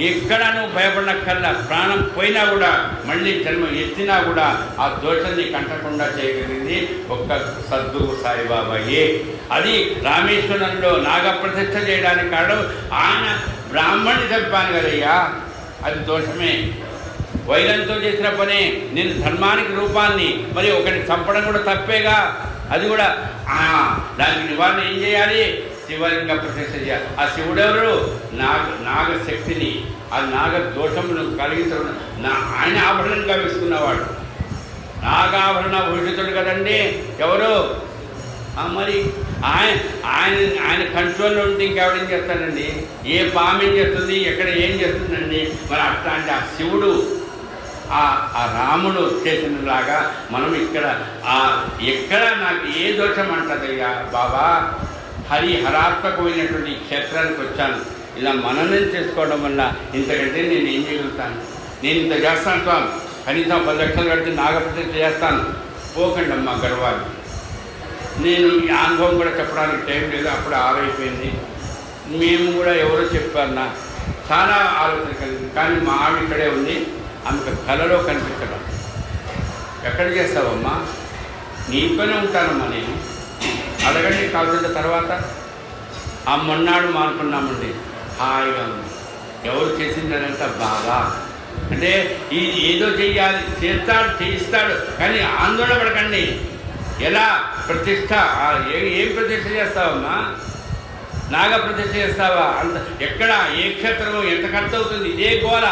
ఎక్కడ నువ్వు భయపడనక్కల్లా, ప్రాణం పోయినా కూడా మళ్ళీ జన్మ ఎత్తినా కూడా ఆ దోషాన్ని కంటకుండా చేయగలిగింది ఒక్క సద్గురు సాయిబాబాయే. అది రామేశ్వరంలో నాగప్రతిష్ఠ చేయడానికి కారణం ఆయన బ్రాహ్మణ్ణి చంపాను కదయ్యా, అది దోషమే. వైరంతో చేసిన పనే, నేను ధర్మానికి రూపాన్ని మరి ఒకటి చంపడం కూడా తప్పేగా. అది కూడా దానికి నివారణ ఏం చేయాలి? శివలింగ ప్రతిష్ఠ చేయాలి. ఆ శివుడెవరు? నాగశక్తిని, ఆ నాగ దోషమును కలిగించడం ఆయన ఆభరణంగా వేసుకున్నవాడు, నాగాభరణ భూషితుడు కదండి. ఎవరు? మరి ఆయన కంట్రోల్లో ఉంటే ఇంకెవడేం చేస్తాడండి? ఏ పాము ఏం చేస్తుంది, ఎక్కడ ఏం చేస్తుందండి? మరి అట్లాంటి ఆ శివుడు, ఆ రాముడు చేసినలాగా మనం ఎక్కడ నాకు ఏ దోషం అంటదయ్యా బాబా, హరాత్మకమైనటువంటి క్షేత్రానికి వచ్చాను. ఇలా మననం చేసుకోవడం వల్ల ఇంతకంటే నేను ఏం చేయగలుగుతాను? నేను ఇంత చేస్తాను స్వామి, కనీసం 10 లక్షలు కడితే నాగప్రతిష్ఠ చేస్తాను. పోకండి అమ్మ గర్వాలు. నేను ఈ అనుభవం కూడా చెప్పడానికి టైం లేదు, అప్పుడు 6 అయిపోయింది. మేము కూడా ఎవరో చెప్పారు, చాలా ఆలోచన కలిగింది. కానీ మా ఆవిడ ఇక్కడే ఉంది, ఆమెకు కళలో కనిపించడం. ఎక్కడ చేస్తావమ్మా? నీతోనే ఉంటానమ్మా నేను. అడగండి కావాల్సిన తర్వాత ఆ మొన్నాడు మానుకున్నామండి, హాయిగా ఉంది. ఎవరు చేసిందనంటే బాగా, అంటే ఏదో చెయ్యాలి, చేయిస్తాడు. కానీ ఆందోళన పడకండి. ఎలా ప్రతిష్ట? ఏం ప్రతిష్ట చేస్తావమ్మా? నాగ ప్రతిష్ట చేస్తావా? అంత ఎక్కడ, ఏ క్షేత్రము, ఎంత ఖర్చు అవుతుంది? ఇదే గోల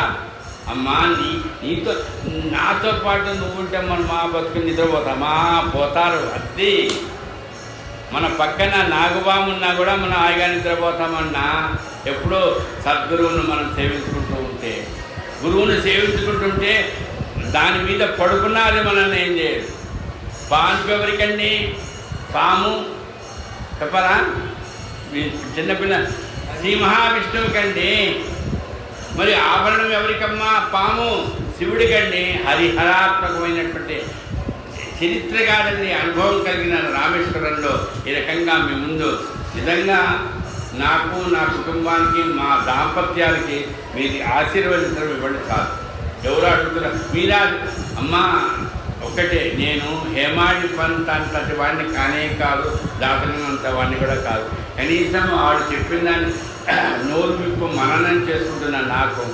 అమ్మా. నాతో పాటు నువ్వు ఉంటే మనం మా బతుకుని నిద్రపోతామా? పోతారు. అది మన పక్కన నాగబాము ఉన్నా కూడా మనం హాయిగా నిద్రపోతామన్నా. ఎప్పుడో సద్గురువును మనం సేవించుకుంటూ ఉంటే, గురువును సేవించుకుంటుంటే దాని మీద పడుకున్నా అది మనల్ని ఏం చేయదు. పాము ఎవరికండి? పాము చెప్పరా? చిన్నపిల్ల శ్రీ మహావిష్ణువుకండి. మరి ఆభరణం ఎవరికమ్మా? పాము శివుడికండి. హరిహరాత్మకమైనటువంటి చరిత్ర కాదండి, అనుభవం కలిగిన రామేశ్వరంలో ఈ రకంగా మీ ముందు నిజంగా నాకు, నా కుటుంబానికి, మా దాంపత్యాలకి మీరు ఆశీర్వదించడం ఇవ్వండి చాలు. ఎవరు అడుగుతున్నారు? మీరా అమ్మా? ఒక్కటే, నేను హేమాడి పంత్ అంతటి వాడిని కానే కాదు, దాతనంత వాడిని కూడా కాదు. కనీసం ఆవిడ చెప్పిన దాన్ని నోరు విప్పు మననం చేసుకుంటున్న నాకు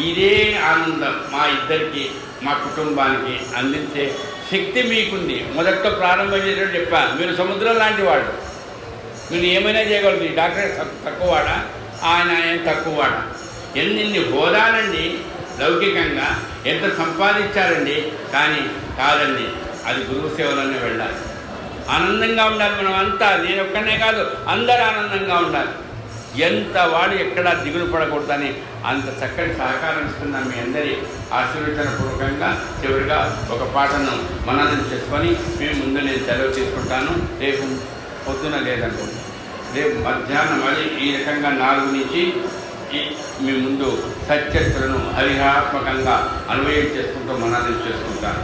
ఇదే ఆనందం. మా ఇద్దరికి, మా కుటుంబానికి అందించే శక్తి మీకుంది. మొదట్లో ప్రారంభం చేసేటప్పుడు చెప్పాను, మీరు సముద్రం లాంటి వాడు, మీరు ఏమైనా చేయగలరు. డాక్టర్ తక్కువవాడా? ఆయన తక్కువవాడా? ఎన్ని హోదాలండి, లౌకికంగా ఎంత సంపాదించారండి. కానీ కాదండి, అది గురువు సేవలోనే వెళ్ళాలి. ఆనందంగా ఉండాలి మనం అంతా. నేను ఒక్కనే కాదు, అందరూ ఆనందంగా ఉండాలి. ఎంత వాడు ఎక్కడా దిగులు పడకూడదని అంత చక్కటి సహకారం ఇస్తున్న మీ అందరి ఆశీర్వచనపూర్వకంగా చివరిగా ఒక పాటను మననం చేసుకొని మేము ముందు నేను సెలవు తీసుకుంటాను. రేపు పొద్దున లేదనుకుంటాను, రేపు మధ్యాహ్నం అది ఈ రకంగా 4 నుంచి మీ ముందు సత్యత్రను హరిహాత్మకంగా అన్వయం చేసుకుంటూ మననం చేసుకుంటాను.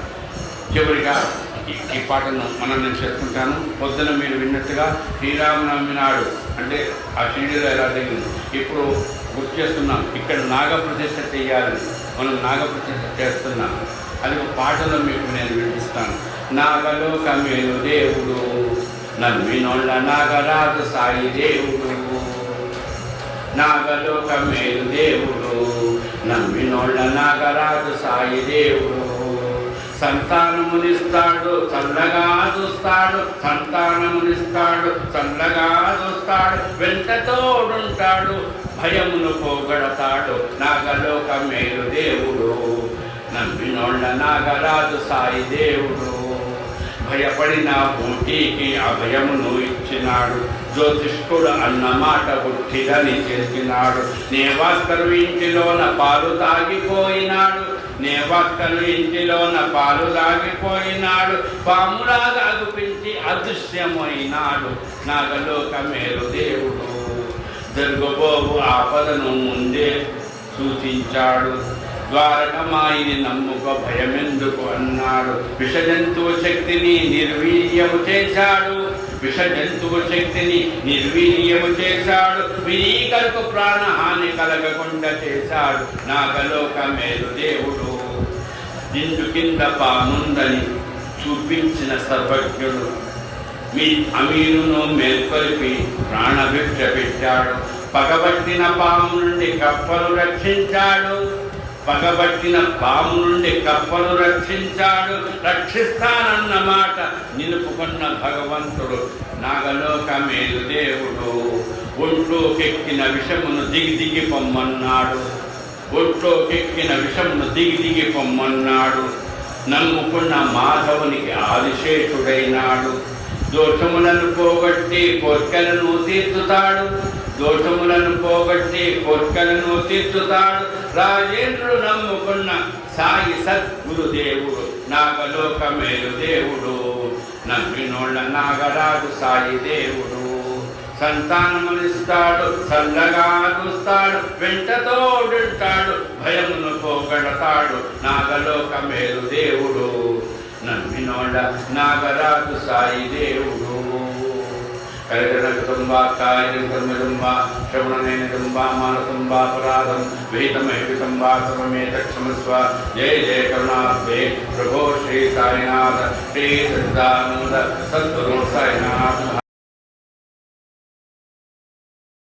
చివరిగా ఈ పాటను మననం చేసుకుంటాను. పొద్దున మీరు విన్నట్టుగా శ్రీరామనవమి నాడు, అంటే ఆ షిరిడీలో ఎలా జరిగింది ఇప్పుడు గుర్తు చేస్తున్నాం. ఇక్కడ నాగప్రతిష్ఠ చేయాలని మనం నాగప్రతిష్ఠ చేస్తున్నాం. అది ఒక పాటలో మీకు నేను వినిపిస్తాను. నాగలోకమేలు దేవుడు, నమ్మినోళ్ళ నాగరాజు సాయి దేవుడు. నాగలోకమేలు దేవుడు, నమ్మినోళ్ళ నాగరాజు సాయి దేవుడు. సంతానమునిస్తాడు, చల్లగా చూస్తాడు. సంతానమునిస్తాడు, చల్లగా చూస్తాడు. వెంట తోడుంటాడు, భయమును పోగొడతాడు. నాగలోకమేలు దేవుడు, నమ్మినోళ్ళ నాగరాజు సాయి దేవుడు. భయపడిన బూటీకి అభయమును ఇచ్చినాడు. జ్యోతిష్కుడు అన్న మాట గుట్టిదని చేసినాడు. నేవాస్కరు ఇంటిలోన పాలు తాగిపోయినాడు. నేవాస్కరు ఇంటిలోన పాలు తాగిపోయినాడు. పాములాగా అగుపించి అదృశ్యమైనాడు. నాగలోకమేలు దేవుడు. జరుగుబోవు ఆపదను ముందే సూచించాడు. ద్వారకమాయిని నమ్ముక భయమెందుకు అన్నాడు. విషజంతువు శక్తిని నిర్వీర్యము చేశాడు. విష జంతువు శక్తిని నిర్వీర్యము చేశాడు, వినీకలకు ప్రాణహాని కలగకుండా చేశాడు నాగలోక మేలు దేవుడు. దిండు కింద పాముందని చూపించిన సర్వజ్ఞుడు, మీ అమీనును మేల్కొల్పి ప్రాణభిక్ష పెట్టాడు. పగబట్టిన పాము నుండి కప్పను రక్షించాడు, పగబట్టిన పాము నుండి కప్పను రక్షించాడు. రక్షిస్తానన్న మాట నిలుపుకున్న భగవంతుడు నాగలోక మేలు దేవుడు. ఒంట్లోకెక్కిన విషమును దిగి పొమ్మన్నాడు, ఒంట్లోకెక్కిన విషమును దిగి పొమ్మన్నాడు. నమ్ముకున్న మాధవునికి ఆదిశేషుడైనాడు. దోషములను పోగొట్టి కోర్కెలను తీర్చుతాడు, దోషములను పోగొట్టి కోర్కెలను తీర్చుతాడు. రాజేంద్రుడు నమ్ముకున్న సాయి సద్గురుదేవుడు నాగలోక మేలు దేవుడు. నమ్మినోళ్ళ నాగరాజు సాయి దేవుడు. సంతానమునిస్తాడు, చల్లగా చూస్తాడు, వెంట తోడుంటాడు, భయమును పోగొడతాడు నాగలోక మేలు దేవుడు. నమ్మినోళ్ళ నాగరాజు సాయి దేవుడు. కరికరకుటుంబా కాయకుటుంబా శ్రవణనేనిటుంబా మానసుంబాపరాధం విహితమైపితంబా సర్వమేత క్షమస్వ. జయ జయ కరుణాభే ప్రభో శ్రీ సాయినాథ శ్రీ సచ్చిదానంద సద్గురు సాయినాథ.